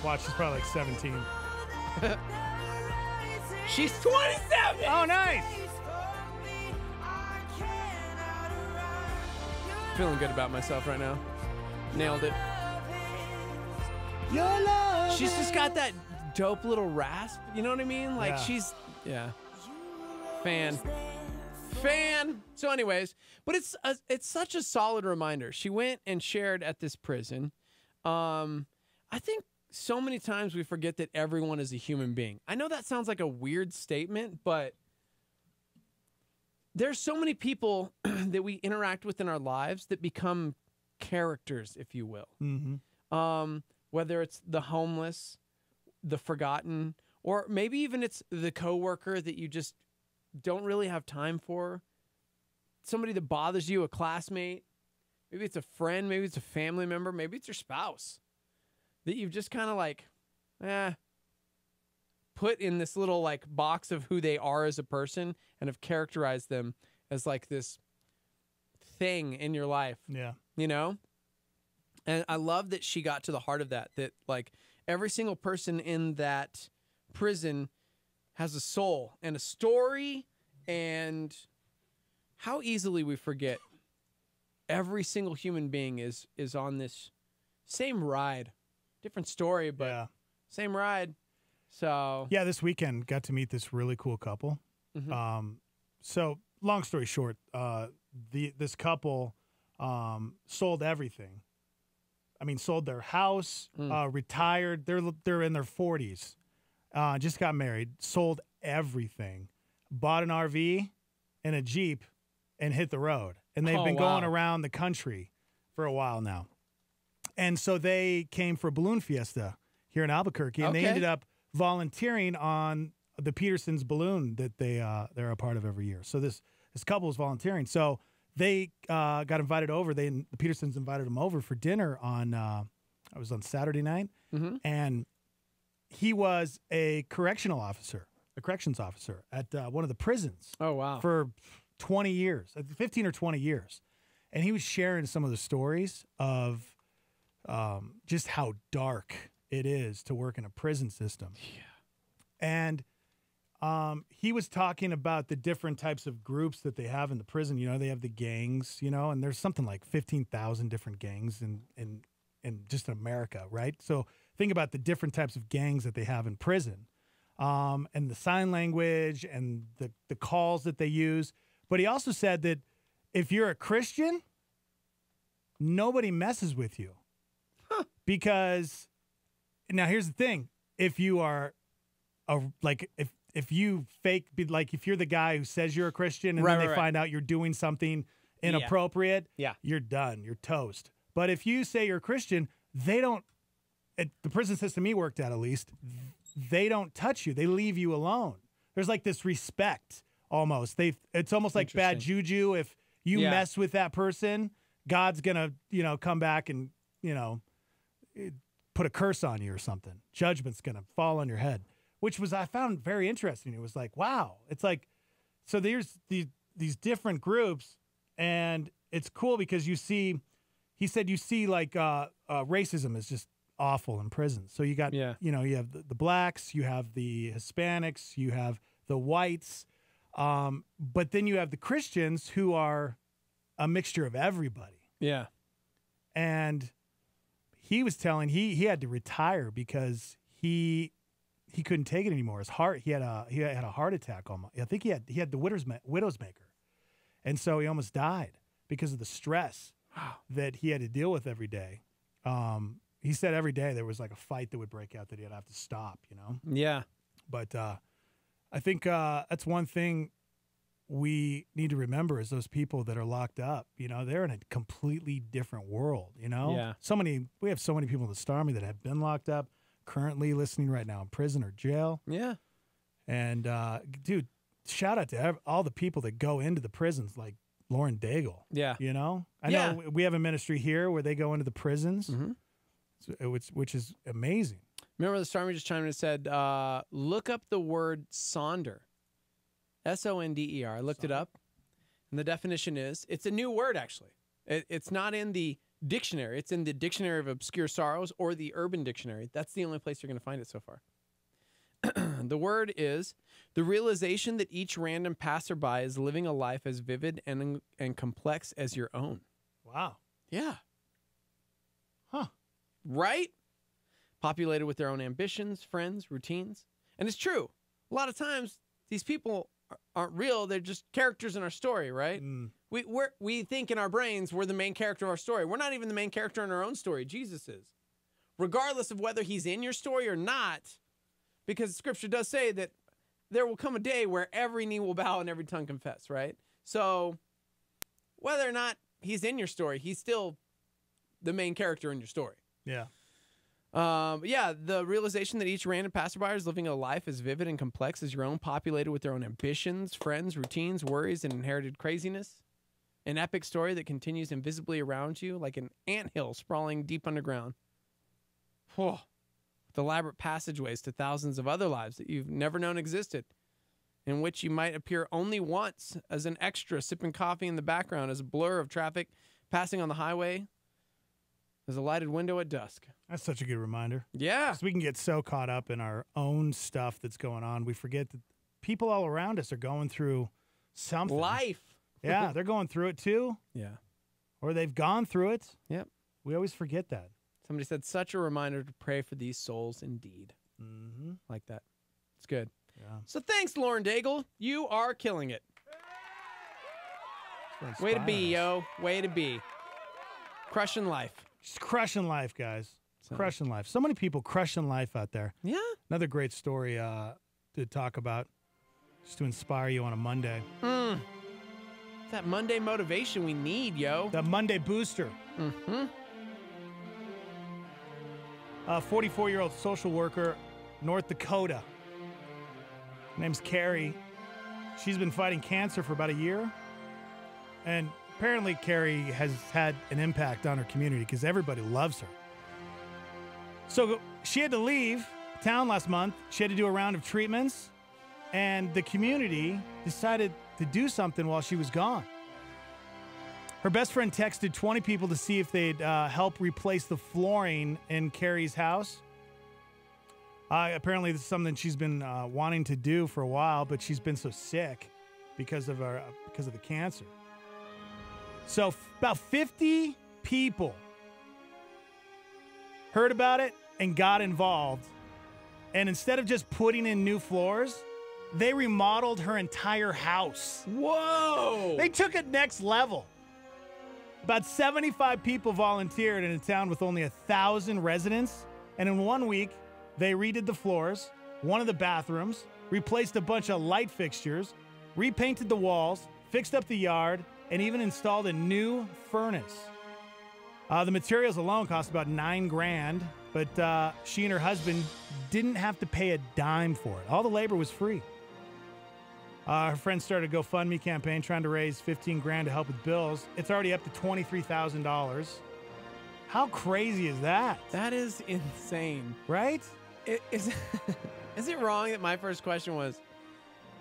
Watch, she's probably like 17. She's 27! Oh, nice! Feeling good about myself right now. Nailed it. Your love. She's just got that dope little rasp. You know what I mean? Like, Yeah. she's, yeah. Fan. So anyways, but it's such a solid reminder. She went and shared at this prison. I think so many times we forget that everyone is a human being. I know that sounds like a weird statement, but there's so many people that we interact with in our lives that become characters, if you will. Mm-hmm. Whether it's the homeless, the forgotten, or maybe even it's the coworker that you just don't really have time for. Somebody that bothers you, a classmate. Maybe it's a friend. Maybe it's a family member. Maybe it's your spouse that you've just kind of like, put in this little like box of who they are as a person and have characterized them as like this thing in your life. Yeah. You know? And I love that she got to the heart of that like every single person in that prison has a soul and a story, and how easily we forget every single human being is on this same ride. Different story, but same ride. So yeah, this weekend got to meet this really cool couple. Mm-hmm. So long story short, this couple sold everything. I mean, sold their house, retired. They're in their 40s. Just got married, sold everything, bought an RV and a Jeep, and hit the road. And they've been going around the country for a while now. And so they came for a balloon fiesta here in Albuquerque, and they ended up volunteering on the Petersons balloon that they're a part of every year. So this couple was volunteering. So they got invited over. The Petersons invited them over for dinner on it was on Saturday night, and he was a corrections officer at one of the prisons. Oh wow! For 20 years, 15 or 20 years, and he was sharing some of the stories of just how dark it is to work in a prison system. Yeah. And he was talking about the different types of groups that they have in the prison. You know, they have the gangs, you know, and there's something like 15,000 different gangs in just America, right? So think about the different types of gangs that they have in prison, and the sign language and the calls that they use. But he also said that if you're a Christian, nobody messes with you. Because now here's the thing. If you are if you fake, like if you're the guy who says you're a Christian and then they find out you're doing something inappropriate, you're done. You're toast. But if you say you're a Christian, they don't, at the prison system he worked at least, they don't touch you. They leave you alone. There's like this respect almost. It's almost like bad juju. If you mess with that person, God's going to, come back and, put a curse on you or something. Judgment's going to fall on your head, which I found very interesting. It was like, wow. It's like, so there's these different groups, and it's cool because he said you see like racism is just awful in prison. So you got, you have the blacks, you have the Hispanics, you have the whites, but then you have the Christians who are a mixture of everybody. Yeah. And he was telling he had to retire because he couldn't take it anymore. His heart, he had a heart attack almost. I think he had the widowmaker. And so he almost died because of the stress that he had to deal with every day. He said every day there was like a fight that would break out that he'd have to stop, Yeah. But I think that's one thing we need to remember is those people that are locked up, they're in a completely different world, Yeah. We have so many people in the Star Army that have been locked up, currently listening right now in prison or jail. Yeah. And, dude, shout out to all the people that go into the prisons like Lauren Daigle. Yeah. I know we have a ministry here where they go into the prisons, which is amazing. Remember the Star Army just chimed in and said, look up the word Sonder. Sonder. I looked it up, and the definition is, it's a new word, actually. It's not in the dictionary. It's in the Dictionary of Obscure Sorrows or the Urban Dictionary. That's the only place you're going to find it so far. The word is the realization that each random passerby is living a life as vivid and complex as your own. Wow. Yeah. Huh. Right? Populated with their own ambitions, friends, routines. And it's true. A lot of times, these people aren't real. They're just characters in our story, right? We think in our brains we're the main character of our story. We're not even the main character in our own story. Jesus is. Regardless of whether he's in your story or not, because Scripture does say that there will come a day where every knee will bow and every tongue confess, right? So whether or not he's in your story, he's still the main character in your story. Yeah. The realization that each random passerby is living a life as vivid and complex as your own, populated with their own ambitions, friends, routines, worries, and inherited craziness. An epic story that continues invisibly around you like an anthill sprawling deep underground. With elaborate passageways to thousands of other lives that you've never known existed, in which you might appear only once as an extra sipping coffee in the background, as a blur of traffic passing on the highway, as a lighted window at dusk. That's such a good reminder. Yeah. 'Cause we can get so caught up in our own stuff that's going on. We forget that people all around us are going through something. Life. Yeah, they're going through it too. Yeah. Or they've gone through it. Yep. We always forget that. Somebody said, such a reminder to pray for these souls indeed. Mm-hmm. Like that. It's good. Yeah. So thanks, Lauren Daigle. You are killing it. Way to be, yo. Way to be. Crushing life. Just crushing life, guys. Crushing life. So many people crushing life out there. Yeah. Another great story to talk about, just to inspire you on a Monday. That Monday motivation we need, yo. That Monday booster. Mm-hmm. A 44-year-old social worker, North Dakota. Her name's Carrie. She's been fighting cancer for about a year. And apparently Carrie has had an impact on her community because everybody loves her. So she had to leave town last month. She had to do a round of treatments. And the community decided to do something while she was gone. Her best friend texted 20 people to see if they'd help replace the flooring in Carrie's house. Apparently, this is something she's been wanting to do for a while, but she's been so sick because of the cancer. So about 50 people heard about it and got involved. And instead of just putting in new floors, they remodeled her entire house. Whoa! They took it next level. About 75 people volunteered in a town with only 1,000 residents. And in 1 week, they redid the floors, one of the bathrooms, replaced a bunch of light fixtures, repainted the walls, fixed up the yard, and even installed a new furnace. The materials alone cost about $9,000, but she and her husband didn't have to pay a dime for it. All the labor was free. Her friend started a GoFundMe campaign trying to raise $15,000 to help with bills. It's already up to $23,000. How crazy is that? That is insane. Right? Is it wrong that my first question was,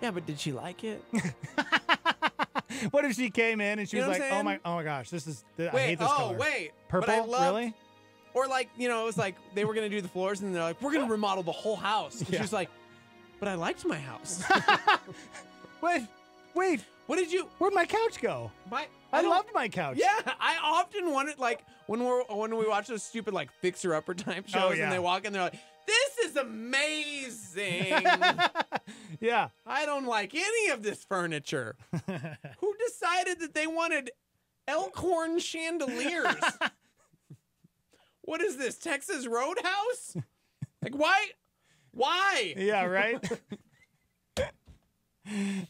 yeah, but did she like it? What if she came in and she was like, oh my gosh, I hate this color. Purple? But I loved, really? Or like, it was like they were going to do the floors and they're like, we're going to remodel the whole house. And she was like, but I liked my house. Wait. What did you? Where'd my couch go? I loved my couch. Yeah, I often wanted, like, when we watch those stupid, like, fixer-upper type shows and they walk in, they're like, this is amazing. Yeah. I don't like any of this furniture. Who decided that they wanted elk horn chandeliers? What is this, Texas Roadhouse? Like, why? Why? Yeah, right?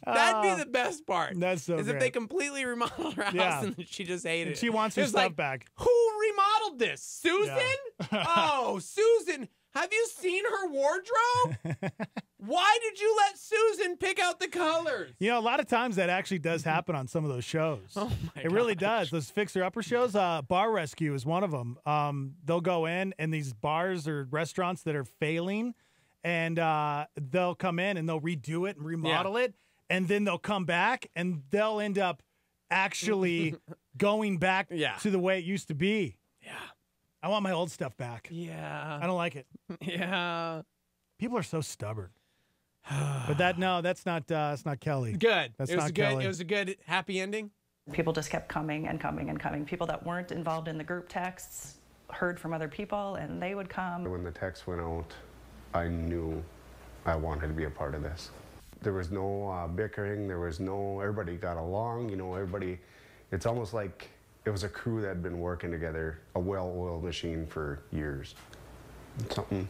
That'd be the best part. That's so is great. if they completely remodeled her house Yeah. and she just hated And it. she wants her It was stuff like, back. Who remodeled this? Susan? Yeah. Oh, Susan. Have you seen her wardrobe? Why did you let Susan pick out the colors? You know, a lot of times that actually does happen on some of those shows. Oh my It really does. Those fixer-upper shows, Bar Rescue is one of them. They'll go in and these bars or restaurants that are failing, and they'll come in and they'll redo it and remodel it, and then they'll come back and they'll end up actually going back to the way it used to be. Yeah. I want my old stuff back. Yeah. I don't like it. Yeah. People are so stubborn. But that's not Kelly. Good. That's it was not a good. Kelly. It was a good happy ending. People just kept coming and coming and coming. People that weren't involved in the group texts heard from other people, and they would come. When the text went out, I knew I wanted to be a part of this. There was no bickering. There was no, everybody got along. You know, everybody, it's almost like it was a crew that had been working together, a well-oiled machine for years. It's something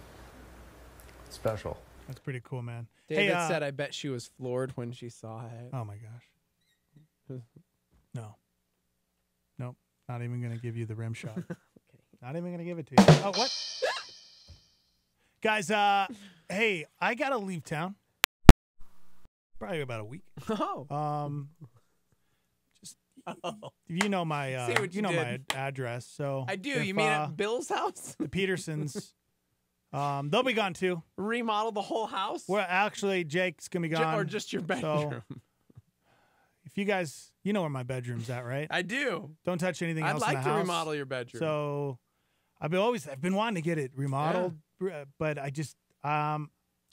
special. That's pretty cool, man. David said, I bet she was floored when she saw it. Oh, my gosh. No. Nope. Not even going to give you the rim shot. Not even going to give it to you. Oh, what? Guys, hey, I got to leave town. Probably about a week. Oh. Just you know my See what you know did. my address. So I do. if, You mean at Bill's house? the Petersons? They'll be gone too. Remodel the whole house? Well, actually, Jake's gonna be gone. Or just your So bedroom? if you guys, you know where my bedroom's at, right? I do. Don't touch anything I'd else like in the to house. remodel your bedroom. So I've been wanting to get it remodeled, but I just I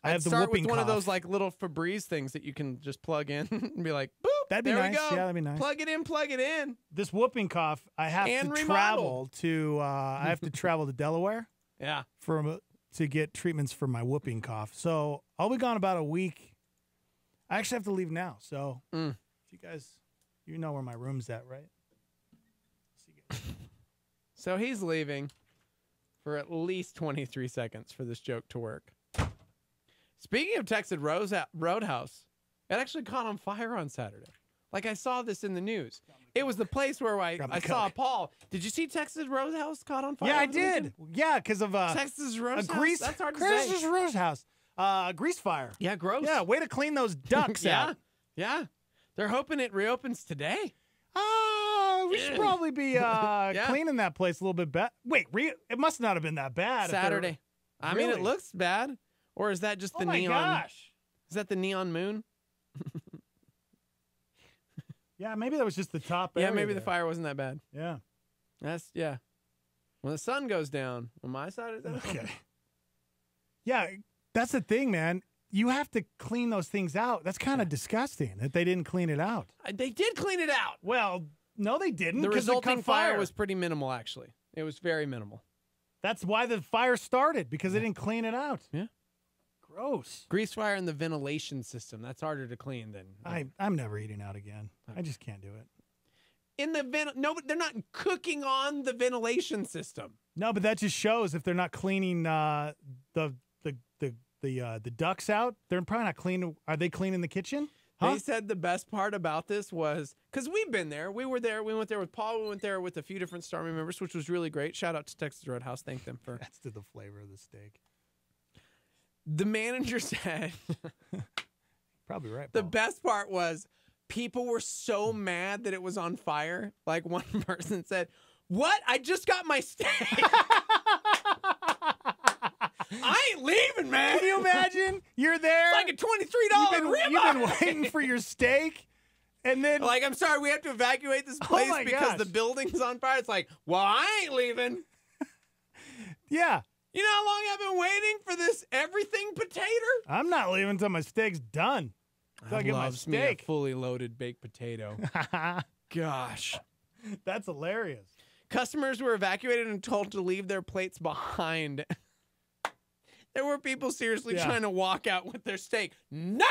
have the start whooping with one of cough. those like little Febreze things that you can just plug in and be like, boop. That'd be there nice. we go. Yeah, that'd be nice. Plug it in, plug it in. This whooping cough, I have And to remodeled. travel to. I have to travel to Delaware. Yeah. To get treatments for my whooping cough. So I'll be gone about a week. I actually have to leave now. So if you guys, you know where my room's at, right? So he's leaving for at least 23 seconds for this joke to work. Speaking of Texas Roadhouse, it actually caught on fire on Saturday. Like I saw this in the news. It was the place where I saw Paul. Did you see Texas Roadhouse caught on fire? Yeah, I over the weekend? did. Yeah, because of Texas Roadhouse. That's hard to Texas say. Roadhouse. Grease fire. Yeah, gross. Yeah, way to clean those ducks out. Yeah. They're hoping it reopens today. We should probably be cleaning that place a little bit better. Wait, it must not have been that bad. if they're- Saturday. I mean, it Really? looks bad. Or is that just the Oh my neon? gosh. Is that the neon moon? Yeah, maybe that was just the top Yeah, area maybe the there. fire wasn't that bad. Yeah. Yeah. When the sun goes down, on my side is that Okay. Yeah, that's the thing, man. You have to clean those things out. That's kind of disgusting that they didn't clean it out. They did clean it out. Well, no, they didn't. The 'cause it resulting caught fire was pretty minimal, actually. It was very minimal. That's why the fire started, because they didn't clean it out. Yeah. Gross. Grease fire in the ventilation system. That's harder to clean than I'm never eating out again. I just can't do it. in the no, but they're not cooking on the ventilation system. No, but that just shows if they're not cleaning the ducts out, they're probably not cleaning. Are they cleaning the kitchen? They said the best part about this was because we've been there. We were there. We went there with Paul. We went there with a few different Starmy members, which was really great. Shout out to Texas Roadhouse. Thank them for. That's to the flavor of the steak. The manager said. Probably right. The best part was people were so mad that it was on fire. Like one person said, "What? I just got my steak." I ain't leaving, man. Can you imagine? You're there. It's like a $23 ribeye. You've been waiting for your steak, and then like, I'm sorry, we have to evacuate this place my because gosh. the building's on fire. It's like, well, I ain't leaving. Yeah. You know how long I've been waiting for this everything potato? I'm not leaving until my steak's done. Until I get my Loves me a steak. fully loaded baked potato. Gosh. That's hilarious. Customers were evacuated and told to leave their plates behind. There were people seriously Yeah. trying to walk out with their steak. No!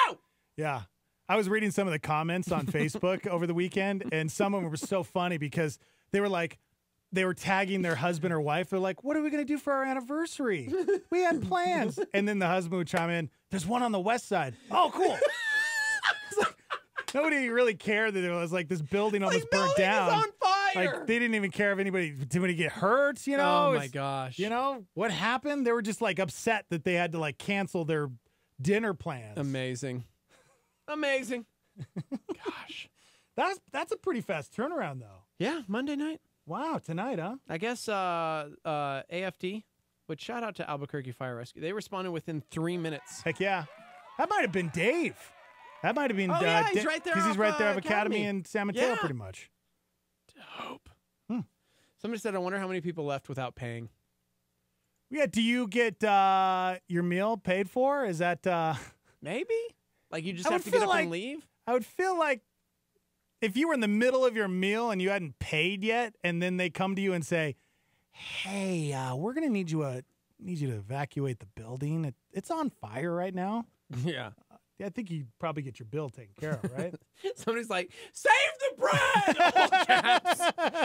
Yeah. I was reading some of the comments on Facebook over the weekend, and some of them were so funny because they were tagging their husband or wife. They're like, what are we going to do for our anniversary? We had plans. And then the husband would chime in, there's one on the west side. Oh, cool. It's like, nobody really cared that there was like this building almost burnt down. on fire. Like they didn't even care if anybody get hurt, you know? Oh, my It's- gosh. You know, what happened? They were just like upset that they had to like cancel their dinner plans. Amazing. Amazing. Gosh. That's a pretty fast turnaround though. Yeah, Monday night. Wow, tonight, huh? I guess AFD, which shout out to Albuquerque Fire Rescue. They responded within 3 minutes. Heck yeah. That might have been Dave. That might have been he's right there because he's off, right there of Academy. Academy and San Mateo Yeah. pretty much. Dope. Somebody said, I wonder how many people left without paying. Yeah, do you get your meal paid for? Is that Maybe? Like you just I have would to get feel up like- and leave? I would feel like if you were in the middle of your meal and you hadn't paid yet, and then they come to you and say, "Hey, we're gonna need you to evacuate the building. It's on fire right now." Yeah. I think you'd probably get your bill taken care of, right? Somebody's like, save the bread! All caps.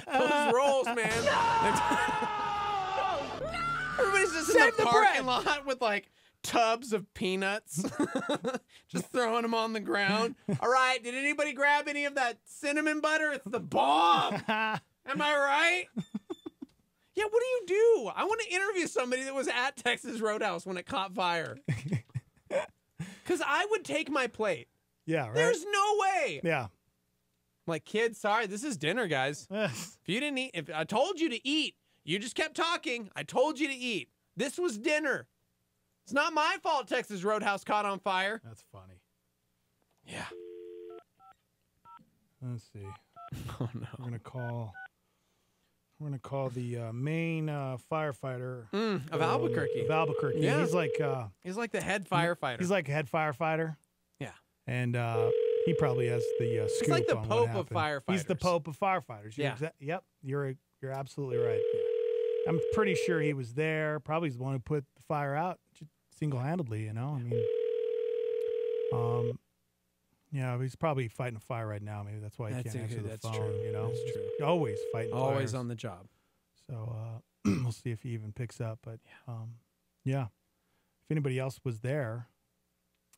Those rolls, man. Everybody's just in Save the the parking bread. lot with like tubs of peanuts, just throwing them on the ground. All right, did anybody grab any of that cinnamon butter? It's the bomb. Am I right? Yeah, what do you do? I want to interview somebody that was at Texas Roadhouse when it caught fire. Because I would take my plate. Yeah, right. There's no way. Yeah. I'm like, kids, sorry, this is dinner, guys. If you didn't eat, if I told you to eat, you just kept talking. I told you to eat. This was dinner. It's not my fault Texas Roadhouse caught on fire. That's funny. Yeah. Let's see. Oh, no. We're gonna call the main firefighter of Albuquerque. Of Albuquerque. Yeah. He's like the head firefighter. He's like a head firefighter. Yeah. And he probably has the scoop. He's like the on Pope what of happened. firefighters. He's the Pope of firefighters. Yeah. Yep. You're absolutely right. I'm pretty sure he was there. Probably the one who put the fire out single-handedly. You know, I mean, yeah, he's probably fighting a fire right now. Maybe that's why he can't answer the phone. True. You know, That's true. He's always fighting. Always fires. on the job. So we'll see if he even picks up. But yeah, if anybody else was there,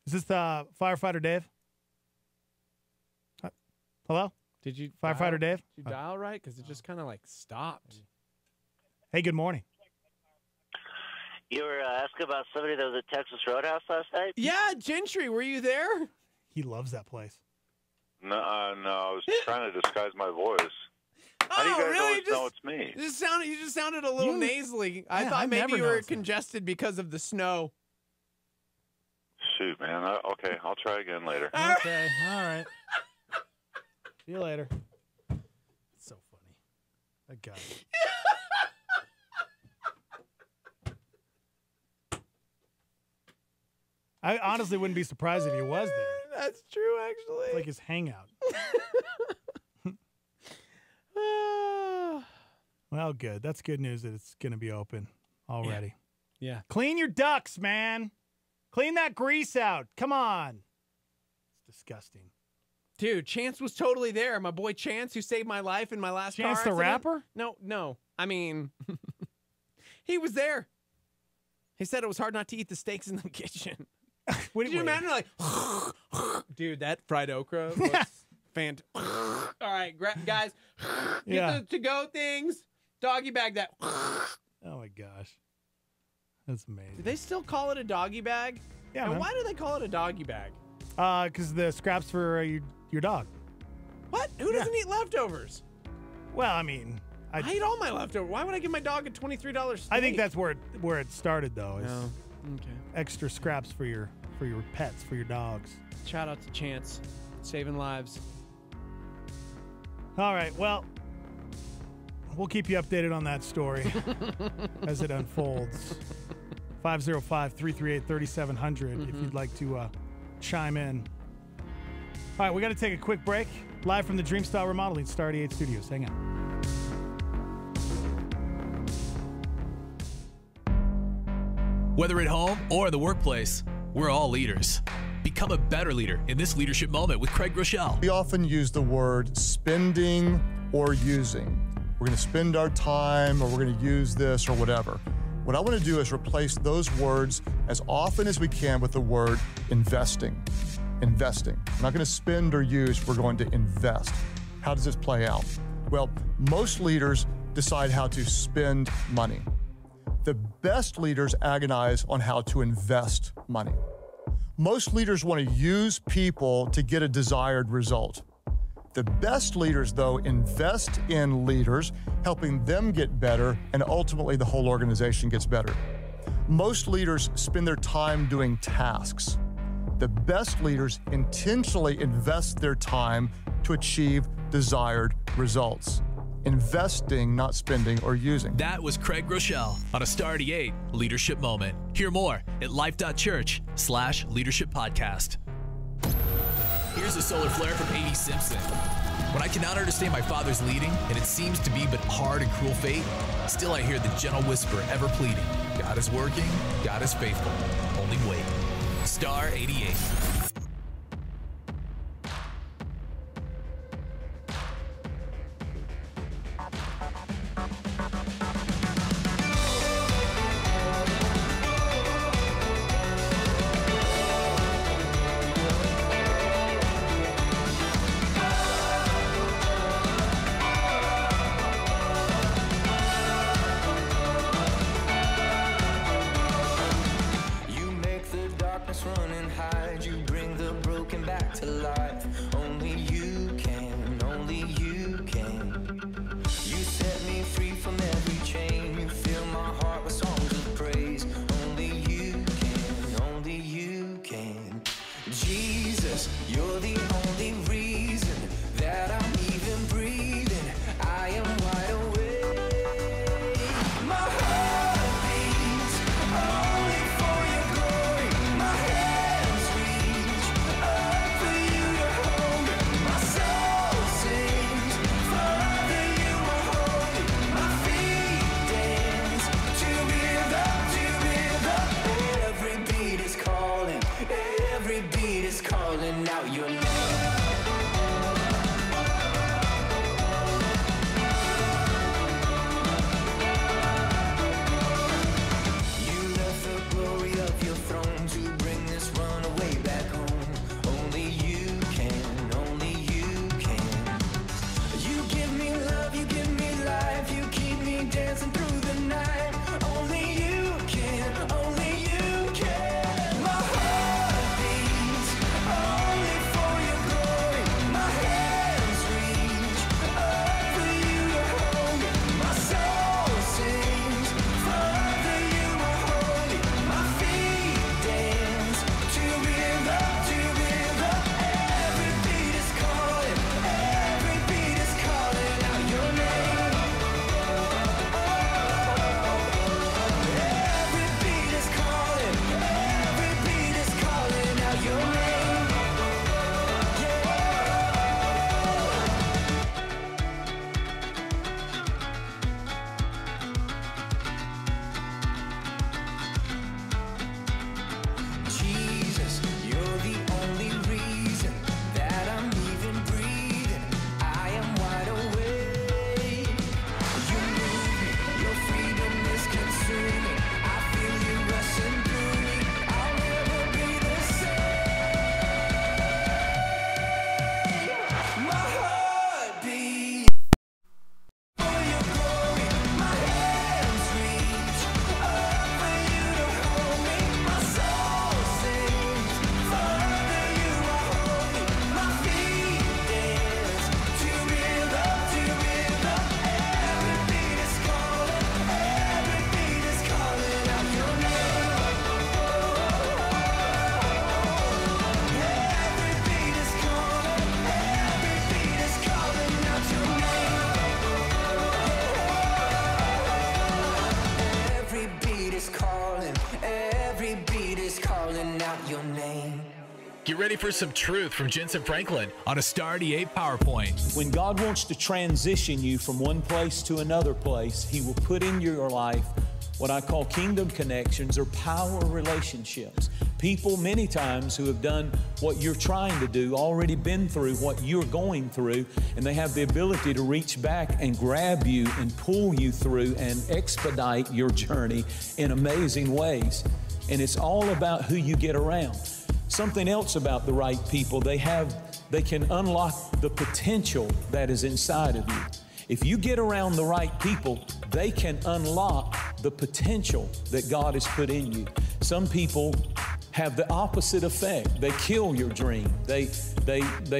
is this firefighter Dave? Hello? Did you firefighter Dave? Did you dial right? Because it just kind of like stopped. Hey, good morning. You were asking about somebody that was at Texas Roadhouse last night? Yeah, Gentry, were you there? He loves that place. No, I was trying to disguise my voice. How do you guys really? Oh, always know it's me? You just sounded a little nasally. I Yeah, thought I've maybe never you were noticed that. congested because of the snow. Shoot, man. Okay, I'll try again later. Okay, all right. See you later. That's so funny. That guy. I honestly wouldn't be surprised if he was there. That's true, actually. It's like his hangout. Well, good. That's good news that it's going to be open already. Yeah. Clean your ducks, man. Clean that grease out. Come on. It's disgusting. Dude, Chance was totally there. My boy Chance, who saved my life in my last car Chance the accident. rapper? No. I mean, he was there. He said it was hard not to eat the steaks in the kitchen. Did you imagine, like, dude, that fried okra looks fantastic. All right, guys, get the to-go things. Doggy bag that. Oh, my gosh. That's amazing. Do they still call it a doggy bag? Yeah, And man. why do they call it a doggy bag? Because the scraps for your dog. What? Who doesn't eat leftovers? Well, I mean, I eat all my leftovers. Why would I give my dog a $23 steak? I think that's where it started, though. Is Oh, okay. extra scraps for your pets, for your dogs. Shout out to Chance, saving lives. All right, well, we'll keep you updated on that story as it unfolds. 505-338-3700 if you'd like to chime in. All right, we got to take a quick break. Live from the Dreamstyle Remodeling Star 88 Studios. Hang on. Whether at home or in the workplace, we're all leaders. Become a better leader in this leadership moment with Craig Rochelle. We often use the word spending or using. We're going to spend our time, or we're going to use this, or whatever. What I want to do is replace those words as often as we can with the word investing. Investing. We're not going to spend or use, we're going to invest. How does this play out? Well, most leaders decide how to spend money. The best leaders agonize on how to invest money. Most leaders want to use people to get a desired result. The best leaders, though, invest in leaders, helping them get better, and ultimately the whole organization gets better. Most leaders spend their time doing tasks. The best leaders intentionally invest their time to achieve desired results. Investing, not spending or using. That was Craig Rochelle on a Star 88 Leadership Moment. Hear more at life.church/leadership podcast. Here's a solar flare from A.D. Simpson. When I cannot understand my father's leading, and it seems to be but hard and cruel fate, still I hear the gentle whisper ever pleading, God is working, God is faithful, only wait. Star 88. Get ready for some truth from Jensen Franklin on a Star 88 PowerPoint. When God wants to transition you from one place to another place, He will put in your life what I call kingdom connections or power relationships. People many times who have done what you're trying to do, already been through what you're going through, and they have the ability to reach back and grab you and pull you through and expedite your journey in amazing ways. And it's all about who you get around. Something else about the right people, they can unlock the potential that is inside of you. If you get around the right people, they can unlock the potential that God has put in you. Some people have the opposite effect. They kill your dream. They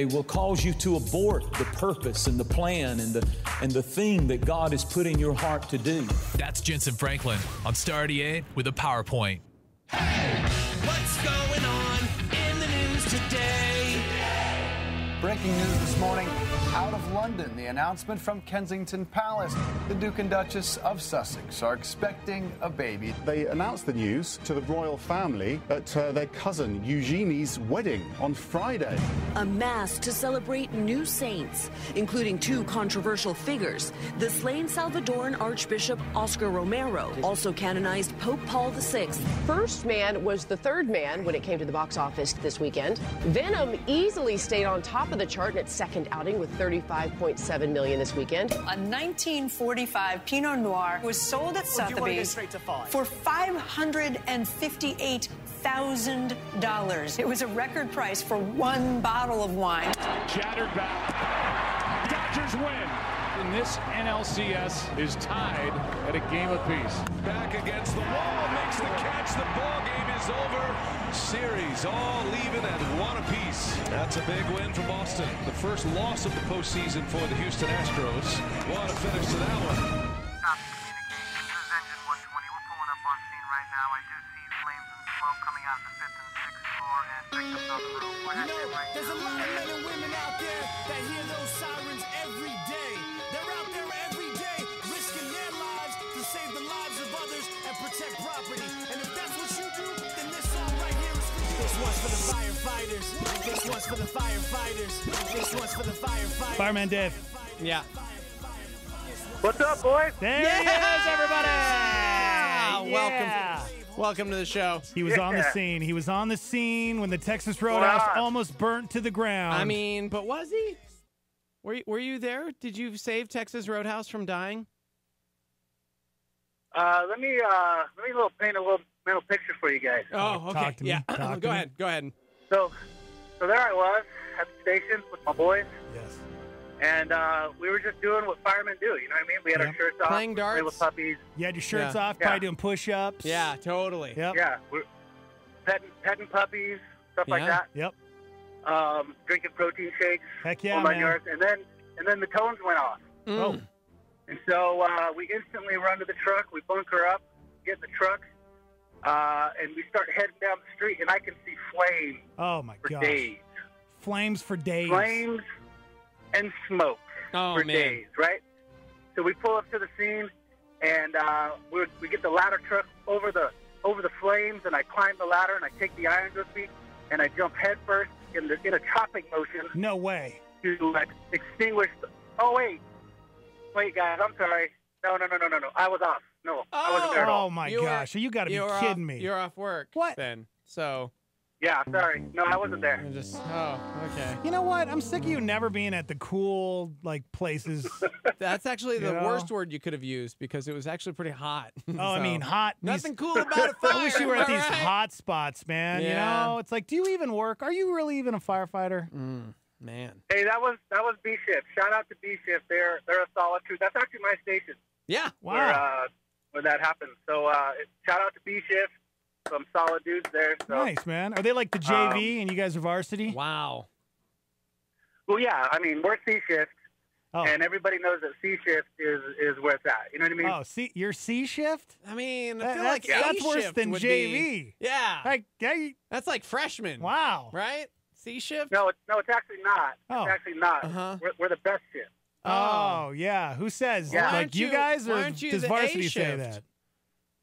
will cause you to abort the purpose and the plan and the thing that God has put in your heart to do. That's Jensen Franklin on Star 88 with a PowerPoint. What's going on in the news today? Breaking news this morning out of London. The announcement from Kensington Palace. The Duke and Duchess of Sussex are expecting a baby. They announced the news to the royal family at their cousin Eugenie's wedding on Friday. A mass to celebrate new saints, including two controversial figures. The slain Salvadoran Archbishop Oscar Romero, also canonized Pope Paul VI. First Man was the third man when it came to the box office this weekend. Venom easily stayed on top of the chart in its second outing with $35.7 million this weekend. A 1945 Pinot Noir was sold at Sotheby's for $558,000. It was a record price for one bottle of wine. Shattered back. Dodgers win. And this NLCS is tied at a game apiece. Back against the wall, makes the catch. The ball game is over. Series all leaving at one apiece. That's a big win for Boston. The first loss of the postseason for the Houston Astros. What a finish to that one. Engine 120. We're pulling up on scene right now. I do see flames and smoke coming out of the 5th and 6th floor and victims on the roof. We're heading in right There's a lot of men and women out there that hear those sirens every day. They're out there every day risking their lives to save the lives of others and protect property. And if that's what you do, then this song right here is for you. This one's for the firefighters. This one's for the firefighters. This one's for the firefighters. Fireman Dave. Yeah. What's up, boys? There he is, everybody. Yeah. Welcome to the show. He was on the scene. He was on the scene when the Texas Roadhouse almost burnt to the ground. I mean, but was he? Were you there? Did you save Texas Roadhouse from dying? Let me paint a little mental picture for you guys. Oh, okay. Talk to me. Yeah. Talk Go to me. ahead. Go ahead. So there I was at the station with my boys. Yes. And we were just doing what firemen do. You know what I mean? We had our shirts off. Playing darts. Play with puppies. You had your shirts Yeah. off, probably doing push-ups. Yeah, totally. Yep. Yeah. We're petting puppies, stuff like Yeah. that. Yep. Drinking protein shakes. Heck yeah, whole 9 man. yards. And then the tones went off. Oh. And so we instantly run to the truck. We bunker up, get in the truck, and we start heading down the street. And I can see flames Oh, my for gosh. days. Flames for days. Flames and smoke Oh, for man. days, right? So we pull up to the scene, and we get the ladder truck over the flames, and I climb the ladder, and I take the irons with me, and I jump headfirst in a chopping motion No way. to extinguish. Oh wait, guys, I'm sorry. No. I was off. No, I wasn't there at all. Oh, my gosh. You got to be kidding me. You're off work. What? Then? So. Yeah, sorry. No, I wasn't there. Okay. You know what? I'm sick of you never being at the cool, places. That's actually the You know? worst word you could have used because it was actually pretty hot. Oh, I mean, hot. Nothing cool about a fire. I wish you were at am I these right? hot spots, man. Yeah. You know, it's like, do you even work? Are you really even a firefighter? Man. Hey, that was B Shift. Shout out to B Shift. They're a solid crew. That's actually my station. Yeah. Wow. Where that happened. So shout out to B Shift. Some solid dudes there. So. Nice, man. Are they like the JV and you guys are varsity? Wow. Well, yeah. I mean, we're C Shift, Oh. and everybody knows that C Shift is where it's at. You know what I mean? Oh, you're C shift? I mean, I That- feel that's- like that's A worse shift than would JV. Be, yeah. That's like freshman. Wow. Right? C shift? No, it's actually not. Oh. It's actually not. Uh-huh. We're the best shift. Oh, yeah. Who says? Yeah. Like you guys, why or aren't you does the varsity A say shift? that?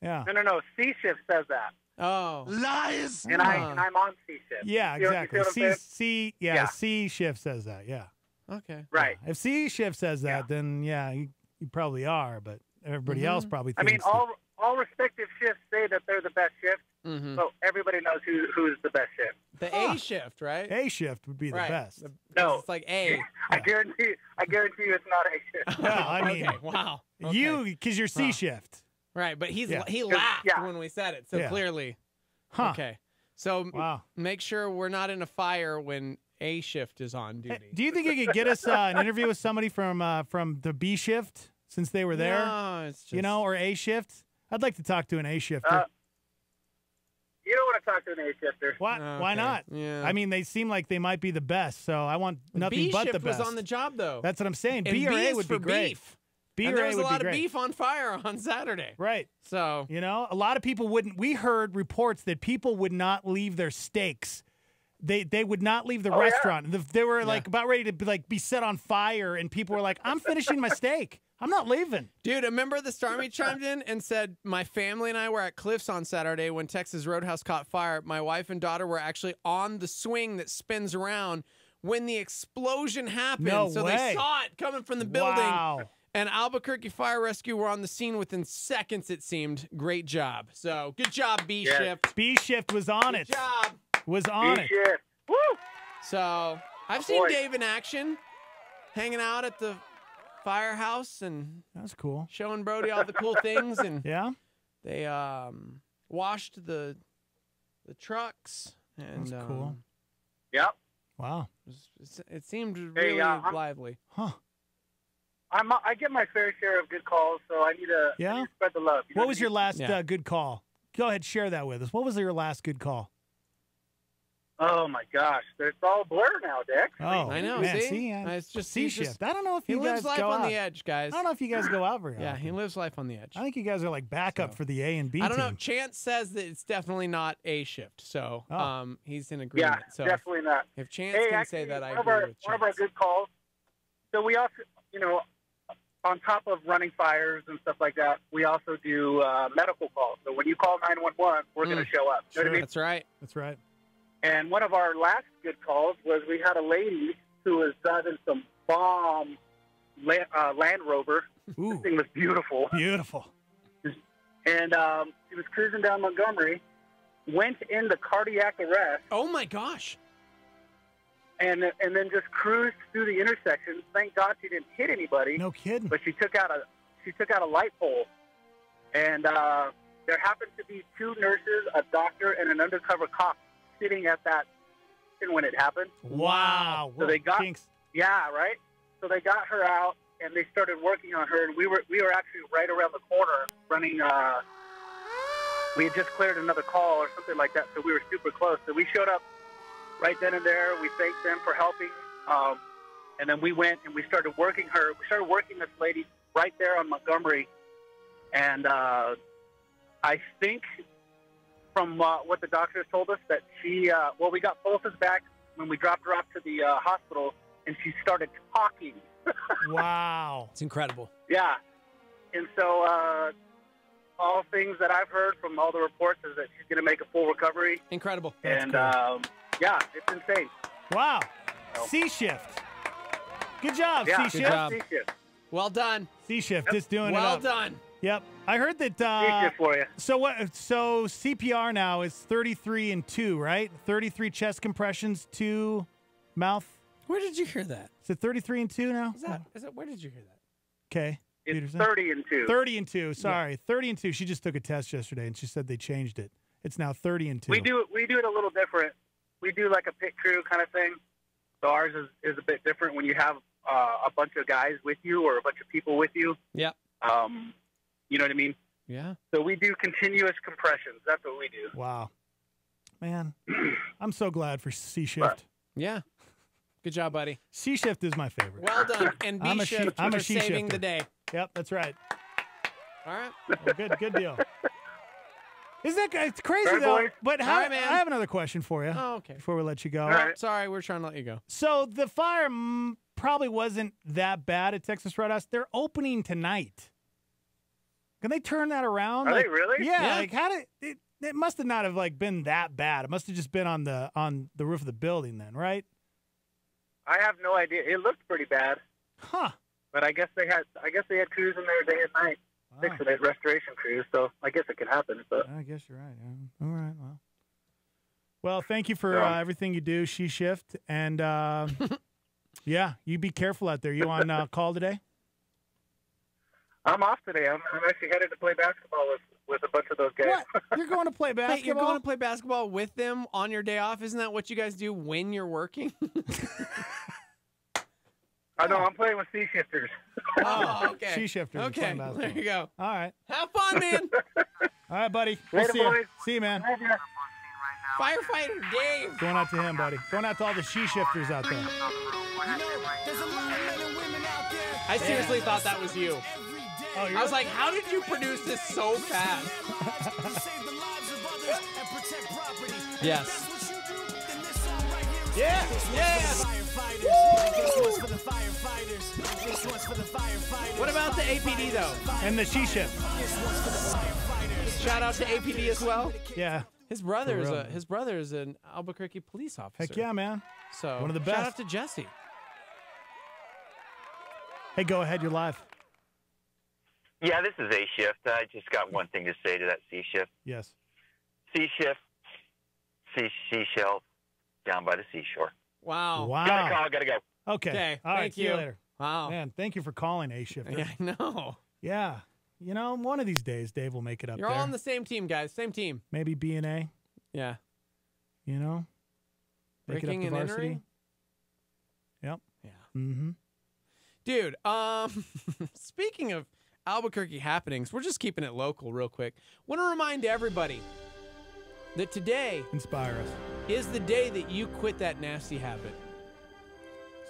Yeah. No. C Shift says that. Oh. Lies. And I'm on C shift. Yeah, You know- you exactly. see what I'm saying? Yeah. C shift says that. Yeah. Okay. Right. If C shift says that, then yeah, you probably are, but everybody else probably I thinks. mean, all respective shifts say that they're the best shift, Mhm. so everybody knows who's the best shift. The A shift, right? A shift would be the Right. best. No, it's like A. I guarantee you it's not A shift. Well, I mean, Okay, wow. you because you're C shift. Right, but he Yeah. laughed when we said it, so Yeah. clearly. Huh. Okay. So Wow. make sure we're not in a fire when A shift is on duty. Do you think you could get us an interview with somebody from the B shift since they were there? No, it's You know, or A shift? I'd like to talk to an A shifter. You don't want to talk to an A shifter. Why Okay. not? Yeah. I mean, they seem like they might be the best, so I want nothing B but shift the best. was on the job though. That's what I'm saying. And B or A is would for be great. beef. B And or there A was would a lot be of great. beef on fire on Saturday. Right. So You know, a lot of people wouldn't. We heard reports that people would not leave their steaks. They would not leave the restaurant. They were like about ready to be set on fire, and people were like, "I'm finishing my steak. I'm not leaving." Dude, remember the Stormy chimed in and said, my family and I were at Cliffs on Saturday when Texas Roadhouse caught fire. My wife and daughter were actually on the swing that spins around when the explosion happened. No so way. they saw it coming from the building. Wow. And Albuquerque Fire Rescue were on the scene within seconds, it seemed. Great job. So good job, B shift. B shift was on Good it. job. Was on it. shift. Woo! So I've seen Dave in action, hanging out at the firehouse and That's cool. showing Brody all the cool things. And Yeah. they washed the trucks. And That's cool. Yep. Wow. it seemed Hey, really I'm- lively. Huh. I get my fair share of good calls, so I need to, Yeah? I need to spread the love. You know What was your last Yeah. good call? Go ahead, share that with us. What was your last good call? Oh my gosh, it's all blur now, Dick. Oh, I know. man, see, yeah. It's just C he's just- shift. I don't know if he you lives guys life go on out. the edge, guys. I don't know if you guys go out very Yeah, often. he lives life on the edge. I think you guys are like backup for the A and B I don't know. team. Chance says that it's definitely not A shift, so Oh. he's in agreement. Yeah, so definitely not. if Chance Hey, can actually, say that, I one of agree our with one of our Chance. good calls. So we also, on top of running fires and stuff like that, we also do medical calls. So when you call 911, we're going to show up. You know what I mean? That's right. That's right. And one of our last good calls was we had a lady who was driving some bomb Land Rover. Ooh. This thing was beautiful. Beautiful. And she was cruising down Montgomery, went into cardiac arrest. Oh my gosh! And then just cruised through the intersection. Thank God she didn't hit anybody. No kidding. But she took out a light pole, and there happened to be two nurses, a doctor, and an undercover cop sitting at that when it happened. Wow. So they got Kinks. yeah, right. So they got her out, and they started working on her. And we were actually right around the corner running. We had just cleared another call or something like that, so we were super close. So we showed up right then and there. We thanked them for helping, and then we went and we started working her. We started working this lady right there on Montgomery, and I think from what the doctors told us that she, we got pulses back when we dropped her off to the hospital, and she started talking. Wow. It's incredible. Yeah, and so all things that I've heard from all the reports is that she's going to make a full recovery. Incredible. And yeah, it's insane. Wow. C shift. Good job, Yeah, C good shift. job. C shift. Well done. C shift. Just doing it Well up. done. Yep. I heard that. C shift for you. So what? So CPR now is 33 and 2, right? 33 chest compressions, 2 mouth. Where did you hear that? Is it 33 and 2 now? Is that? Where did you hear that? Okay. It's Peterson? 30 and 2. 30 and 2. Sorry, 30 and 2. She just took a test yesterday, and she said they changed it. It's now 30 and 2. We do it a little different. We do like a pit crew kind of thing. So ours is a bit different when you have a bunch of guys with you or a bunch of people with you. Yeah. You know what I mean? Yeah. So we do continuous compressions. That's what we do. Wow. Man, I'm so glad for C shift. Yeah. Good job, buddy. C shift is my favorite. Well done. And B shift I'm for a she saving shifter. the day. Yep, that's right. All right. Well, good deal. Isn't that it's crazy Sorry, though? boys. But All how, right, man. I have another question for you. Oh, okay. Before we let you go. All right. Sorry, we're trying to let you go. So the fire probably wasn't that bad at Texas Roadhouse. They're opening tonight. Can they turn that around? Are they really? Yeah. Yeah. Like how did It must have not have like been that bad. It must have just been on the roof of the building then, right? I have no idea. It looked pretty bad. Huh. But I guess they had crews in there day and night. Fixing it, restoration crews, so I guess it could happen. But I guess you're right. Yeah. All right. Well, thank you for everything you do, She Shift, and yeah, you be careful out there. You on call today? I'm off today. I'm actually headed to play basketball with a bunch of those guys. What? You're going to play basketball? Wait, you're going to play basketball with them on your day off? Isn't that what you guys do when you're working? I know. I'm playing with Sea Shifters. Oh, okay. She Shifters. are Okay, playing basketball. there you go. All right. Have fun, man. All right, buddy. Later, See you. boys. See you, man. Firefighter Dave. Going out to him, buddy. Going out to all the She Shifters out there. I seriously thought that was you. Oh, I was like, how did you produce this so fast? Yes. Yeah. Yes. What about the APD though? And the She Shift. Shout out to APD as well. Yeah. His brother is For real. his brother is an Albuquerque police officer. Heck yeah, man. So One of the Shout best. out to Jesse. Hey, go ahead. You're live. Yeah, this is A Shift. I just got one thing to say to that C Shift. Yes. C Shift, seashell down by the seashore. Wow. Wow. Gotta call, gotta go. Okay. All right. Thank See you you. later. Wow. Man, thank you for calling, A Shifter. Yeah, I know. Yeah. You know, one of these days, Dave will make it up You're there. all on the same team, guys. Same team. Maybe B and A. Yeah. You know, make Breaking it up to and varsity. entering? Yep. Yeah. Mm-hmm. Dude, speaking of Albuquerque happenings, we're just keeping it local real quick. Want to remind everybody that today Inspire us. is the day that you quit that nasty habit.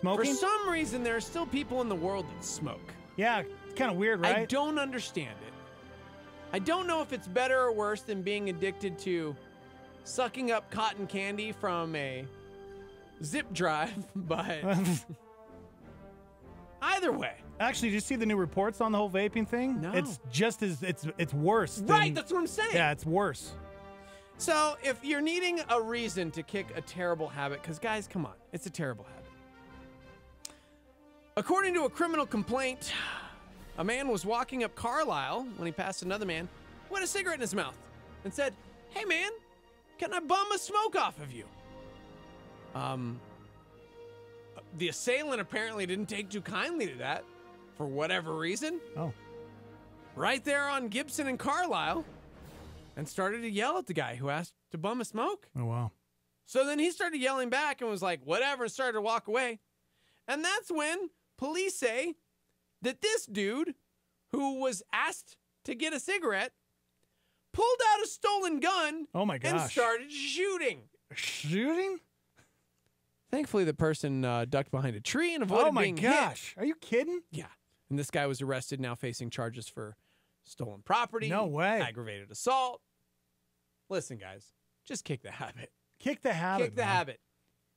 Smoking? For some reason, there are still people in the world that smoke. Yeah, it's kind of weird, right? I don't understand it. I don't know if it's better or worse than being addicted to sucking up cotton candy from a zip drive, but either way. Actually, did you see the new reports on the whole vaping thing? No. It's just as it's worse. Right, that's what I'm saying. Yeah, it's worse. So if you're needing a reason to kick a terrible habit, because guys, come on, it's a terrible habit. According to a criminal complaint, a man was walking up Carlisle when he passed another man who had a cigarette in his mouth and said, "Hey man, can I bum a smoke off of you?" The assailant apparently didn't take too kindly to that for whatever reason. Oh. Right there on Gibson and Carlisle, and started to yell at the guy who asked to bum a smoke. Oh, wow. So then he started yelling back and was like, whatever, and started to walk away. And that's when police say that this dude, who was asked to get a cigarette, pulled out a stolen gun Oh, my and gosh. started shooting. Shooting? Thankfully, the person ducked behind a tree and avoided Oh, my being gosh. hit. Are you kidding? Yeah. And this guy was arrested, now facing charges for stolen property. No way. Aggravated assault. Listen, guys, just kick the habit. Kick the habit. Kick the man. habit.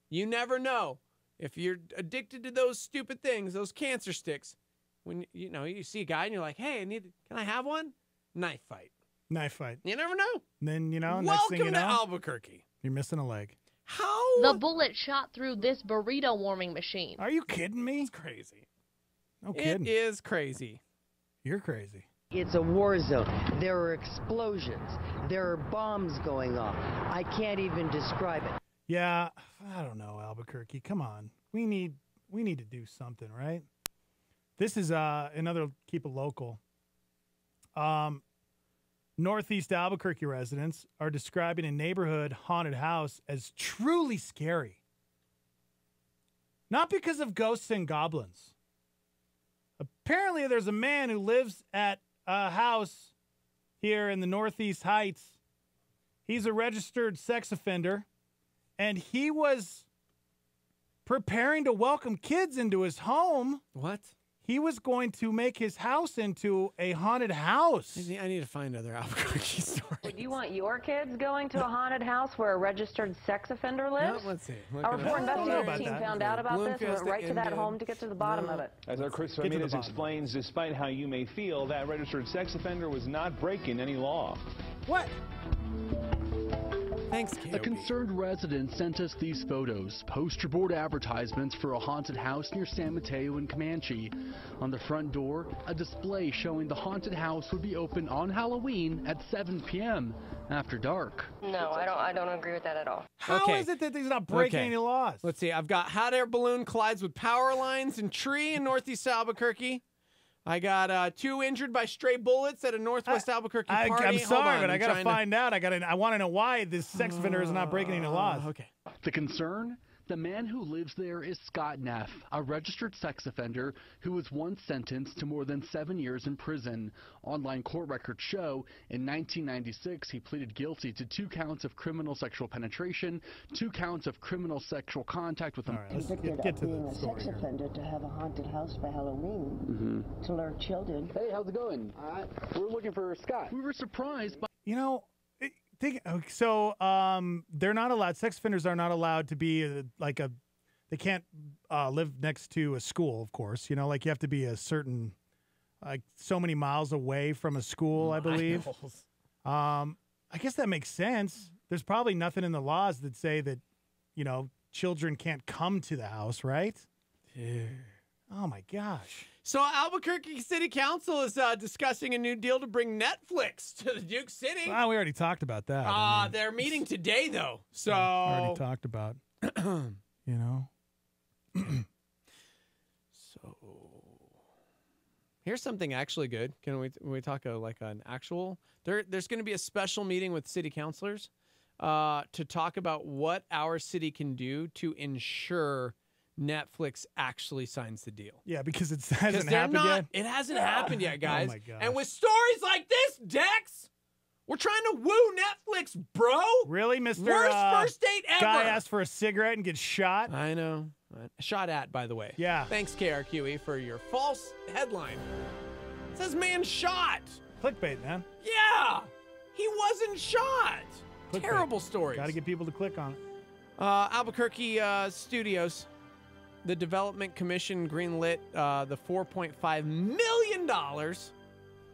You never know. If you're addicted to those stupid things, those cancer sticks, when you see a guy and you're like, "Hey, can I have one?" Knife fight. Knife fight. You never know. And then, next Welcome thing you know, to Albuquerque. you're missing a leg. How? The bullet shot through this burrito warming machine. Are you kidding me? It's crazy. No kidding. It is crazy. You're crazy. It's a war zone. There are explosions. There are bombs going off. I can't even describe it. Yeah, I don't know, Albuquerque. Come on. We need to do something, right? This is another keep it local. Northeast Albuquerque residents are describing a neighborhood haunted house as truly scary. Not because of ghosts and goblins. Apparently, there's a man who lives at a house here in the Northeast Heights. He's a registered sex offender, and he was preparing to welcome kids into his home. What? He was going to make his house into a haunted house. I need to find other Albuquerque stories. Do you want your kids going to a haunted house where a registered sex offender lives? Let's see. Our report investigative team found out about this and went right to that home to get to the bottom of it. As our Chris Ramirez explains, despite how you may feel, that registered sex offender was not breaking any law. What? Thanks, A concerned resident sent us these photos, poster board advertisements for a haunted house near San Mateo and Comanche. On the front door, a display showing the haunted house would be open on Halloween at 7 p.m. after dark. No, I don't agree with that at all. How is it that he's not breaking any laws? Let's see. I've got hot air balloon collides with power lines and tree in northeast Albuquerque. I got 2 injured by stray bullets at a northwest Albuquerque party. I'm sorry, but I got to find out. I want to know why this sex offender is not breaking any laws. Okay. The concern? The man who lives there is Scott Neff, a registered sex offender who was once sentenced to more than 7 years in prison. Online court records show in 1996 he pleaded guilty to 2 counts of criminal sexual penetration, 2 counts of criminal sexual contact with a Convicted of being a sex offender to have a haunted house by Halloween to lure children. Hey, how's it going? All right. We're looking for Scott. We were surprised by... You know, they're not allowed. Sex offenders are not allowed to be they can't live next to a school, of course. You know, like you have to be a certain, so many miles away from a school, I believe. I guess that makes sense. There's probably nothing in the laws that say that, you know, children can't come to the house, right? Yeah. Oh my gosh. So Albuquerque City Council is discussing a new deal to bring Netflix to the Duke City. Well, we already talked about that. They're meeting today, though. So already talked about. You know. So here's something actually good. Can we talk like an actual? There's going to be a special meeting with city councilors to talk about what our city can do to ensure Netflix actually signs the deal. Yeah, because it hasn't happened yet. It hasn't happened yet, guys. Oh my gosh. And with stories like this, Dex, we're trying to woo Netflix, bro. Really, Mr. Worst first date ever. Guy asked for a cigarette and gets shot. I know. Shot at, by the way. Yeah. Thanks, KRQE, for your false headline. It says man shot. Clickbait, man. Yeah. He wasn't shot. Clickbait. Terrible stories. Got to get people to click on it. Albuquerque Studios. The Development Commission greenlit the $4.5 million.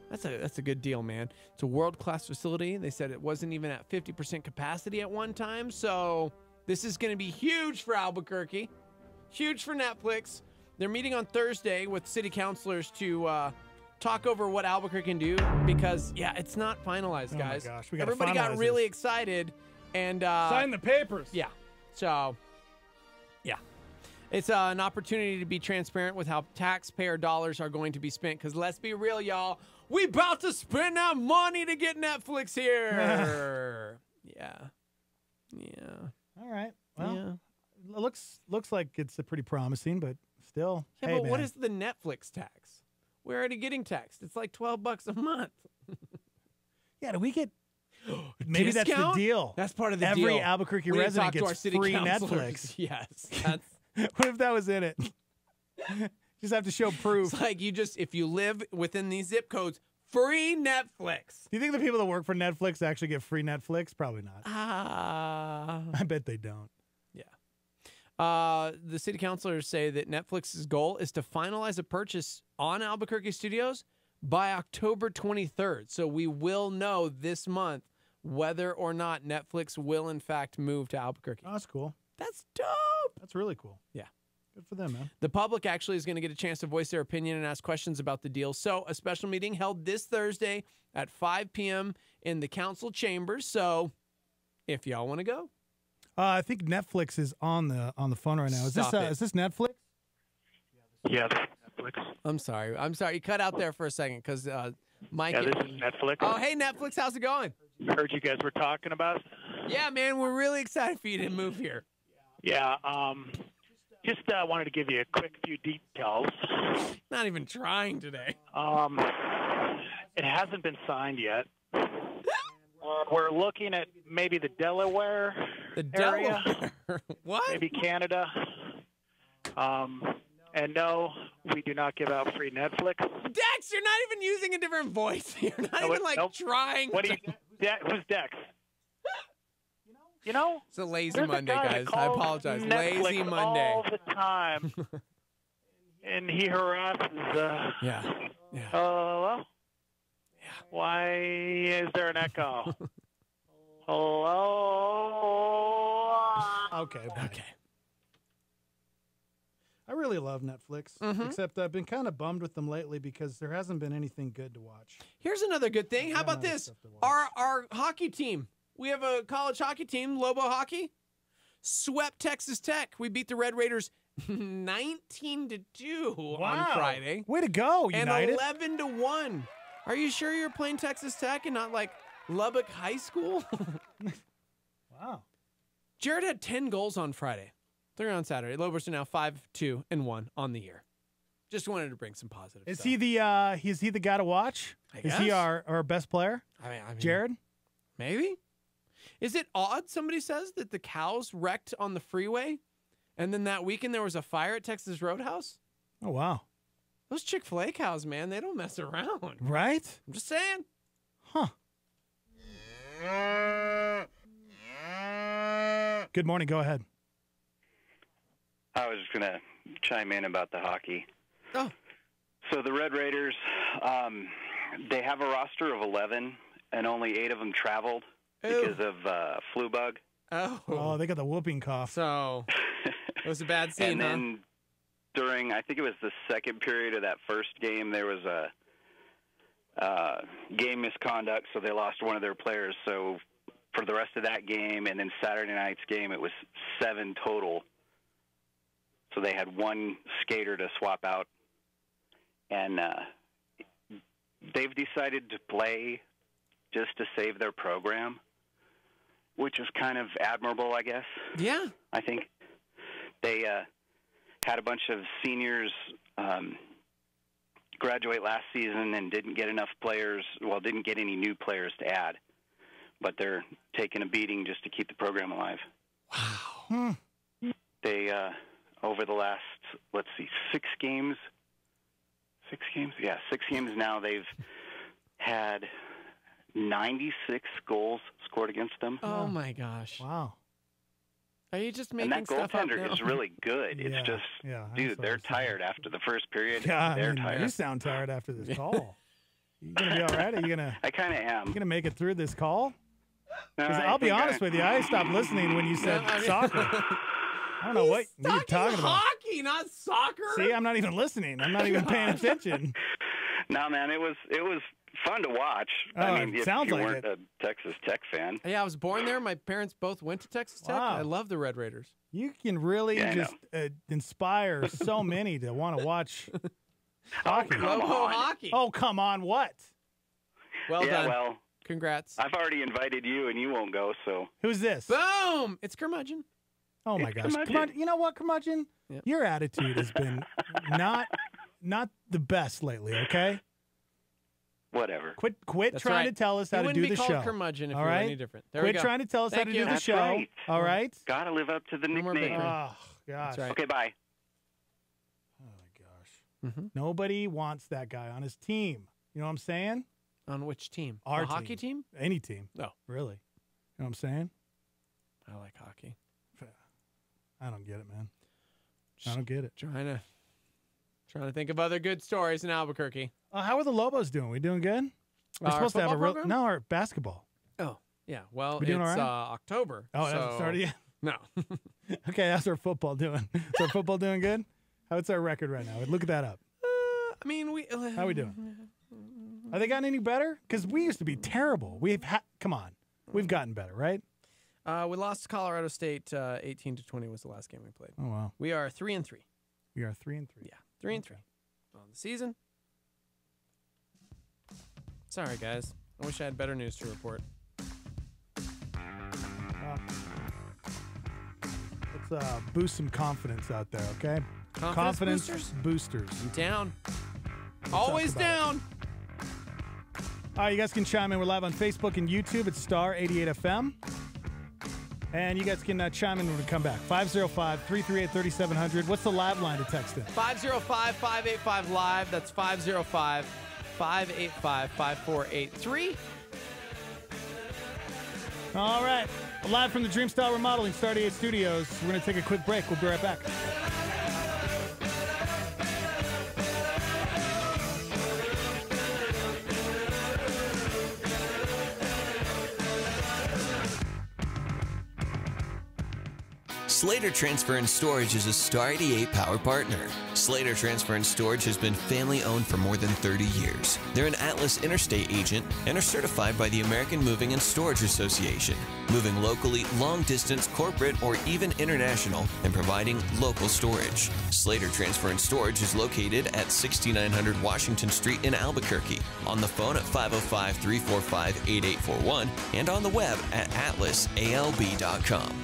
That's a good deal, man. It's a world-class facility. They said it wasn't even at 50% capacity at one time. So this is going to be huge for Albuquerque. Huge for Netflix. They're meeting on Thursday with city councilors to talk over what Albuquerque can do because, yeah, it's not finalized, guys. Oh, my gosh. We gotta Everybody got finalize really this. excited. And Sign the papers. Yeah. So, yeah. It's an opportunity to be transparent with how taxpayer dollars are going to be spent. Because let's be real, y'all. We about to spend that money to get Netflix here. Yeah. All right. Well, looks like it's pretty promising, but still. Yeah, hey, but man. what is the Netflix tax? We're already getting taxed. It's like $12 a month. Yeah, do we get... Maybe that's the deal. That's part of the Every deal. Every Albuquerque We need to resident talk to gets our city free councilors. Netflix. Yes. That's... What if that was in it? Just have to show proof. It's like if you live within these zip codes, free Netflix. Do you think the people that work for Netflix actually get free Netflix? Probably not. I bet they don't. Yeah. The city councilors say that Netflix's goal is to finalize a purchase on Albuquerque Studios by October 23rd. So we will know this month whether or not Netflix will in fact move to Albuquerque. Oh, that's cool. That's dope. That's really cool. Yeah. Good for them, man. The public actually is going to get a chance to voice their opinion and ask questions about the deal. So a special meeting held this Thursday at 5 p.m. in the council chambers. So if y'all want to go. I think Netflix is on the phone right now. Is this Netflix? Yeah, this is Netflix. I'm sorry. You cut out there for a second because Mike. Yeah, this is Netflix. Oh, hey, Netflix. How's it going? Heard you guys were talking about. Yeah, man. We're really excited for you to move here. Yeah. Just wanted to give you a quick few details. Not even trying today. It hasn't been signed yet. We're looking at maybe the Delaware area. What? Maybe Canada. And no, We do not give out free Netflix. Dex, you're not even using a different voice. You're not even like trying. What do you? Who's Dex? You know? It's a lazy there's Monday, a guy guys. that I calls apologize. Netflix Lazy Monday. all the time, and he harasses. Yeah. Hello? Yeah. Why is there an echo? Hello? Okay. I really love Netflix, except I've been kind of bummed with them lately because there hasn't been anything good to watch. Here's another good thing. How about this? Our hockey team. We have a college hockey team, Lobo Hockey, swept Texas Tech. We beat the Red Raiders 19-2 on Friday. Way to go, United. And 11-1. Are you sure you're playing Texas Tech and not like Lubbock High School? Wow. Jared had 10 goals on Friday. 3 on Saturday. Lobos are now 5-2-1 on the year. Just wanted to bring some positive Is stuff. he the guy to watch? Is he guess. our best player? I mean, Jared? Maybe. Is it odd, somebody says, that the cows wrecked on the freeway and then that weekend there was a fire at Texas Roadhouse? Oh, wow. Those Chick-fil-A cows, man, they don't mess around. Right? I'm just saying. Huh. Good morning. Go ahead. I was just going to chime in about the hockey. Oh. So the Red Raiders, they have a roster of 11, and only 8 of them traveled because of flu bug. Oh, they got the whooping cough. So it was a bad scene, and then during, I think it was the second period of that first game, there was a game misconduct, so they lost one of their players. So for the rest of that game and then Saturday night's game, it was 7 total. So they had 1 skater to swap out. And they've decided to play just to save their program, which is kind of admirable, I guess. Yeah. I think they had a bunch of seniors graduate last season and didn't get enough players, didn't get any new players to add. But they're taking a beating just to keep the program alive. Wow. They, over the last, 6 games? 6 games? Yeah, 6 games now. They've had 96 goals scored against them. Oh, my gosh. Wow. Are you just making and that stuff up goaltender now? is really good. It's just, dude, they're tired after the first period. Yeah, they're tired. You sound tired after this call. You gonna be all right? Are you gonna? I kind of am. You gonna make it through this call? No, 'Cause I I'll be think honest with you. I stopped listening when you said soccer. I don't know what you're talking about. Hockey, not soccer. See, I'm not even listening. I'm not even paying attention. No, man, it was fun to watch. Oh, I mean, it if sounds you like weren't a Texas Tech fan. Yeah, I was born there. My parents both went to Texas Tech. Wow. I love the Red Raiders. You can really Yeah, I just inspire so many to want to watch hockey. Lobo Hockey. Oh, come on. What? Well yeah, done. well, congrats. I've already invited you, and you won't go, so. Who's this? Boom! It's Curmudgeon. Oh, my It's gosh. Curmudgeon. Come on. You know what, Curmudgeon? Yep. Your attitude has been not the best lately, okay? Whatever. Quit That's trying right. to tell us how You to wouldn't do be the called show. Curmudgeon if all you were right? any different. There we Quit go. trying to tell us Thank how to you. do the That's show. right. All right? Gotta live up to the No more nickname. bickering. Oh, gosh. right. Okay, bye. Nobody wants that guy on his team. You know what I'm saying? On which team? Our the hockey team? Any team. No. Really. You know what I'm saying? I like hockey. I don't get it, man. I don't get it. Trying to think of other good stories in Albuquerque. How are the Lobos doing? We doing good? We're Our supposed to have a football program? our basketball. Oh, yeah. Well, We doing it's all right? October. Oh, it so... hasn't started yet? No. Okay, how's our football doing? Is our football doing good? How's our record right now? Look that up. I mean, How we doing? Are they gotten any better? Because we used to be terrible. Come on. We've gotten better, right? We lost to Colorado State 18-20 was the last game we played. Oh, wow. We are 3-3. We are 3-3. Yeah, 3-3 on the season. Sorry, guys. I wish I had better news to report. Let's boost some confidence out there, okay? Confidence boosters. I'm down. We'll Always talk about down. All right, you guys can chime in. We're live on Facebook and YouTube. It's Star 88 FM. And you guys can chime in when we come back. 505-338-3700. What's the live line to text in? 505-585-LIVE. That's 505-585-5483. All right. Live from the Dreamstyle Remodeling Star 88 Studios. We're going to take a quick break. We'll be right back. Slater Transfer and Storage is a Star 88 power partner. Slater Transfer and Storage has been family-owned for more than 30 years. They're an Atlas Interstate agent and are certified by the American Moving and Storage Association, moving locally, long-distance, corporate, or even international, and providing local storage. Slater Transfer and Storage is located at 6900 Washington Street in Albuquerque, on the phone at 505-345-8841, and on the web at atlasalb.com.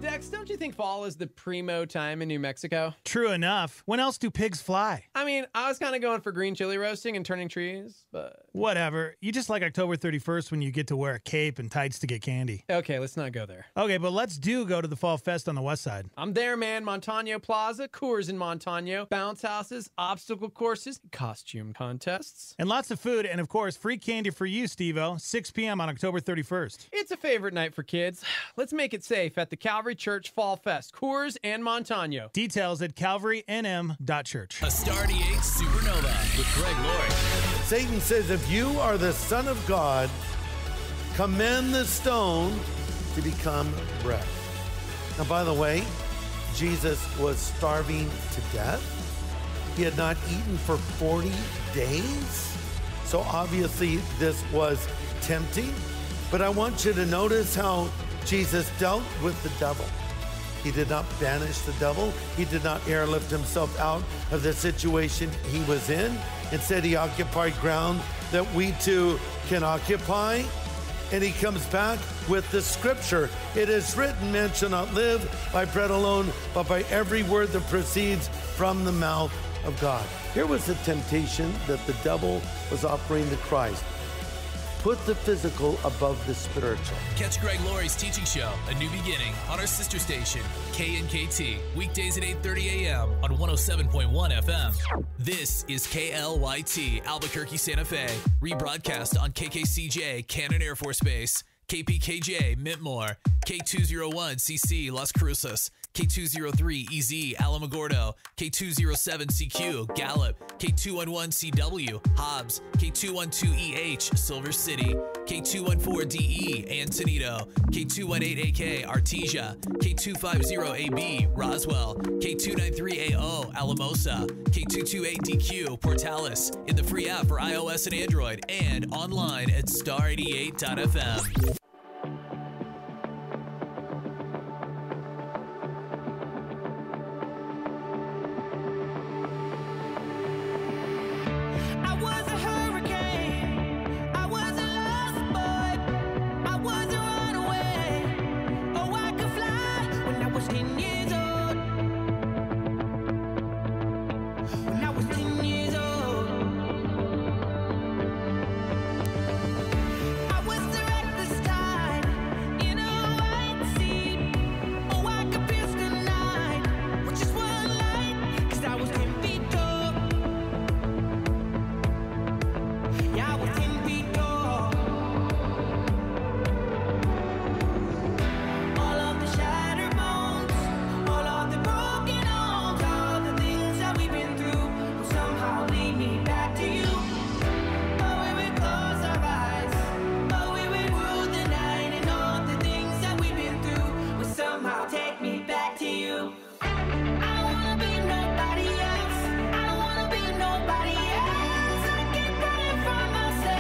Dex, don't you think fall is the primo time in New Mexico? True enough. When else do pigs fly? I mean, I was kind of going for green chili roasting and turning trees, but... Whatever. You just like October 31st when you get to wear a cape and tights to get candy. Okay, let's not go there. Okay, but let's go to the Fall Fest on the west side. I'm there, man. Montano Plaza, Coors in Montano, bounce houses, obstacle courses, costume contests. And lots of food, and of course, free candy for you, Steve-O, 6 p.m. on October 31st. It's a favorite night for kids. Let's make it safe at the Calvary Church Fall Fest, Coors and Montano. Details at calvarynm.church. A Star 88 Supernova with Greg Laurie. Satan says, if you are the Son of God, command the stone to become bread. Now, by the way, Jesus was starving to death. He had not eaten for 40 days. So obviously this was tempting. But I want you to notice how Jesus dealt with the devil. He did not banish the devil. He did not airlift himself out of the situation he was in. Instead, he occupied ground that we too can occupy. And he comes back with the scripture. It is written, man shall not live by bread alone, but by every word that proceeds from the mouth of God. Here was the temptation that the devil was offering to Christ. Put the physical above the spiritual. Catch Greg Laurie's teaching show, A New Beginning, on our sister station, KNKT, weekdays at 8:30 a.m. on 107.1 FM. This is KLYT, Albuquerque, Santa Fe, rebroadcast on KKCJ, Cannon Air Force Base, KPKJ, Mintmore, K201CC, Las Cruces, K203EZ, Alamogordo, K207CQ, Gallup, K211CW, Hobbs, K212EH, Silver City, K214DE, Antonito, K218AK, Artesia, K250AB, Roswell, K293AO, Alamosa, K228DQ, Portales, in the free app for iOS and Android, and online at star88.fm. Myself.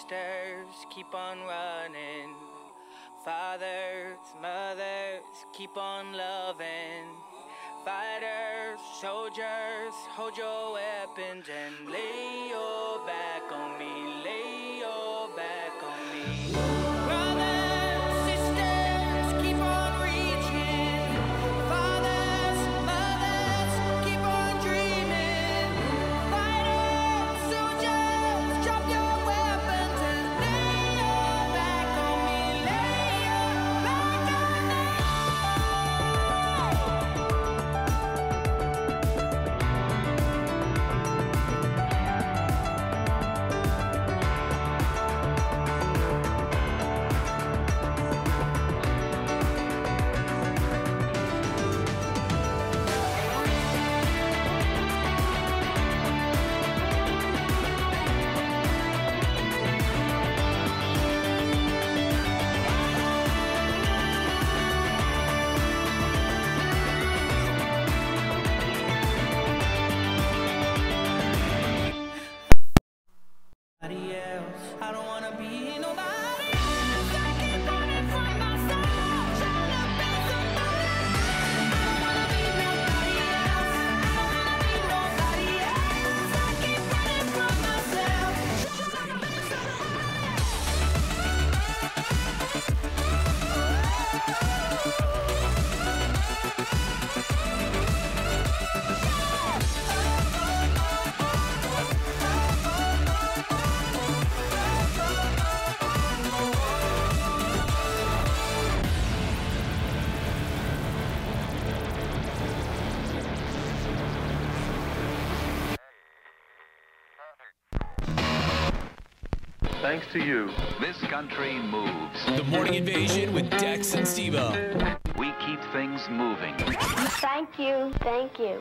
sisters keep on running. Fathers, mothers, keep on loving. Fighters, soldiers, hold your weapons and lay your back on me, lay your back on me. Brothers, sisters, keep on reaching. Fathers, mothers, keep on dreaming. Fighters, soldiers, drop your weapons and lay your back on me, lay your back on me. I don't wanna be nobody else. I keep running from myself, trying to be somebody. I don't wanna be nobody else. I don't wanna be nobody else. I keep running from myself, trying to be Thanks to you, this country moves. The Morning Invasion with Dex and Steve-O. We keep things moving. Thank you. Thank you.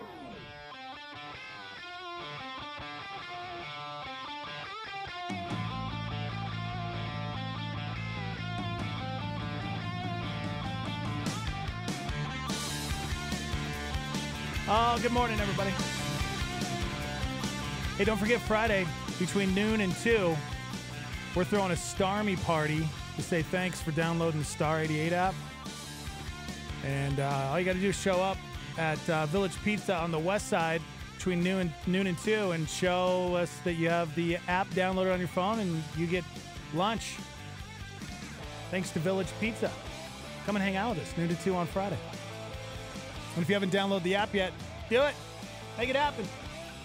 Oh, good morning, everybody. Hey, don't forget Friday between noon and 2, we're throwing a Starmy party to say thanks for downloading the Star 88 app. And all you got to do is show up at Village Pizza on the west side between noon and 2 and show us that you have the app downloaded on your phone and you get lunch. Thanks to Village Pizza. Come and hang out with us, noon to 2 on Friday. And if you haven't downloaded the app yet, do it. Make it happen.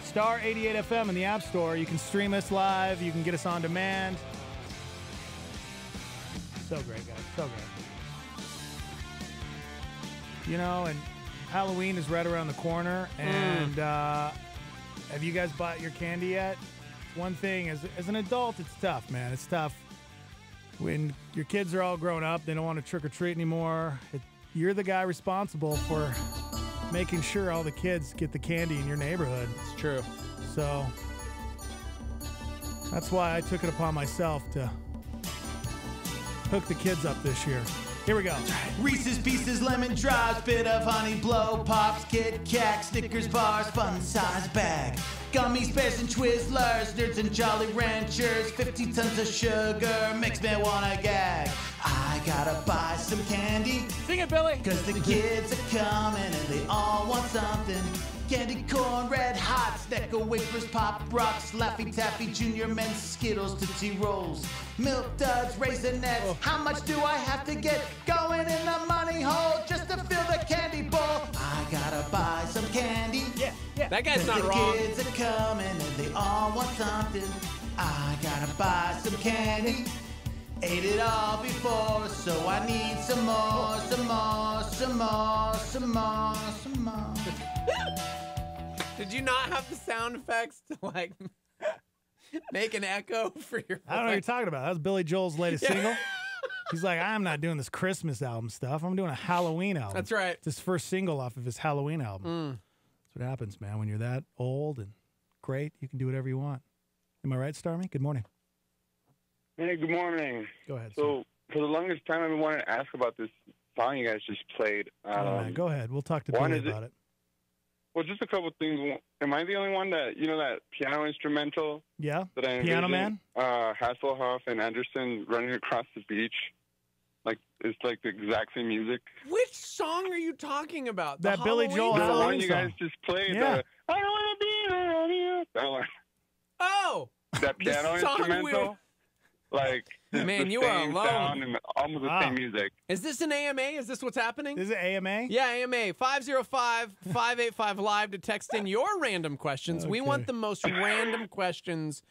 Star 88 FM in the App Store. You can stream us live. You can get us on demand. So great, guys. So great. You know, and Halloween is right around the corner. And have you guys bought your candy yet? One thing, as an adult, it's tough, man. It's tough. When your kids are all grown up, they don't want to trick or treat anymore. You're the guy responsible for making sure all the kids get the candy in your neighborhood. It's true. So that's why I took it upon myself to hook the kids up this year. Here we go. Reese's Pieces, lemon drops, bit of honey, blow pops, Kit Kat, Snickers bars, fun size bag. Gummies, bears, and Twizzlers, Nerds and Jolly Ranchers, 50 tons of sugar, makes me wanna gag. I gotta buy some candy. Sing it, Billy. Cause the kids are coming and they all want something. Candy corn, red hot, Snecker wafers, Pop Rocks, Laffy Taffy, Junior Men's, Skittles, Tootsie Rolls, Milk Duds, Raisinets. How much do I have to get going in the money hole just to fill the candy bowl? I gotta buy some candy. Yeah. That guy's not the wrong. Kids are coming and they all want something. I gotta buy some candy. Ate it all before, so I need some more, some more, some more, some more, some more. Did you not have the sound effects to like make an echo for your? I don't know what you're talking about. That was Billy Joel's latest single. He's like, I'm not doing this Christmas album stuff. I'm doing a Halloween album. That's right. It's his first single off of his Halloween album. That's what happens, man. When you're that old and great, you can do whatever you want. Am I right, Starmy? Good morning. Hey, good morning. Go ahead. So, for the longest time, I've been wanting to ask about this song you guys just played. Man, go ahead. We'll talk to Billy about it. Well, just a couple things. Am I the only one that, that piano instrumental Yeah. that I Piano envisioned? Man? Hasselhoff and Anderson running across the beach? Like, it's like the exact same music. Which song are you talking about? That Billy Joel The Halloween one you guys song. just played. Yeah. I don't want to be around you. That one. Oh! That piano The song instrumental. Like, it's Man, the you are same alone. sound and almost the same music. Is this an AMA? Is this what's happening? Is it AMA? Yeah, AMA. 505-585-LIVE to text in your random questions. We want the most random questions.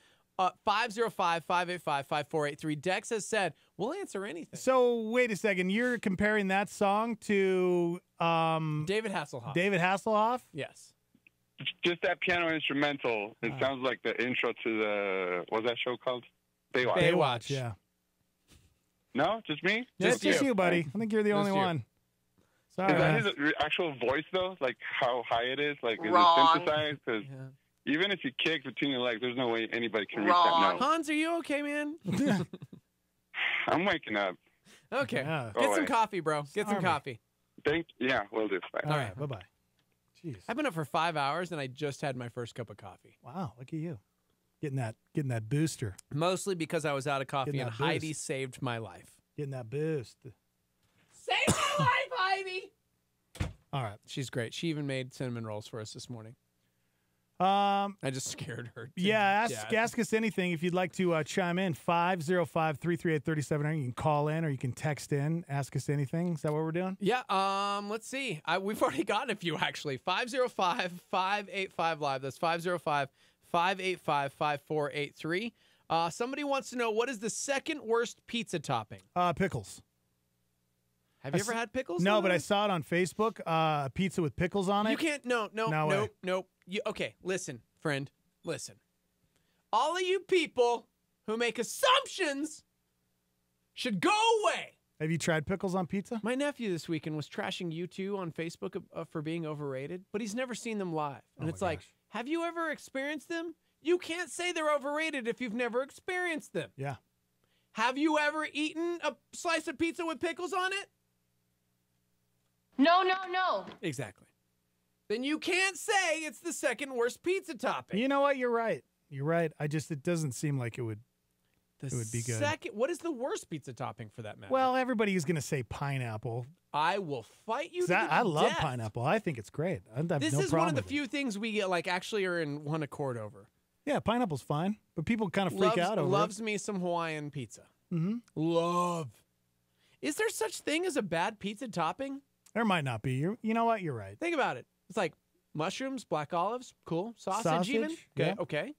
505-585-5483. Dex has said, we'll answer anything. So wait a second. You're comparing that song to David Hasselhoff. David Hasselhoff? Yes. Just that piano instrumental. It sounds like the intro to the, what's that show called? Baywatch. Baywatch, yeah. No, just me? Yeah, it's just you, buddy. I think you're the only one. Sorry. Is that man. his actual voice, though? Like, how high it is? Like, is Wrong. it synthesized? Because even if you kick between your legs, there's no way anybody can reach that note. Hans, are you okay, man? I'm waking up. Okay. Go Get some away. coffee, bro. Get some Sorry. coffee. Yeah, will do. Bye. All right, bye-bye. Jeez. I've been up for 5 hours, and I just had my first cup of coffee. Wow, look at you. Getting that booster. Mostly because I was out of coffee, Getting and that boost. Heidi saved my life. Getting that boost. Save my life, Heidi! All right. She's great. She even made cinnamon rolls for us this morning. I just scared her. Yeah, ask us anything if you'd like to chime in. 505-338-3700. You can call in or you can text in. Ask us anything. Is that what we're doing? Yeah, let's see. We've already gotten a few, actually. 505-585-LIVE. That's 505-585-5483. Somebody wants to know, what is the second worst pizza topping? Pickles. Have you ever had pickles? No, on but I those? saw it on Facebook. Pizza with pickles on it. You can't. No, way. nope. Okay, listen, friend. Listen. All of you people who make assumptions should go away. Have you tried pickles on pizza? My nephew this weekend was trashing you two on Facebook for being overrated, but he's never seen them live. And it's like, have you ever experienced them? You can't say they're overrated if you've never experienced them. Yeah. Have you ever eaten a slice of pizza with pickles on it? No. Exactly. Then you can't say it's the second worst pizza topping. You know what? You're right. You're right. It doesn't seem like it would be good. What is the worst pizza topping for that matter? Well, everybody is going to say pineapple. I will fight you to I love death. pineapple. I think it's great. I have This no is problem one of the with it. few things we actually are in one accord over. Yeah, pineapple's fine, but people kind of freak out over Loves me some Hawaiian pizza. it. Mm-hmm. Love. Is there such thing as a bad pizza topping? There might not be. You know what? You're right. Think about it. It's like mushrooms, black olives, cool. Sausage even? Sausage, Okay, yeah. okay.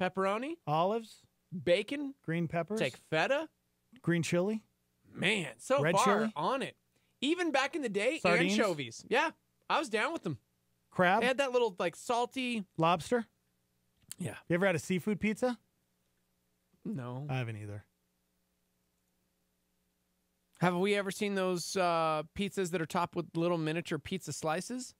Pepperoni, Olives, bacon, green peppers, take feta. green chili. Man, so Red far chili? on it. Even back in the day, Sardines? anchovies. Yeah, I was down with them. Crab, They had that little salty. lobster. Yeah. You ever had a seafood pizza? No. I haven't either. Have we ever seen those pizzas that are topped with little miniature pizza slices?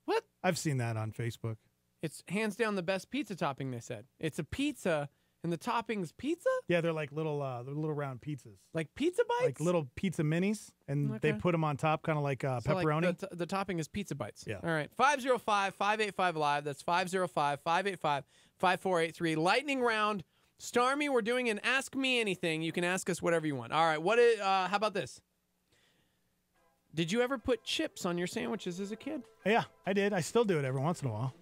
What? I've seen that on Facebook. It's hands down the best pizza topping, they said. It's a pizza, and the topping's pizza? Yeah, they're like little round pizzas, Like pizza bites? like little pizza minis, and they Okay. put them on top, kind of like So, pepperoni. the topping is pizza bites. Yeah. All right. 505-585-LIVE. That's 505-585-5483. Lightning round. Starmy, we're doing an Ask Me Anything. You can ask us whatever you want. All right. How about this? Did you ever put chips on your sandwiches as a kid? Yeah, I did. I still do it every once in a while.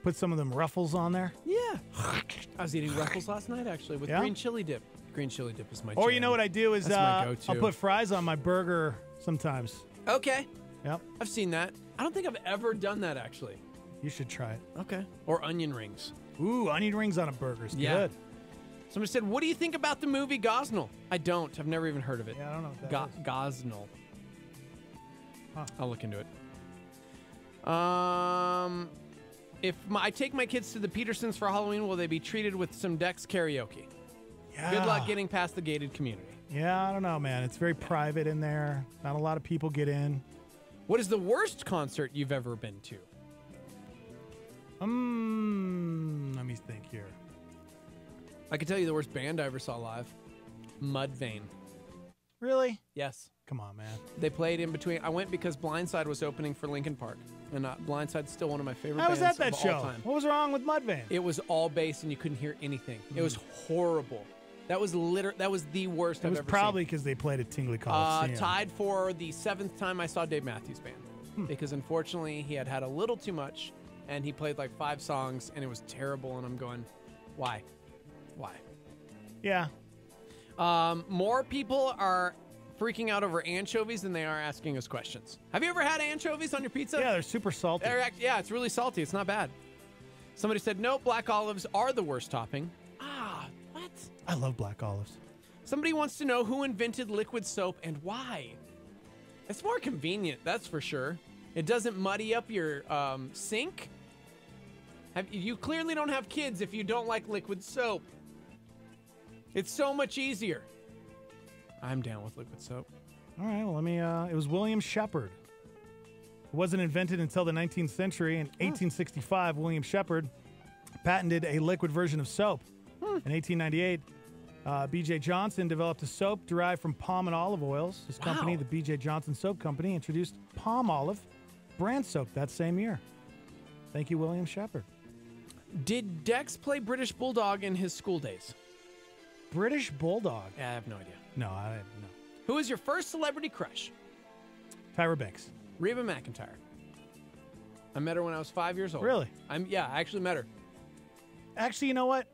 Put some of them Ruffles on there. Yeah. I was eating Ruffles last night, actually, with Yeah? green chili dip. Green chili dip is my Or jam. you know what I do is That's my go-to. I'll put fries on my burger sometimes. Okay. Yep. I've seen that. I don't think I've ever done that, actually. You should try it. Okay. Or onion rings. Ooh, onion rings on a burger is Yeah. good. Somebody said, what do you think about the movie Gosnell? I don't. I've never even heard of it. Yeah, I don't know what that is. Gosnell. Huh. I'll look into it. If I take my kids to the Petersons for Halloween, will they be treated with some Dex karaoke? Yeah. Good luck getting past the gated community. Yeah, I don't know, man. It's very private in there. Not a lot of people get in. What is the worst concert you've ever been to? Let me think here. I can tell you the worst band I ever saw live. Mudvayne. Really? Yes. Come on, man. They played in between. I went because Blindside was opening for Linkin Park. And Blindside's still one of my favorite I was bands at that of show. all time. What was wrong with Mudvayne? It was all bass and you couldn't hear anything. It was horrible. That was the worst It I've was ever probably because they played at Tingley seen. Coliseum. Tied for the 7th time I saw Dave Matthews Band. Because unfortunately he had a little too much and he played like 5 songs and it was terrible and I'm going, why? Why? Yeah. More people are freaking out over anchovies than they are asking us questions. Have you ever had anchovies on your pizza? Yeah, they're super salty. Yeah, it's really salty. It's not bad. Somebody said, nope, black olives are the worst topping. What? I love black olives. Somebody wants to know who invented liquid soap and why. It's more convenient, that's for sure. It doesn't muddy up your sink. You clearly don't have kids if you don't like liquid soap. It's so much easier. I'm down with liquid soap. All right, well, it was William Shepard. It wasn't invented until the 19th century. In 1865, William Shepard patented a liquid version of soap. In 1898, B.J. Johnson developed a soap derived from palm and olive oils. His company, the B.J. Johnson Soap Company, introduced palm olive brand soap that same year. Thank you, William Shepard. Did Dex play British Bulldog in his school days? British Bulldog? Yeah, I have no idea. No, I don't know. Who is your first celebrity crush? Tyra Banks. Reba McEntire. I met her when I was 5 years old. Really? I actually met her. Actually, you know what?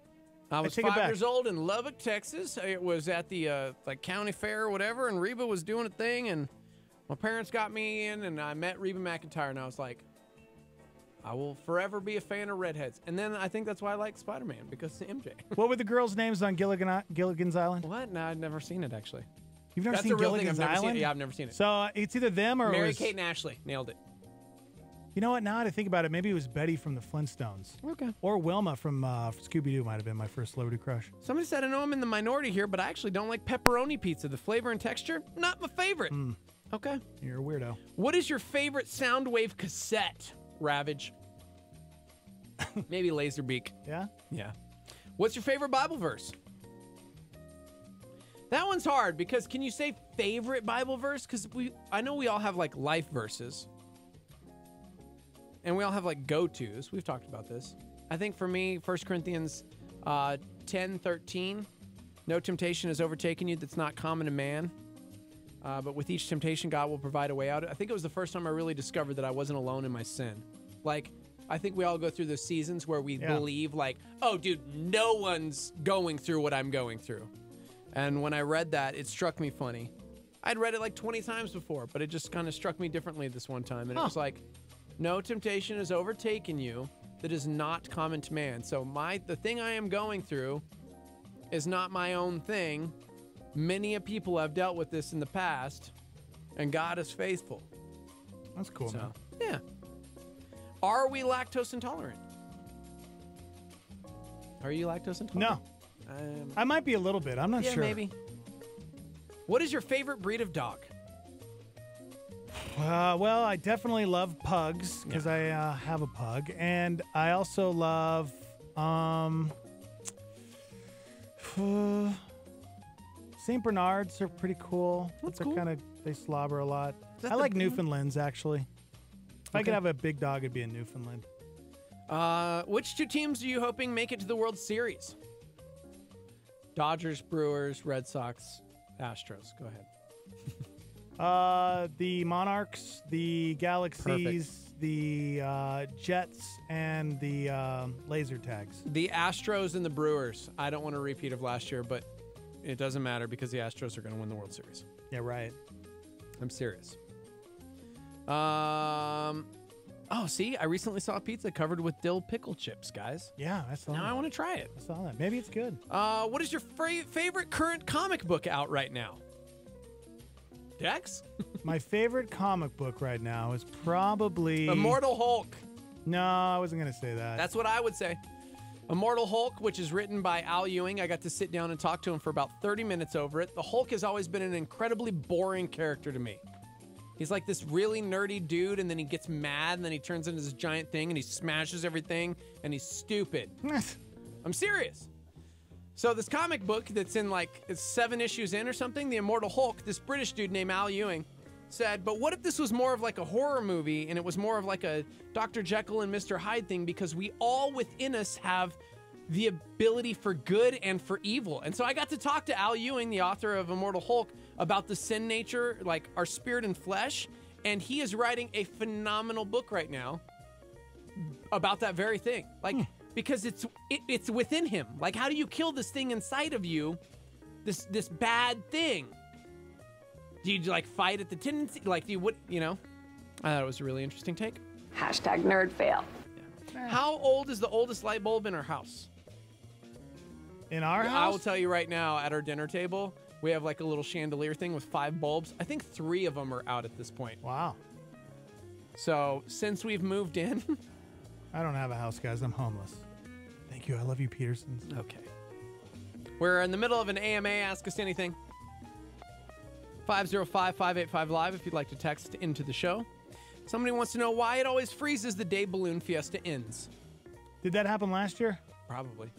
I was take it 5 back. years old in Lubbock, Texas. It was at the county fair or whatever, and Reba was doing a thing, and my parents got me in, and I met Reba McEntire, and I was like, I will forever be a fan of redheads. And then I think that's why I like Spider-Man, because of MJ. What were the girls' names on Gilligan's Island? What? No, I've never seen it, actually. You've never That's seen a real thing. Gilligan's I've never seen Island? it. Yeah, I've never seen it. So it's either them or Mary it was, Kate and Ashley. Nailed it. You know what? Now that I think about it, maybe it was Betty from the Flintstones. Okay. Or Wilma from Scooby-Doo might have been my first celebrity crush. Somebody said, I know I'm in the minority here, but I actually don't like pepperoni pizza. The flavor and texture, not my favorite. Okay. You're a weirdo. What is your favorite Soundwave cassette, Ravage? Maybe Laserbeak. Yeah? Yeah. What's your favorite Bible verse? That one's hard because can you say favorite Bible verse? Because I know we all have like life verses. And we all have like go-tos. We've talked about this. I think for me, 1 Corinthians 10:13, no temptation has overtaken you that's not common to man. But with each temptation, God will provide a way out. I think it was the first time I really discovered that I wasn't alone in my sin. Like, I think we all go through those seasons where we believe like, oh, dude, no one's going through what I'm going through. And when I read that, it struck me funny. I'd read it like 20 times before, but it just kind of struck me differently this one time. And it was like, no temptation has overtaken you that is not common to man. So the thing I am going through is not my own thing. Many people have dealt with this in the past, and God is faithful. That's cool, man. Yeah. Are we lactose intolerant? Are you lactose intolerant? No. I might be a little bit. I'm not sure. Yeah, maybe. What is your favorite breed of dog? Well, I definitely love pugs because I have a pug, and I also love St. Bernards are pretty cool. They're cool. They slobber a lot. I like Newfoundlands actually. If I could have a big dog, it'd be a Newfoundland. Which 2 teams are you hoping make it to the World Series? Dodgers, Brewers, Red Sox, Astros. Go ahead. The Monarchs, the Galaxies, the Jets, and the Laser Tags. The Astros and the Brewers. I don't want a repeat of last year, but it doesn't matter because the Astros are going to win the World Series. Yeah, right. I'm serious. Oh, see, I recently saw a pizza covered with dill pickle chips, guys. Yeah, I saw that. Now I want to try it. I saw that. Maybe it's good. What is your favorite current comic book out right now? Dex? My favorite comic book right now is probably Immortal Hulk. No, I wasn't going to say that. That's what I would say. Immortal Hulk, which is written by Al Ewing. I got to sit down and talk to him for about 30 minutes over it. The Hulk has always been an incredibly boring character to me. He's like this really nerdy dude, and then he gets mad, and then he turns into this giant thing, and he smashes everything, and he's stupid. I'm serious. So this comic book that's in like, it's 7 issues in or something, The Immortal Hulk, this British dude named Al Ewing said, but what if this was more of like a horror movie and it was more of like a Dr. Jekyll and Mr. Hyde thing, because we all within us have the ability for good and for evil. And so I got to talk to Al Ewing, the author of Immortal Hulk, about the sin nature, like our spirit and flesh. And he is writing a phenomenal book right now about that very thing. Like, because it's within him. Like, how do you kill this thing inside of you? This bad thing. Do you like fight at the tendency? Like, do you what? You know, I thought it was a really interesting take. Hashtag nerd fail. Yeah. How old is the oldest light bulb in our house? In our house? I will tell you right now. At our dinner table, we have like a little chandelier thing with 5 bulbs. I think 3 of them are out at this point. Wow. So since we've moved in, I don't have a house, guys. I'm homeless. Thank you. I love you, Petersons. Okay. We're in the middle of an AMA. Ask us anything. 505-585-LIVE if you'd like to text into the show. Somebody wants to know why it always freezes the day Balloon Fiesta ends. Did that happen last year? Probably.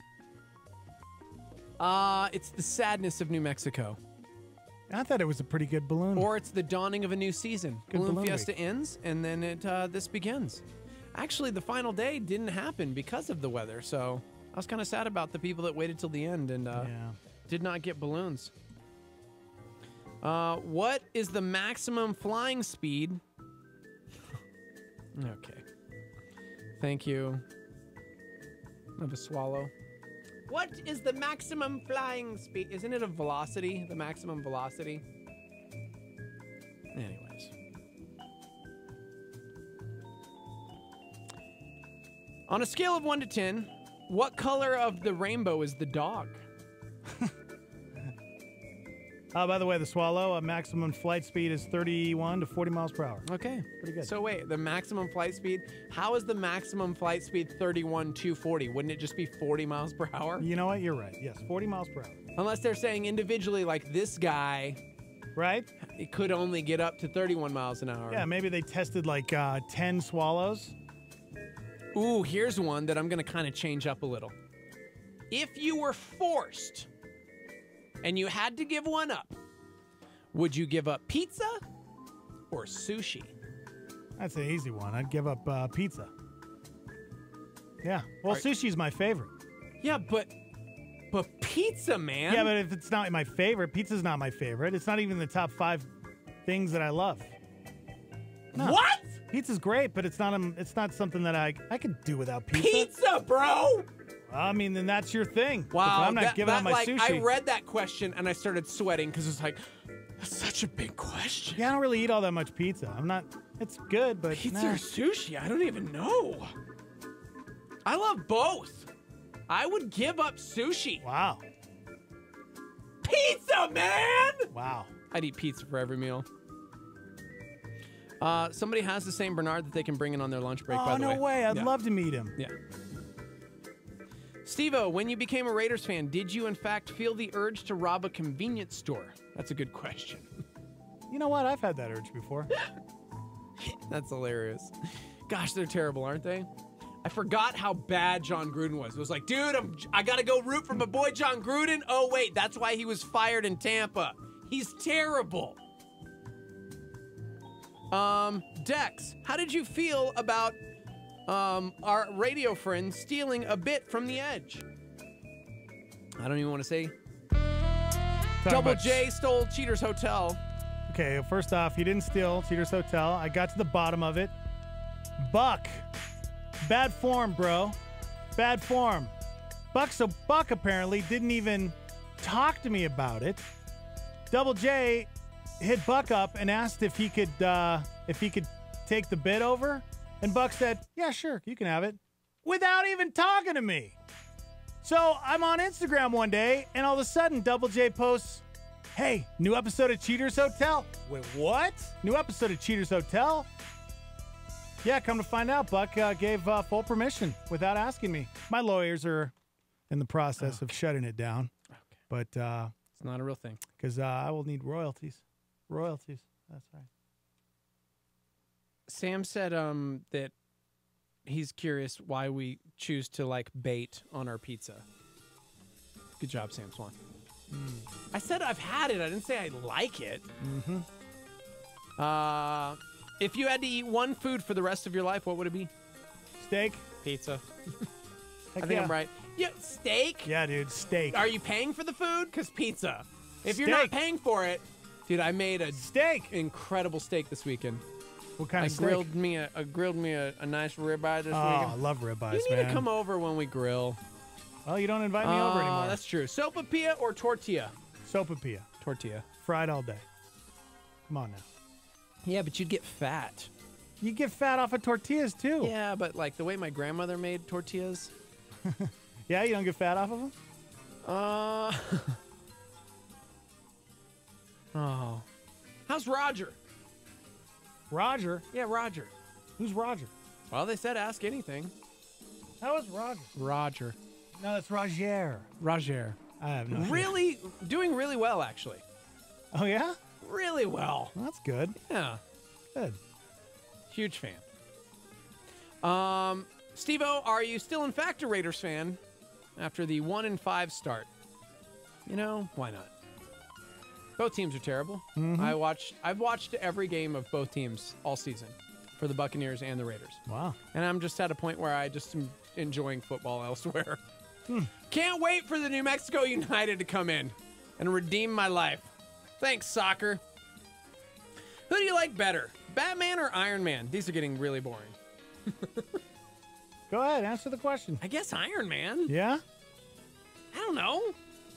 It's the sadness of New Mexico. I thought it was a pretty good balloon. Or it's the dawning of a new season. Good Balloon balloon Fiesta week. ends, and then this begins. Actually, the final day didn't happen because of the weather, so I was kind of sad about the people that waited till the end and did not get balloons. What is the maximum flying speed? Okay. Thank you. I have a swallow. What is the maximum flying speed? Isn't it a velocity? The maximum velocity? Anyways. On a scale of 1 to 10, what color of the rainbow is the dog? By the way, the Swallow, maximum flight speed is 31 to 40 miles per hour. Okay. Pretty good. So wait, the maximum flight speed, how is the maximum flight speed 31 to 40? Wouldn't it just be 40 miles per hour? You know what? You're right. Yes, 40 miles per hour. Unless they're saying individually, like this guy, right? It could only get up to 31 miles an hour. Yeah, maybe they tested like 10 swallows. Ooh, here's one that I'm going to kind of change up a little. If you were forced and you had to give one up, would you give up pizza or sushi? That's an easy one. I'd give up pizza. Yeah. Well, sushi's my favorite. Yeah, but pizza, man. Yeah, but if it's not my favorite, pizza's not my favorite. It's not even the top 5 things that I love. No. What? Pizza's great, but it's not something that I could do without pizza. Pizza, bro! I mean, then that's your thing. Wow, I'm not giving up my like, sushi. I read that question and I started sweating because it's like, that's such a big question. Yeah, I don't really eat all that much pizza. I'm not. It's good, but Pizza or sushi? I don't even know. I love both. I would give up sushi. Wow. Pizza, man! Wow. I'd eat pizza for every meal. Somebody has the St. Bernard that they can bring in on their lunch break, by the way. Oh, no way. I'd love to meet him. Yeah. Steve-O, when you became a Raiders fan, did you in fact feel the urge to rob a convenience store? That's a good question. You know what? I've had that urge before. That's hilarious. Gosh, they're terrible, aren't they? I forgot how bad John Gruden was. It was like, dude, I got to go root for my boy John Gruden. Oh, wait, that's why he was fired in Tampa. He's terrible. Dex, how did you feel about our radio friend stealing a bit from The Edge? I don't even want to say. Double J stole Cheaters Hotel. Okay, first off, he didn't steal Cheaters Hotel. I got to the bottom of it. Buck. Bad form, bro. Bad form. Buck apparently didn't even talk to me about it. Double J hit Buck up and asked if he could take the bid over. And Buck said, yeah, sure, you can have it. Without even talking to me. So I'm on Instagram one day, and all of a sudden, Double J posts, hey, new episode of Cheaters Hotel. Wait, what? New episode of Cheaters Hotel? Yeah, come to find out, Buck gave full permission without asking me. My lawyers are in the process of shutting it down. Okay. But it's not a real thing. Because I will need royalties. Royalties, that's right. Sam said that he's curious why we choose to like bait on our pizza. Good job, Sam Swan. I said I've had it. I didn't say I like it. Mm-hmm. If you had to eat one food for the rest of your life, what would it be? Steak. Pizza. I Heck think yeah. I'm right. Yeah, steak? Yeah, dude, steak. Are you paying for the food? Because pizza. If you're not Steak. paying for it, dude, I made a steak, incredible steak this weekend. What kind of steak? grilled me a nice ribeye this weekend. I love ribeyes, You need man. to come over when we grill. Well, you don't invite me over anymore. That's true. Sopapilla or tortilla? Sopapilla. Tortilla. Fried all day. Come on now. Yeah, but you'd get fat. You get fat off of tortillas too. Yeah, but like the way my grandmother made tortillas. Yeah, you don't get fat off of them? Oh. How's Roger? Roger? Yeah, Roger. Who's Roger? Well, they said ask anything. How is Roger? Roger. No, it's Roger. Roger. I have no idea. Really, doing really well, actually. Oh, yeah? Really well. Well, that's good. Yeah. Good. Huge fan. Steve-O, are you still in fact a Raiders fan after the 1-5 start? You know, why not? Both teams are terrible. Mhm. I've watched every game of both teams all season for the Buccaneers and the Raiders. Wow. And I'm just at a point where I just am enjoying football elsewhere. Can't wait for the New Mexico United to come in and redeem my life. Thanks, soccer. Who do you like better, Batman or Iron Man? These are getting really boring. Go ahead, answer the question. I guess Iron Man. Yeah? I don't know.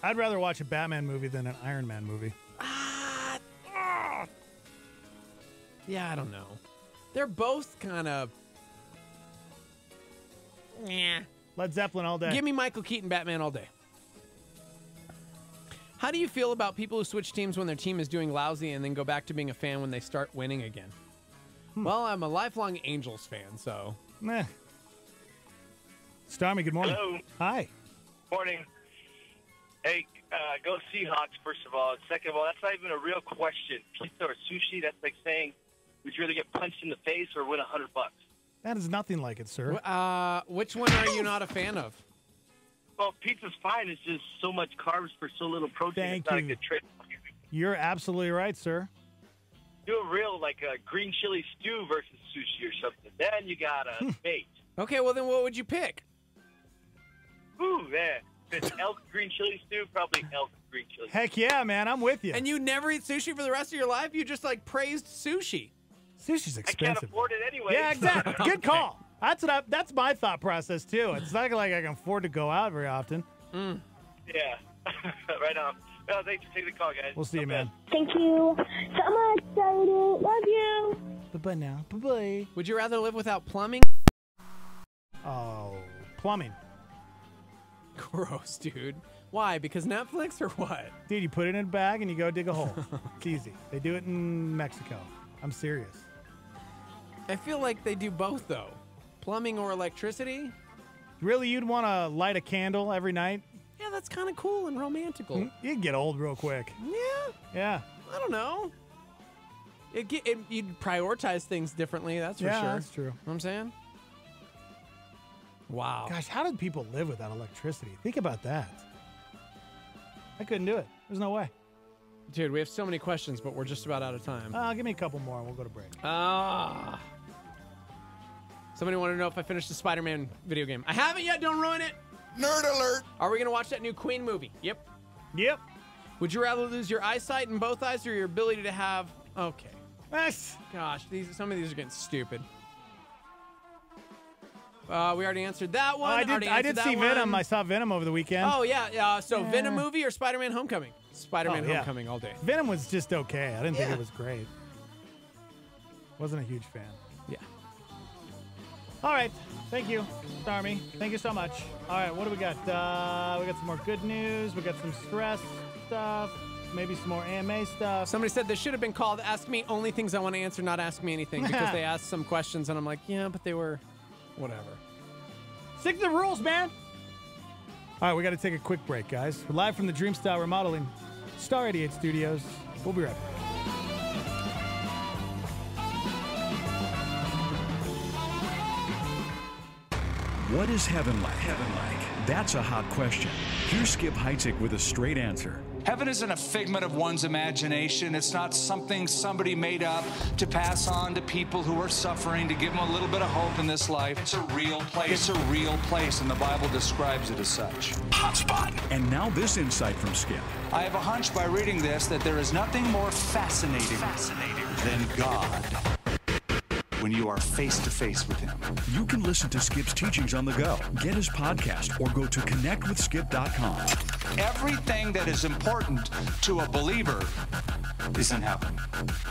I'd rather watch a Batman movie than an Iron Man movie. Yeah, I don't know. They're both kind of... Yeah. Led Zeppelin all day. Give me Michael Keaton Batman all day. How do you feel about people who switch teams when their team is doing lousy and then go back to being a fan when they start winning again? Well, I'm a lifelong Angels fan, so... Meh. Stormy, good morning. Hello. Hi. Morning. Hey, go Seahawks, first of all. Second of all, that's not even a real question. Pizza or sushi, that's like saying, would you rather get punched in the face or win $100? That is nothing like it, sir. Which one are you not a fan of? Well, pizza's fine. It's just so much carbs for so little protein. Thank it's not you. a good trade. You're absolutely right, sir. Do a real, like a green chili stew versus sushi or something. Then you got a bait. Okay, well then what would you pick? Ooh, man. If it's elk green chili stew, probably elk green chili. Heck yeah, man. I'm with you. And you never eat sushi for the rest of your life? You just like praised sushi. Sushi's I expensive. can't afford it anyway. Yeah, exactly. Good call. That's my thought process too. It's not like I can afford to go out very often. Yeah. Right on. Well, thanks for taking the call, guys. We'll see you, man. Thank you so much, Jody. Love you. Bye-bye now. Bye-bye. Would you rather live without plumbing? Oh, plumbing. Gross, dude. Why? Because Netflix or what? Dude, you put it in a bag and you go dig a hole. It's easy. They do it in Mexico. I'm serious. I feel like they do both, though. Plumbing or electricity? Really, you'd want to light a candle every night? Yeah, that's kind of cool and romantical. You'd get old real quick. Yeah. Yeah. I don't know. You'd prioritize things differently, that's for Yeah, sure. that's true. You know what I'm saying? Wow. Gosh, how did people live without electricity? Think about that. I couldn't do it. There's no way. Dude, we have so many questions, but we're just about out of time. Give me a couple more and we'll go to break. Somebody wanted to know if I finished the Spider-Man video game. I haven't yet. Don't ruin it. Nerd alert. Are we going to watch that new Queen movie? Yep. Yep. Would you rather lose your eyesight in both eyes or your ability to have... Okay. Yes. Gosh, some of these are getting stupid. We already answered that one. I did see Venom. I saw Venom over the weekend. Oh, yeah. So Venom movie or Spider-Man Homecoming? Spider-Man Oh, yeah. Homecoming all day. Venom was just okay. I didn't think Yeah. it was great. Wasn't a huge fan. Yeah. All right. Thank you, Stormy. Thank you so much. All right, what do we got? We got some more good news. We got some stress stuff. Maybe some more AMA stuff. Somebody said this should have been called Ask Me Only Things I Want to Answer, Not Ask Me Anything, because they asked some questions, and I'm like, yeah, but they were whatever. Stick to the rules, man. All right, we got to take a quick break, guys. We're live from the Dreamstyle Remodeling Star 88 Studios. We'll be right back. What is heaven like? That's a hot question. Here's Skip Heitzig with a straight answer. Heaven isn't a figment of one's imagination. It's not something somebody made up to pass on to people who are suffering, to give them a little bit of hope in this life. It's a real place. It's a real place, and the Bible describes it as such. Hotspot. And now this insight from Skip. I have a hunch by reading this that there is nothing more fascinating than God when you are face to face with him. You can listen to Skip's teachings on the go. Get his podcast or go to connectwithskip.com. Everything that is important to a believer is in heaven.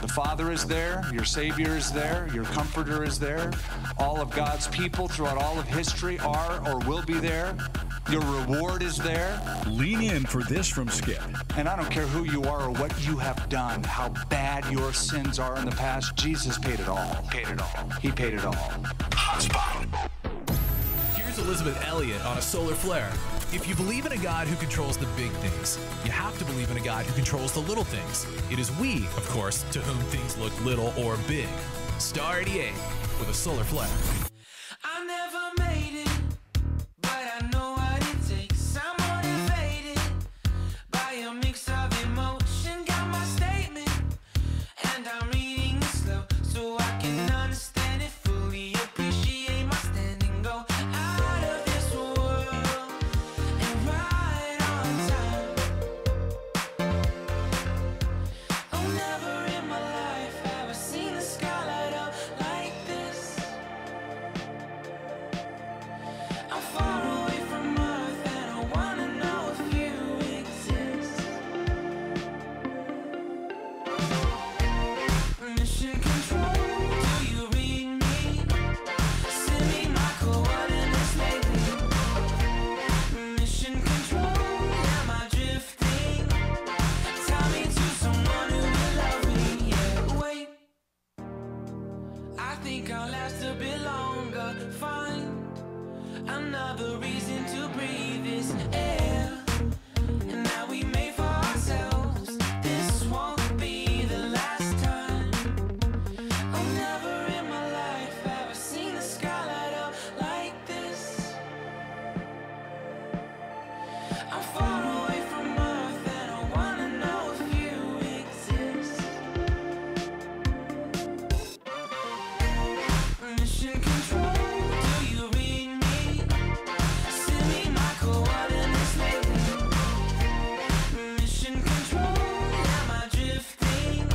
The Father is there, your Savior is there, your Comforter is there. All of God's people throughout all of history are or will be there. Your reward is there. Lean in for this from Skip. And I don't care who you are or what you have done, how bad your sins are in the past, Jesus paid it all. Paid it all. He paid it all. Hotspot. Here's Elizabeth Elliott on a solar flare. If you believe in a God who controls the big things, you have to believe in a God who controls the little things. It is we, of course, to whom things look little or big. Star 88 with a solar flare. I never made it, but I know what it takes. I'm motivated by a mix of emotion. Got my statement, and I'm reading it slow so I can understand it fully. Appreciate my standing, go out of this world and right on time. Oh, never in my life have I seen the sky light up like this. I'm far away from Earth and I wanna know if you exist. Mission control, do you read me? Send me my coordinates lately. Mission control, am I drifting? Tie me to someone who will love me. Yeah, wait, I think I'll last a bit longer. Find another reason to breathe this air. And now we made for ourselves. This won't be the last time. Oh, never in my life have I seen the sky light up like this. I'm far away from Earth and I wanna know if you exist. Mission control, do you read me? Send me my coordinates lately. Mission control, am I drifting?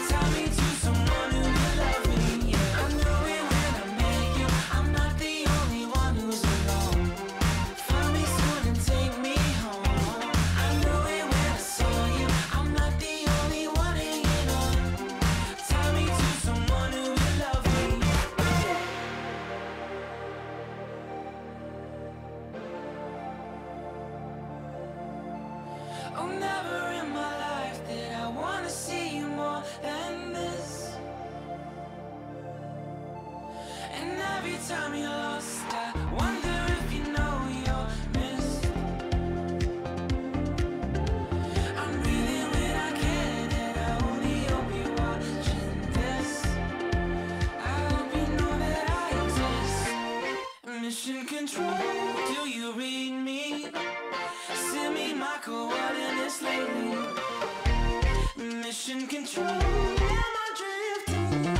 Tie me to someone who will love me. Yeah, I know it when I met you. I'm not the only one who's alone. Find me soon and take me home. I know it when I saw you. I'm not the only one hanging on. Tie me to someone who will love me. Oh, never in my life did I wanna see you more than this. And every time you're lost, I wonder if you know you're missed. I'm breathing when I can, and I only hope you're watching this. I hope you know that I exist. Mission control, do you read me? Send me my coordinates lately. Mission control, am I drifting?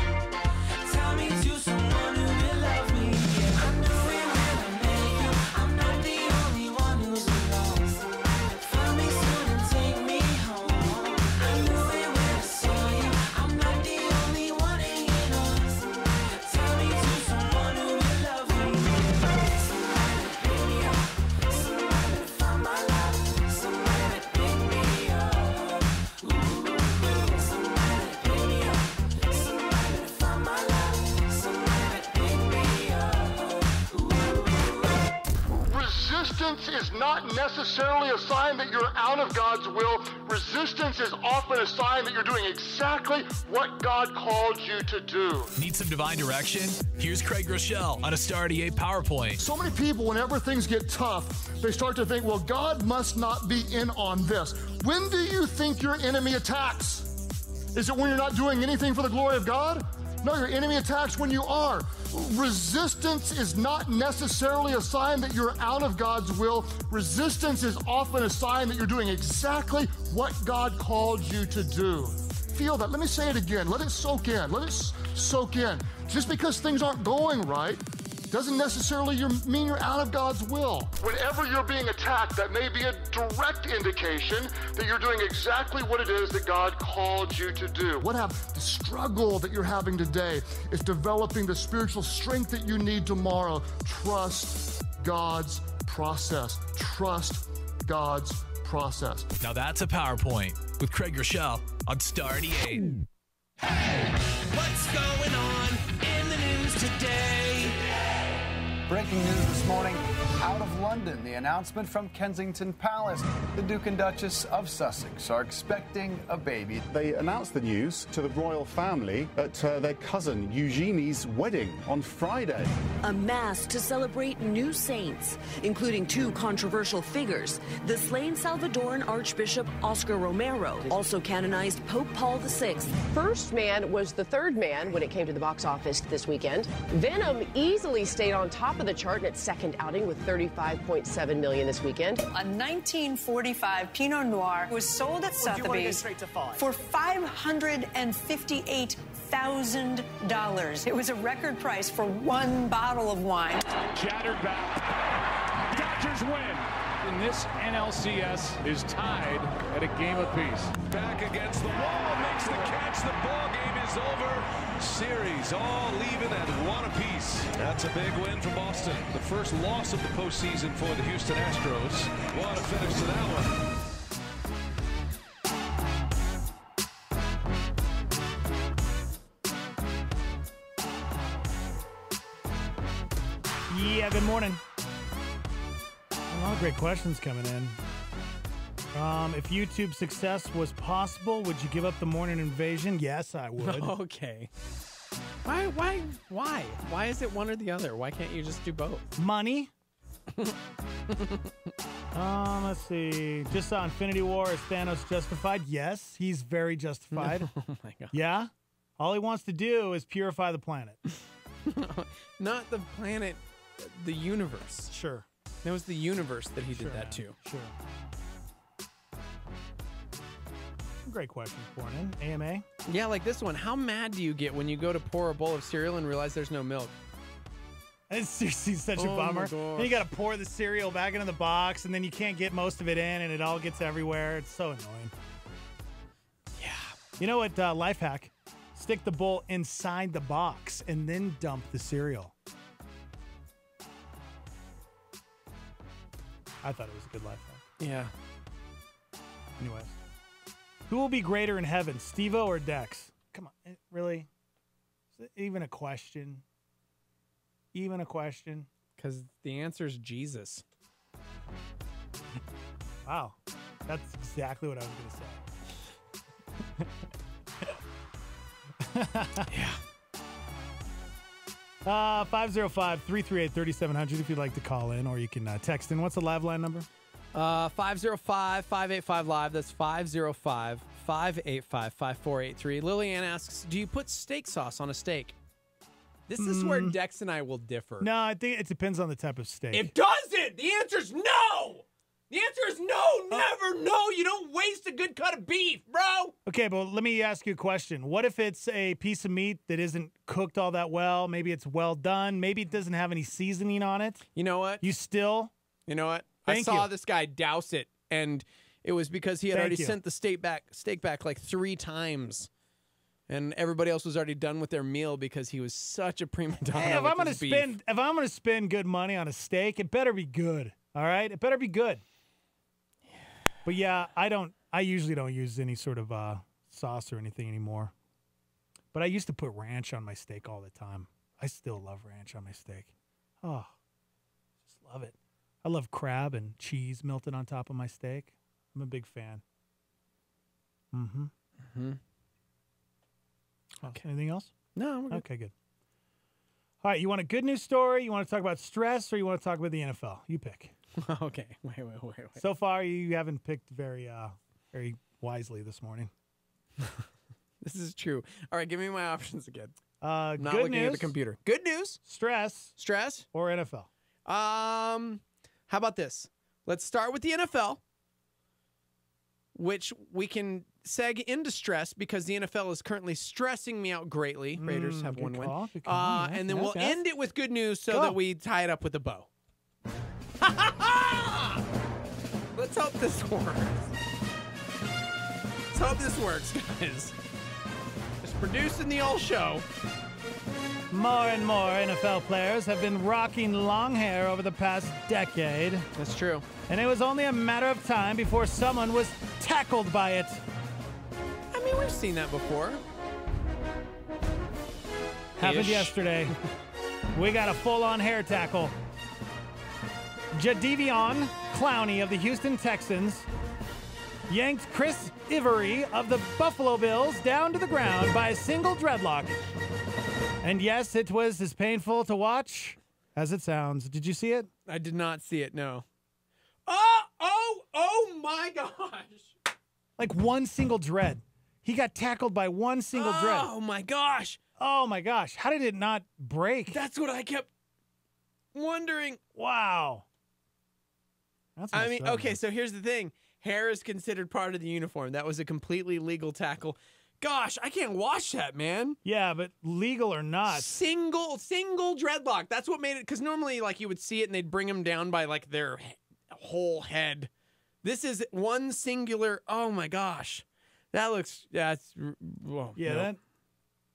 Tie me to someone who will love me. Yeah, I know it when I met you. I'm not the only one who's alone. Find me soon and take me home. I know it when I saw you. I'm not the only one hanging on. Tie me to someone who will love me. Somebody to pick me up. Somebody to find my love. Somebody to pick me up. Ooh, somebody to pick me up. Somebody to find my love. Somebody to pick me up. Ooh. Resistance is not necessarily a sign that you're out of God's will. Resistance is often a sign that you're doing exactly what God called you to do. Need some divine direction? Here's Craig Rochelle on a Star 88 PowerPoint. So many people, whenever things get tough, they start to think, well, God must not be in on this. When do you think your enemy attacks? Is it when you're not doing anything for the glory of God? No, your enemy attacks when you are. Resistance is not necessarily a sign that you're out of God's will. Resistance is often a sign that you're doing exactly what God called you to do. Feel that. Let me say it again. Let it soak in. Let it soak in. Just because things aren't going right doesn't necessarily mean you're out of God's will. Whenever you're being attacked, that may be a direct indication that you're doing exactly what it is that God called you to do. The struggle that you're having today is developing the spiritual strength that you need tomorrow. Trust God's process. Trust God's process. Now that's a PowerPoint with Craig Rochelle on Star 88. What's going on in the news today? Breaking news this morning out of London. The announcement from Kensington Palace. The Duke and Duchess of Sussex are expecting a baby. They announced the news to the royal family at their cousin Eugenie's wedding on Friday. A mass to celebrate new saints, including two controversial figures. The slain Salvadoran Archbishop Oscar Romero, also canonized Pope Paul VI. First Man was the third man when it came to the box office this weekend. Venom easily stayed on top of the chart in its second outing with $35.7 million this weekend. A 1945 Pinot Noir was sold at Sotheby's for $558,000. It was a record price for one bottle of wine. Shattered back. Dodgers win. And this NLCS is tied at a game apiece. Back against the wall, makes the catch. The ball game is over. Series all leaving at one apiece. That's a big win for Boston. The first loss of the postseason for the Houston Astros. What a finish to that one. Yeah, good morning. A lot of great questions coming in. If YouTube success was possible, would you give up the morning invasion? Yes, I would. Okay. Why? Why is it one or the other? Why can't you just do both? Money. Let's see. Just saw Infinity War. Is Thanos justified? Yes, he's very justified. Oh my God. Yeah. All he wants to do is purify the planet. Not the planet, the universe. Sure. It was the universe that he did that to. Sure. Great question, Born in AMA. Yeah, like this one. How mad do you get when you go to pour a bowl of cereal and realize there's no milk? It's seriously such a bummer. Then you got to pour the cereal back into the box, and then you can't get most of it in, and it all gets everywhere. It's so annoying. Yeah. You know what? Life hack. Stick the bowl inside the box and then dump the cereal. I thought it was a good life hack. Yeah. Anyways. Who will be greater in heaven, Steve-O or Dex? Come on. Really? Is it even a question? Even a question? Because the answer is Jesus. Wow. That's exactly what I was going to say. Yeah. 505-338-3700 if you'd like to call in, or you can text in. What's the live line number? 505-585-LIVE. That's 505-585-5483. Lillian asks, do you put steak sauce on a steak? This is where Dex and I will differ. No, I think it depends on the type of steak. It doesn't! The answer's no! The answer is no, never, no. You don't waste a good cut of beef, bro. Okay, but let me ask you a question. What if it's a piece of meat that isn't cooked all that well? Maybe it's well done. Maybe it doesn't have any seasoning on it. You know what? You know what? Thank I saw you. this guy douse it, and it was because he had already sent the steak back like 3 times. And everybody else was already done with their meal because he was such a prima donna. Hey, if I'm gonna spend good money on a steak, it better be good. All right, it better be good. But yeah, I usually don't use any sort of sauce or anything anymore. But I used to put ranch on my steak all the time. I still love ranch on my steak. Oh, just love it. I love crab and cheese melted on top of my steak. I'm a big fan. Okay. Anything else? No. We're good. Okay, good. All right, you want a good news story? You want to talk about stress, or you want to talk about the NFL? You pick. Okay. Wait. So far, you haven't picked very wisely this morning. This is true. All right, give me my options again. Not good looking news. at the computer. Good news. Stress. Stress. Or NFL. How about this? Let's start with the NFL, which we can seg into stress because the NFL is currently stressing me out greatly. Raiders have one win. Good call. And then we'll end it with good news so that we tie it up with a bow. Let's hope this works. Let's hope this works, guys. Just producing the old show. More and more NFL players have been rocking long hair over the past decade. That's true. And it was only a matter of time before someone was tackled by it. I mean, we've seen that before. Happened yesterday. We got a full-on hair tackle. Jadeveon Clowney of the Houston Texans yanked Chris Ivory of the Buffalo Bills down to the ground by a single dreadlock. And yes, it was as painful to watch as it sounds. Did you see it? I did not see it, no. Oh my gosh. Like one single dread. He got tackled by one single dread. Oh my gosh. Oh my gosh. How did it not break? That's what I kept wondering. Wow. That's I mean, messed up, okay, man. so here's the thing. Hair is considered part of the uniform. That was a completely legal tackle. Gosh, I can't watch that, man. Yeah, but legal or not. Single dreadlock. That's what made it, because normally, like, you would see it and they'd bring them down by, like, their whole head. This is one singular, oh my gosh. That looks, whoa. Yeah,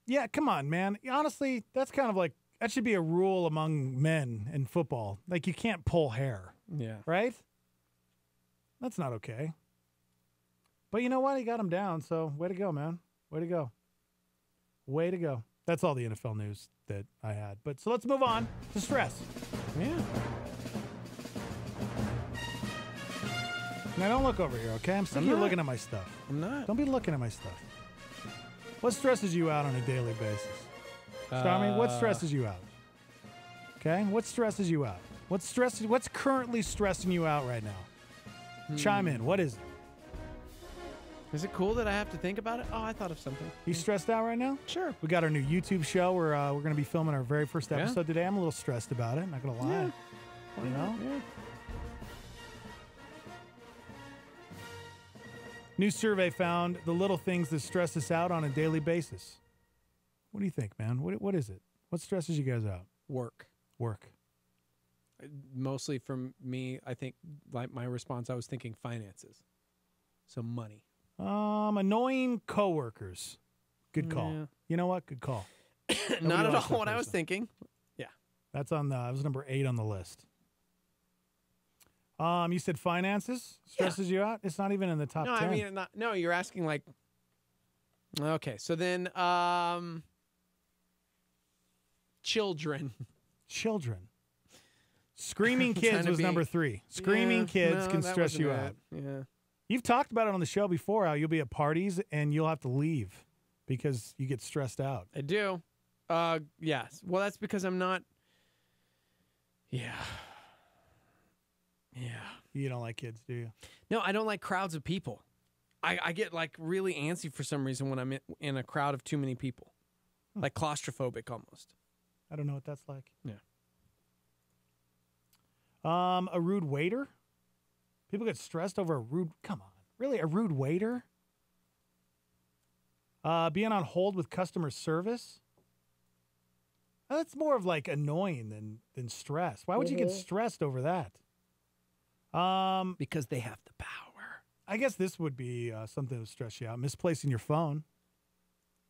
yeah, come on, man. Honestly, that's kind of like, that should be a rule among men in football. Like, you can't pull hair. Yeah. Right? That's not okay. But you know what? He got him down, so way to go, man. Way to go. Way to go. That's all the NFL news that I had. But so let's move on to stress. Yeah. Now don't look over here, okay? I'm sick of you not. looking at my stuff. I'm not. Don't be looking at my stuff. What stresses you out on a daily basis? Stormy, what stresses you out? Okay? What stresses you out? What's currently stressing you out right now? Chime in. What is it? Is it cool that I have to think about it? Oh, I thought of something. You stressed out right now? Sure. We got our new YouTube show where we're going to be filming our very first Yeah. episode today. I'm a little stressed about it. Not going to lie. Yeah. You know? Yeah. New survey found the little things that stress us out on a daily basis. What do you think, man? What is it? What stresses you guys out? Work. Work. Mostly from me, I think, like my response, I was thinking finances. So money. Annoying coworkers. Good call. Yeah. You know what? Good call. Not at likes all that what I was person. thinking. Yeah. That's on that was number 8 on the list. You said finances stresses you out? It's not even in the top 10. I mean, no, you're asking like, okay, so then, children. Screaming Trying kids to was be- number 3. Screaming Yeah, kids no, can that stress you wasn't out. it. Yeah. You've talked about it on the show before, how you'll be at parties and you'll have to leave because you get stressed out. I do. Yes. Well, that's because I'm not. Yeah. Yeah. You don't like kids, do you? No, I don't like crowds of people. I get like really antsy for some reason when I'm in a crowd of too many people. Like claustrophobic almost. I don't know what that's like. Yeah. A rude waiter? People get stressed over a rude. Come on. Really? A rude waiter? Being on hold with customer service? That's more of like annoying than stress. Why would you get stressed over that? Because they have the power. I guess this would be something that would stress you out. Misplacing your phone.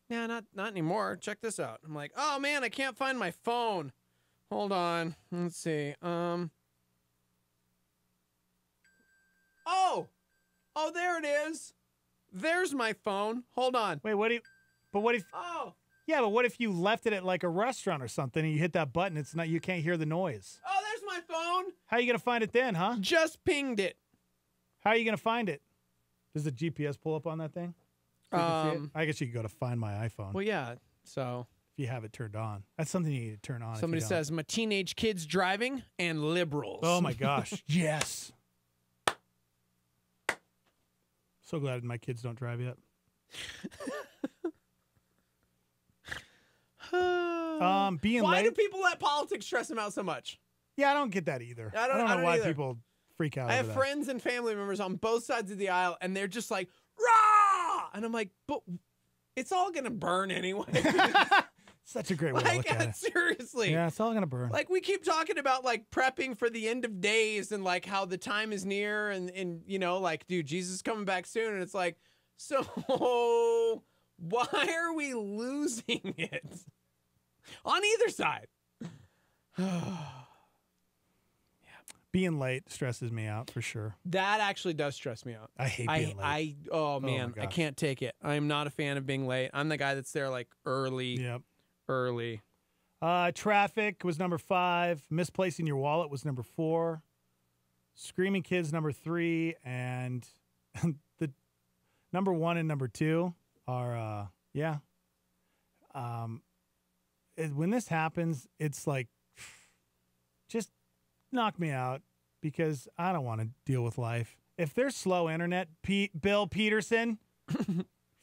Yeah, not anymore. Check this out. I'm like, oh man, I can't find my phone. Hold on. Let's see. Oh, there it is. There's my phone. Hold on. Wait, what if? Oh. Yeah, but what if you left it at like a restaurant or something and you hit that button? It's not. You can't hear the noise. Oh, there's my phone. How are you gonna find it then, huh? Just pinged it. How are you gonna find it? Does the GPS pull up on that thing? So you can see it? I guess you could go to Find My iPhone. Well, yeah. So if you have it turned on, that's something you need to turn on. somebody if you don't. says my teenage kids driving and liberals. "Oh my gosh, yes." So glad my kids don't drive yet. Being Why late. do people let politics stress them out so much? Yeah, I don't get that either. I don't know why either. people freak out. I over have that. friends and family members on both sides of the aisle, and they're just like, rah! And I'm like, but it's all going to burn anyway. Such a great way to look at it. Seriously. Yeah, it's all going to burn. Like, we keep talking about, like, prepping for the end of days and, like, how the time is near and you know, like, dude, Jesus is coming back soon. And it's like, so why are we losing it? On either side. Being late stresses me out for sure. That actually does stress me out. I hate being late. Oh my man, I gosh. can't take it. I'm not a fan of being late. I'm the guy that's there like early. Yep. Early. Traffic was number 5. Misplacing your wallet was number 4. Screaming kids number 3, and the number 1 and number 2 are when this happens, it's like just knock me out because I don't want to deal with life. If there's slow internet, Bill Peterson,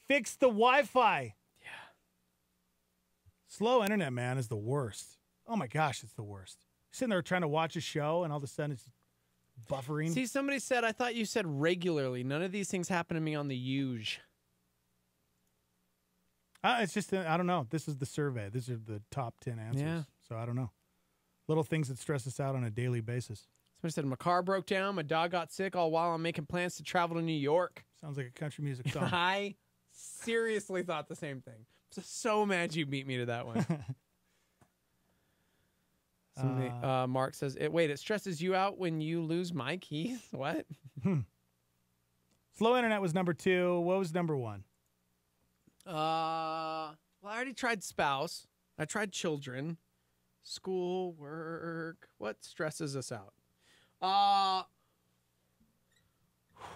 fix the Wi-Fi. Yeah. Slow internet, man, is the worst. Oh my gosh, it's the worst. Sitting there trying to watch a show and all of a sudden it's buffering. See, somebody said, I thought you said regularly. None of these things happen to me on the huge. It's just, I don't know. This is the survey. These are the top 10 answers. Yeah. So I don't know. Little things that stress us out on a daily basis. Somebody said, my car broke down. My dog got sick all while I'm making plans to travel to New York. Sounds like a country music song. I seriously thought the same thing. I'm so mad you beat me to that one. Somebody, Mark says, it stresses you out when you lose my keys? What? Slow internet was number 2. What was number 1? Well, I already tried spouse. I tried children. School, work. What stresses us out?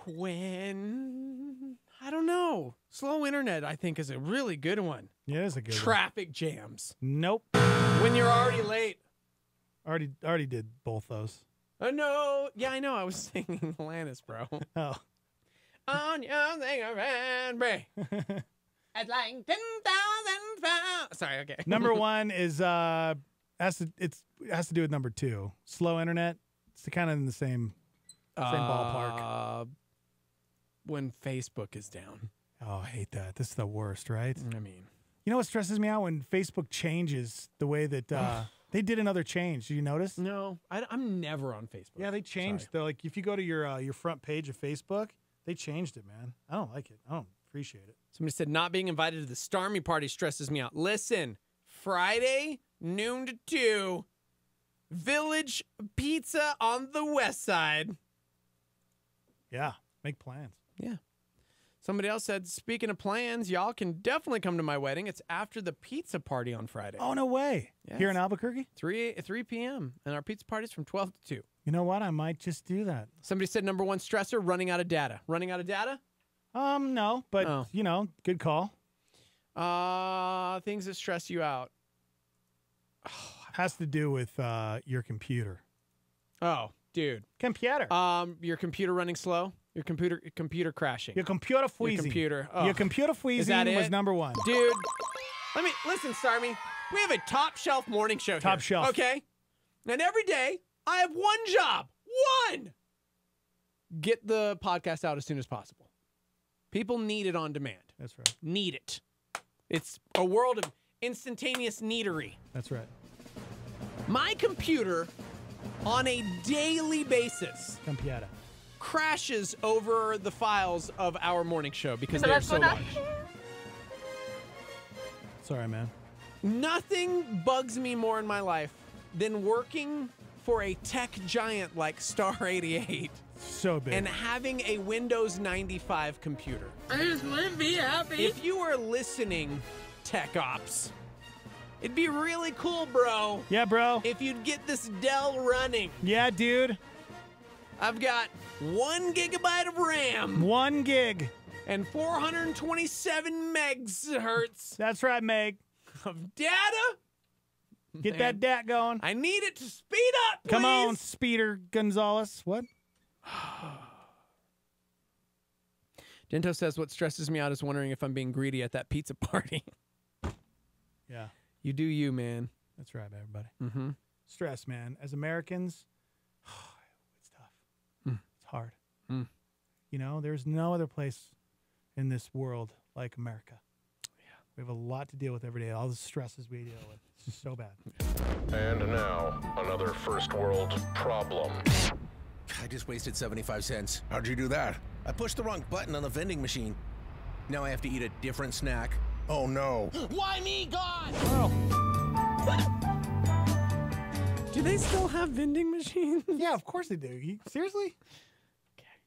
When I don't know. Slow internet, I think, is a really good one. Yeah, it is a good one. Traffic jams. Nope. When you're already late. Already did both those. Oh no. Yeah, I know. I was singing Alanis, bro. Oh. On your thing around me. At like 10,000 pounds. Sorry, okay. Number 1 is has to do with number 2. Slow internet. It's kind of in the same ballpark. When Facebook is down. Oh, I hate that. This is the worst, right? I mean, you know what stresses me out when Facebook changes the way that they did another change. Did you notice? No, I'm never on Facebook. Yeah, they changed. They're like, if you go to your front page of Facebook, they changed it, man. I don't like it. I don't appreciate it. Somebody said not being invited to the Starmy party stresses me out. Listen, Friday, noon to 2, Village Pizza on the west side. Yeah, make plans. Yeah. Somebody else said, speaking of plans, y'all can definitely come to my wedding. It's after the pizza party on Friday. Oh, no way. Yeah, Here in Albuquerque? 3 p.m. And our pizza party's from 12 to 2. You know what? I might just do that. Somebody said number 1 stressor, running out of data. Running out of data? No, but, good call. Things that stress you out. Has to do with your computer. Oh, dude. Computer. Your computer running slow? Your computer crashing. Your computer freezing. Your computer freezing was number 1. Dude, listen, Starmy. We have a top shelf morning show here. Top shelf. Okay? And every day, I have one job. One! Get the podcast out as soon as possible. People need it on demand. That's right. Need it. It's a world of instantaneous needery. That's right. My computer, on a daily basis, Computer. crashes over the files of our morning show because they're so large. Sorry, man. Nothing bugs me more in my life than working for a tech giant like Star 88 So big. and having a Windows 95 computer. I just want to be happy. If you were listening, Tech Ops, it'd be really cool, bro. Yeah, bro. If you'd get this Dell running. Yeah, dude. I've got 1 gigabyte of RAM. 1 gig. And 427 megahertz. That's right, Meg. Of data. Get that DAT going. I need it to speed up, please. Come on, Speeder Gonzalez. What? Dento says what stresses me out is wondering if I'm being greedy at that pizza party. Yeah. You do you, man. That's right, everybody. Mm-hmm. Stress, man. As Americans, it's tough. It's hard. You know, there's no other place in this world like America. Yeah. We have a lot to deal with every day. All the stresses we deal with. It's just so bad. And now, another first world problem. I just wasted 75 cents. How'd you do that? I pushed the wrong button on the vending machine. Now I have to eat a different snack. Oh, no. Why me, God? Do they still have vending machines? Yeah, of course they do. Seriously?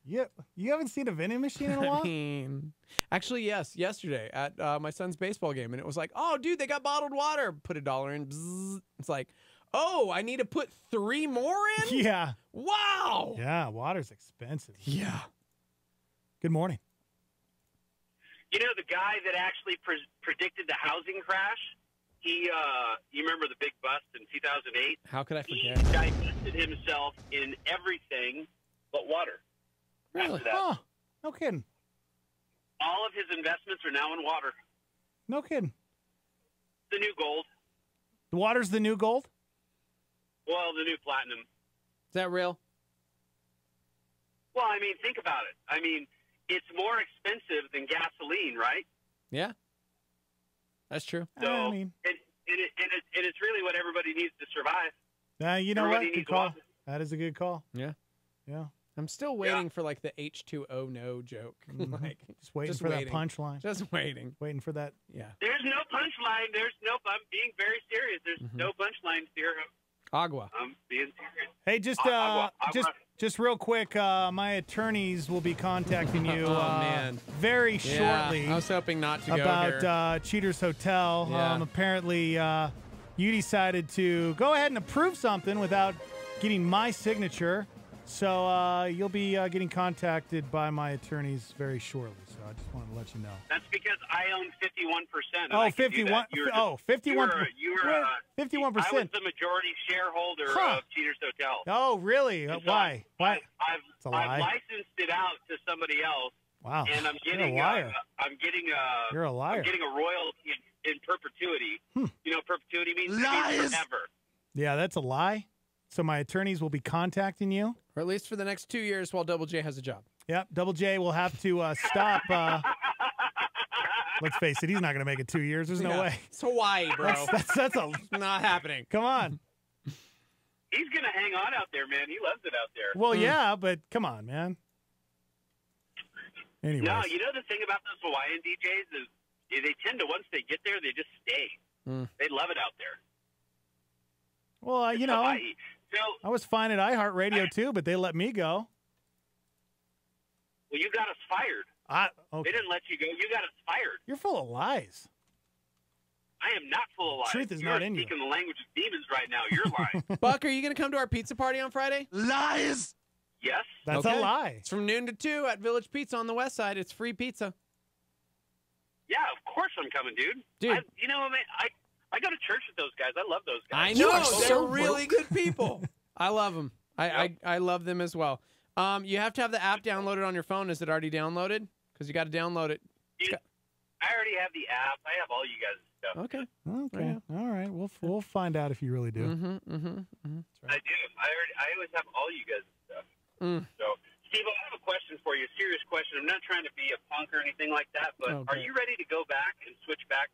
Yeah, you haven't seen a vending machine in a while? I mean, actually, yes. Yesterday at my son's baseball game, and it was like, oh, dude, they got bottled water. Put $1 in. Bzzz. It's like, oh, I need to put 3 more in? Yeah. Wow. Yeah, water's expensive. Yeah. Good morning. You know, the guy that actually predicted the housing crash, you remember the big bust in 2008? How could I forget? He divested himself in everything but water. Really? Huh. No kidding. All of his investments are now in water. No kidding. The new gold. The water's the new gold? Well, the new platinum. Is that real? Well, I mean, think about it. I mean, it's more expensive than gasoline, right? Yeah. That's true. So, I mean, and it's really what everybody needs to survive. You know Everybody what? Good needs call. water. That is a good call. Yeah. Yeah. I'm still waiting for like the H2O no joke. Like Just waiting for that punchline. Just waiting. Waiting for that. Yeah. There's no punchline. I'm being very serious. There's no punchline here. Agua. I'm being serious. Hey, just real quick, my attorneys will be contacting you man. very Yeah, shortly. I was hoping not to go about here. Cheaters Hotel. Yeah. Apparently, you decided to go ahead and approve something without getting my signature. So you'll be getting contacted by my attorneys very shortly. So I just wanted to let you know. That's because I own 51%. Oh, 51. Oh, 51. 51%. I was the majority shareholder of Cheaters Hotel. Oh, really? Why? Why? It's a lie. I've licensed it out to somebody else. Wow. And I'm You're getting a liar. You're a liar. I'm getting a royalty in perpetuity. You know, perpetuity means Lies. forever. Yeah, that's a lie. So my attorneys will be contacting you. Or at least for the next 2 years while Double J has a job. Yep, Double J will have to stop. Let's face it, he's not going to make it 2 years. There's no Yeah. way. It's Hawaii, bro. That's not happening. Come on. He's going to hang on out there, man. He loves it out there. Well, yeah, but come on, man. Anyways. No, you know the thing about those Hawaiian DJs is they tend to, once they get there, they just stay. They love it out there. Well, you know, Hawaii. So, I was fine at iHeartRadio too, but they let me go. well, you got us fired. Okay. They didn't let you go. You got us fired. You're full of lies. I am not full of lies. Truth is You're not in you. speaking the language of demons right now. You're lying. Buck, are you going to come to our pizza party on Friday? Lies. Yes. That's a lie. It's from noon to 2 at Village Pizza on the west side. It's free pizza. Yeah, of course I'm coming, dude. Dude. You know, man, I go to church with those guys. I love those I guys. know. They're really good people. I love them. I love them as well. You have to have the app downloaded on your phone. Is it already downloaded? Because you got to download it. I already have the app. I have all you guys' stuff. Okay. Okay. All right. We'll find out if you really do. I do. I always have all you guys' stuff. So, Steve, I have a question for you. A serious question. I'm not trying to be a punk or anything like that, but are you ready to go back and switch back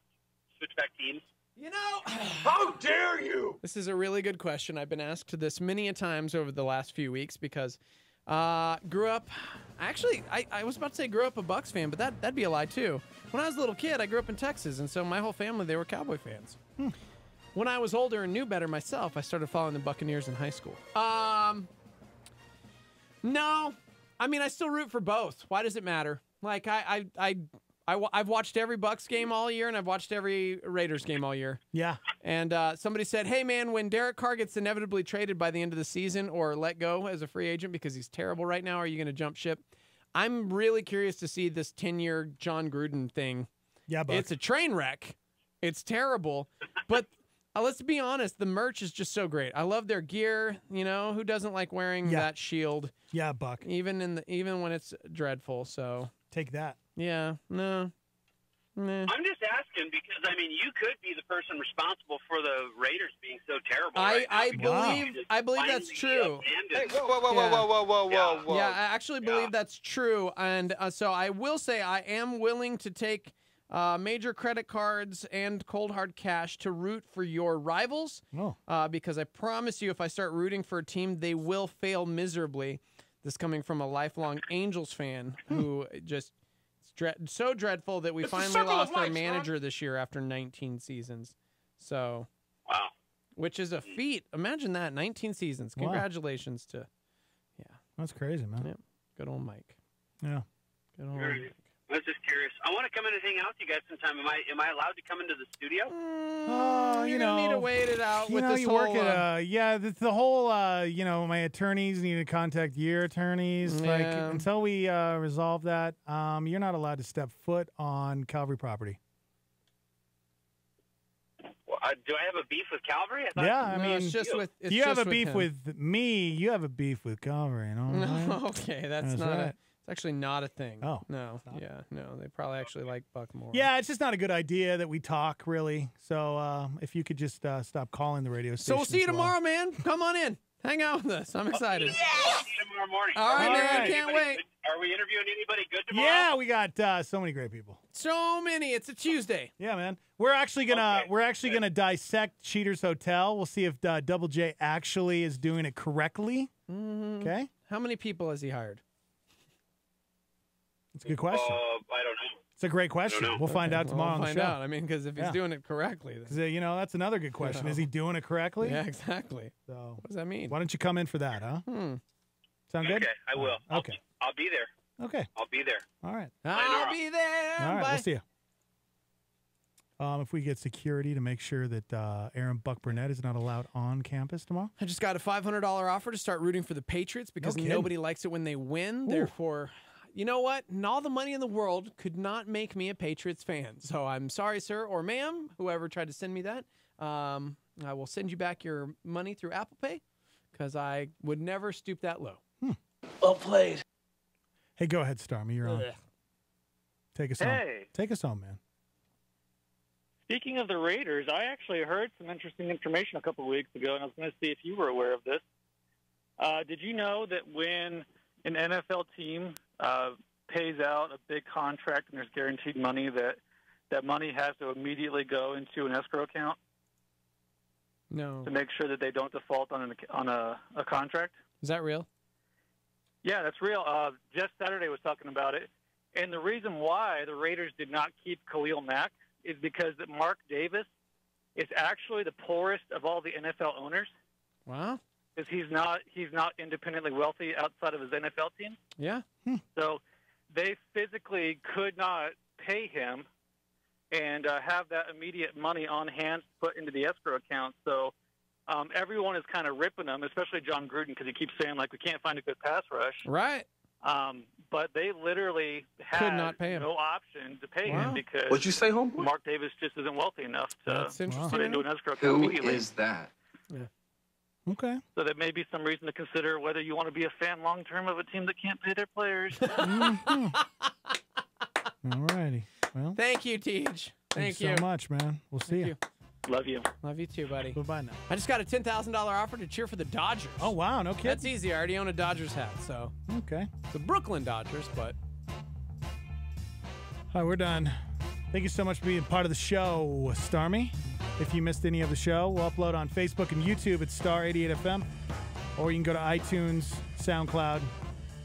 teams? You know, how dare you? This is a really good question. I've been asked this many a times over the last few weeks because grew up. Actually, I was about to say grew up a Bucks fan, but that'd be a lie too. When I was a little kid, I grew up in Texas, and so my whole family, they were Cowboy fans. When I was older and knew better myself, I started following the Buccaneers in high school. No, I mean I still root for both. Why does it matter? Like I've watched every Bucks game all year, and I've watched every Raiders game all year. Yeah. And somebody said, hey, man, when Derek Carr gets inevitably traded by the end of the season or let go as a free agent because he's terrible right now, are you going to jump ship? I'm really curious to see this 10-year John Gruden thing. Yeah, Buck. It's a train wreck. It's terrible. But let's be honest, the merch is just so great. I love their gear. You know, who doesn't like wearing that shield? Yeah, Buck. Even when it's dreadful. So take that. Yeah, no. I'm just asking because, I mean, you could be the person responsible for the Raiders being so terrible. I believe that's true. Hey, whoa. Yeah, I actually believe that's true. And so I will say I am willing to take major credit cards and cold hard cash to root for your rivals. Because I promise you, if I start rooting for a team, they will fail miserably. This coming from a lifelong Angels fan who just so dreadful that we finally lost our manager this year after 19 seasons. So, wow, which is a feat. Imagine that, 19 seasons. Congratulations to, that's crazy, man. Yeah, good old Mike. Yeah, good old Mike. I was just curious. I want to come in and hang out with you guys sometime. Am I allowed to come into the studio? You need to wait it out with this you whole. work at the whole. My attorneys need to contact your attorneys. Like until we resolve that, you're not allowed to step foot on Calvary property. Well, do I have a beef with Calvary? I mean, it's just with. It's you have just a beef him. with me. You have a beef with Calvary. You know? Okay, that's not right. It's actually not a thing. Oh, no, no, they probably actually like Buck more. Yeah, it's just not a good idea that we talk, really. So if you could just stop calling the radio station. So we'll see you tomorrow, man. Come on in. Hang out with us. I'm excited. See you tomorrow morning. All right, man. Anybody Can't wait. Are we interviewing anybody good tomorrow? Yeah, we got so many great people. So many. It's a Tuesday. Yeah, man. We're actually gonna dissect Cheaters Hotel. We'll see if Double J actually is doing it correctly. Okay. How many people has he hired? That's a good question. I don't know. It's a great question. We'll find out tomorrow We'll on the find show. out. I mean, because if he's doing it correctly, then... 'Cause, that's another good question. Is he doing it correctly? Yeah, exactly. So what does that mean? Why don't you come in for that, huh? Sound good? Okay, I will. Okay. I'll be there. Okay. I'll be there. All right. I'll be there. All right. Bye. We'll see you. If we get security to make sure that Aaron Buck Burnett is not allowed on campus tomorrow. I just got a $500 offer to start rooting for the Patriots because nobody likes it when they win. Therefore, you know what? And all the money in the world could not make me a Patriots fan. So I'm sorry, sir or ma'am, whoever tried to send me that. I will send you back your money through Apple Pay because I would never stoop that low. Well played. Hey, go ahead, Starmy. You're on. Take us home. Hey. Take us home, man. Speaking of the Raiders, I actually heard some interesting information a couple of weeks ago, and I was going to see if you were aware of this. Did you know that when an NFL team pays out a big contract and there's guaranteed money, that money has to immediately go into an escrow account? No. To make sure that they don't default on a contract? Is that real? Yeah, that's real. Just Saturday was talking about it. And the reason why the Raiders did not keep Khalil Mack is because that Mark Davis is actually the poorest of all the NFL owners. Wow. Because he's not independently wealthy outside of his NFL team. Yeah. So they physically could not pay him and have that immediate money on hand put into the escrow account. So everyone is kind of ripping him, especially John Gruden, because he keeps saying, like, we can't find a good pass rush. Right. But they literally had not pay him. no option to pay him because What'd you say, homeboy? Mark Davis just isn't wealthy enough to put into an escrow account Who immediately. is that? Yeah. Okay. So there may be some reason to consider whether you want to be a fan long-term of a team that can't pay their players. All righty. Well, Thank you, Teej. Thank you so much, man. We'll see you. Love you. Love you too, buddy. Bye-bye now. I just got a $10,000 offer to cheer for the Dodgers. Oh, wow. No kidding. That's easy. I already own a Dodgers hat, so. Okay. The Brooklyn Dodgers, but. All right, we're done. Thank you so much for being part of the show, Starmy. If you missed any of the show, we'll upload on Facebook and YouTube at Star 88 FM. Or you can go to iTunes, SoundCloud.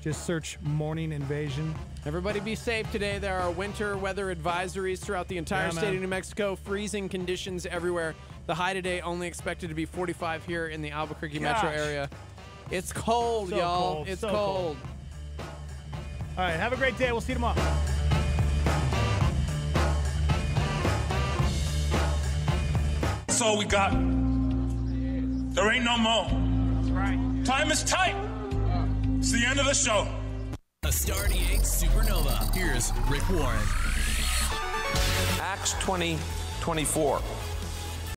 Just search Morning Invasion. Everybody be safe today. There are winter weather advisories throughout the entire state of New Mexico. Freezing conditions everywhere. The high today only expected to be 45 here in the Albuquerque metro area. It's cold, y'all. It's so cold. All right, have a great day. We'll see you tomorrow. That's all we got. There ain't no more. That's right. Time is tight. It's the end of the show. A Star 88 Supernova. Here's Rick Warren. Acts 20:24.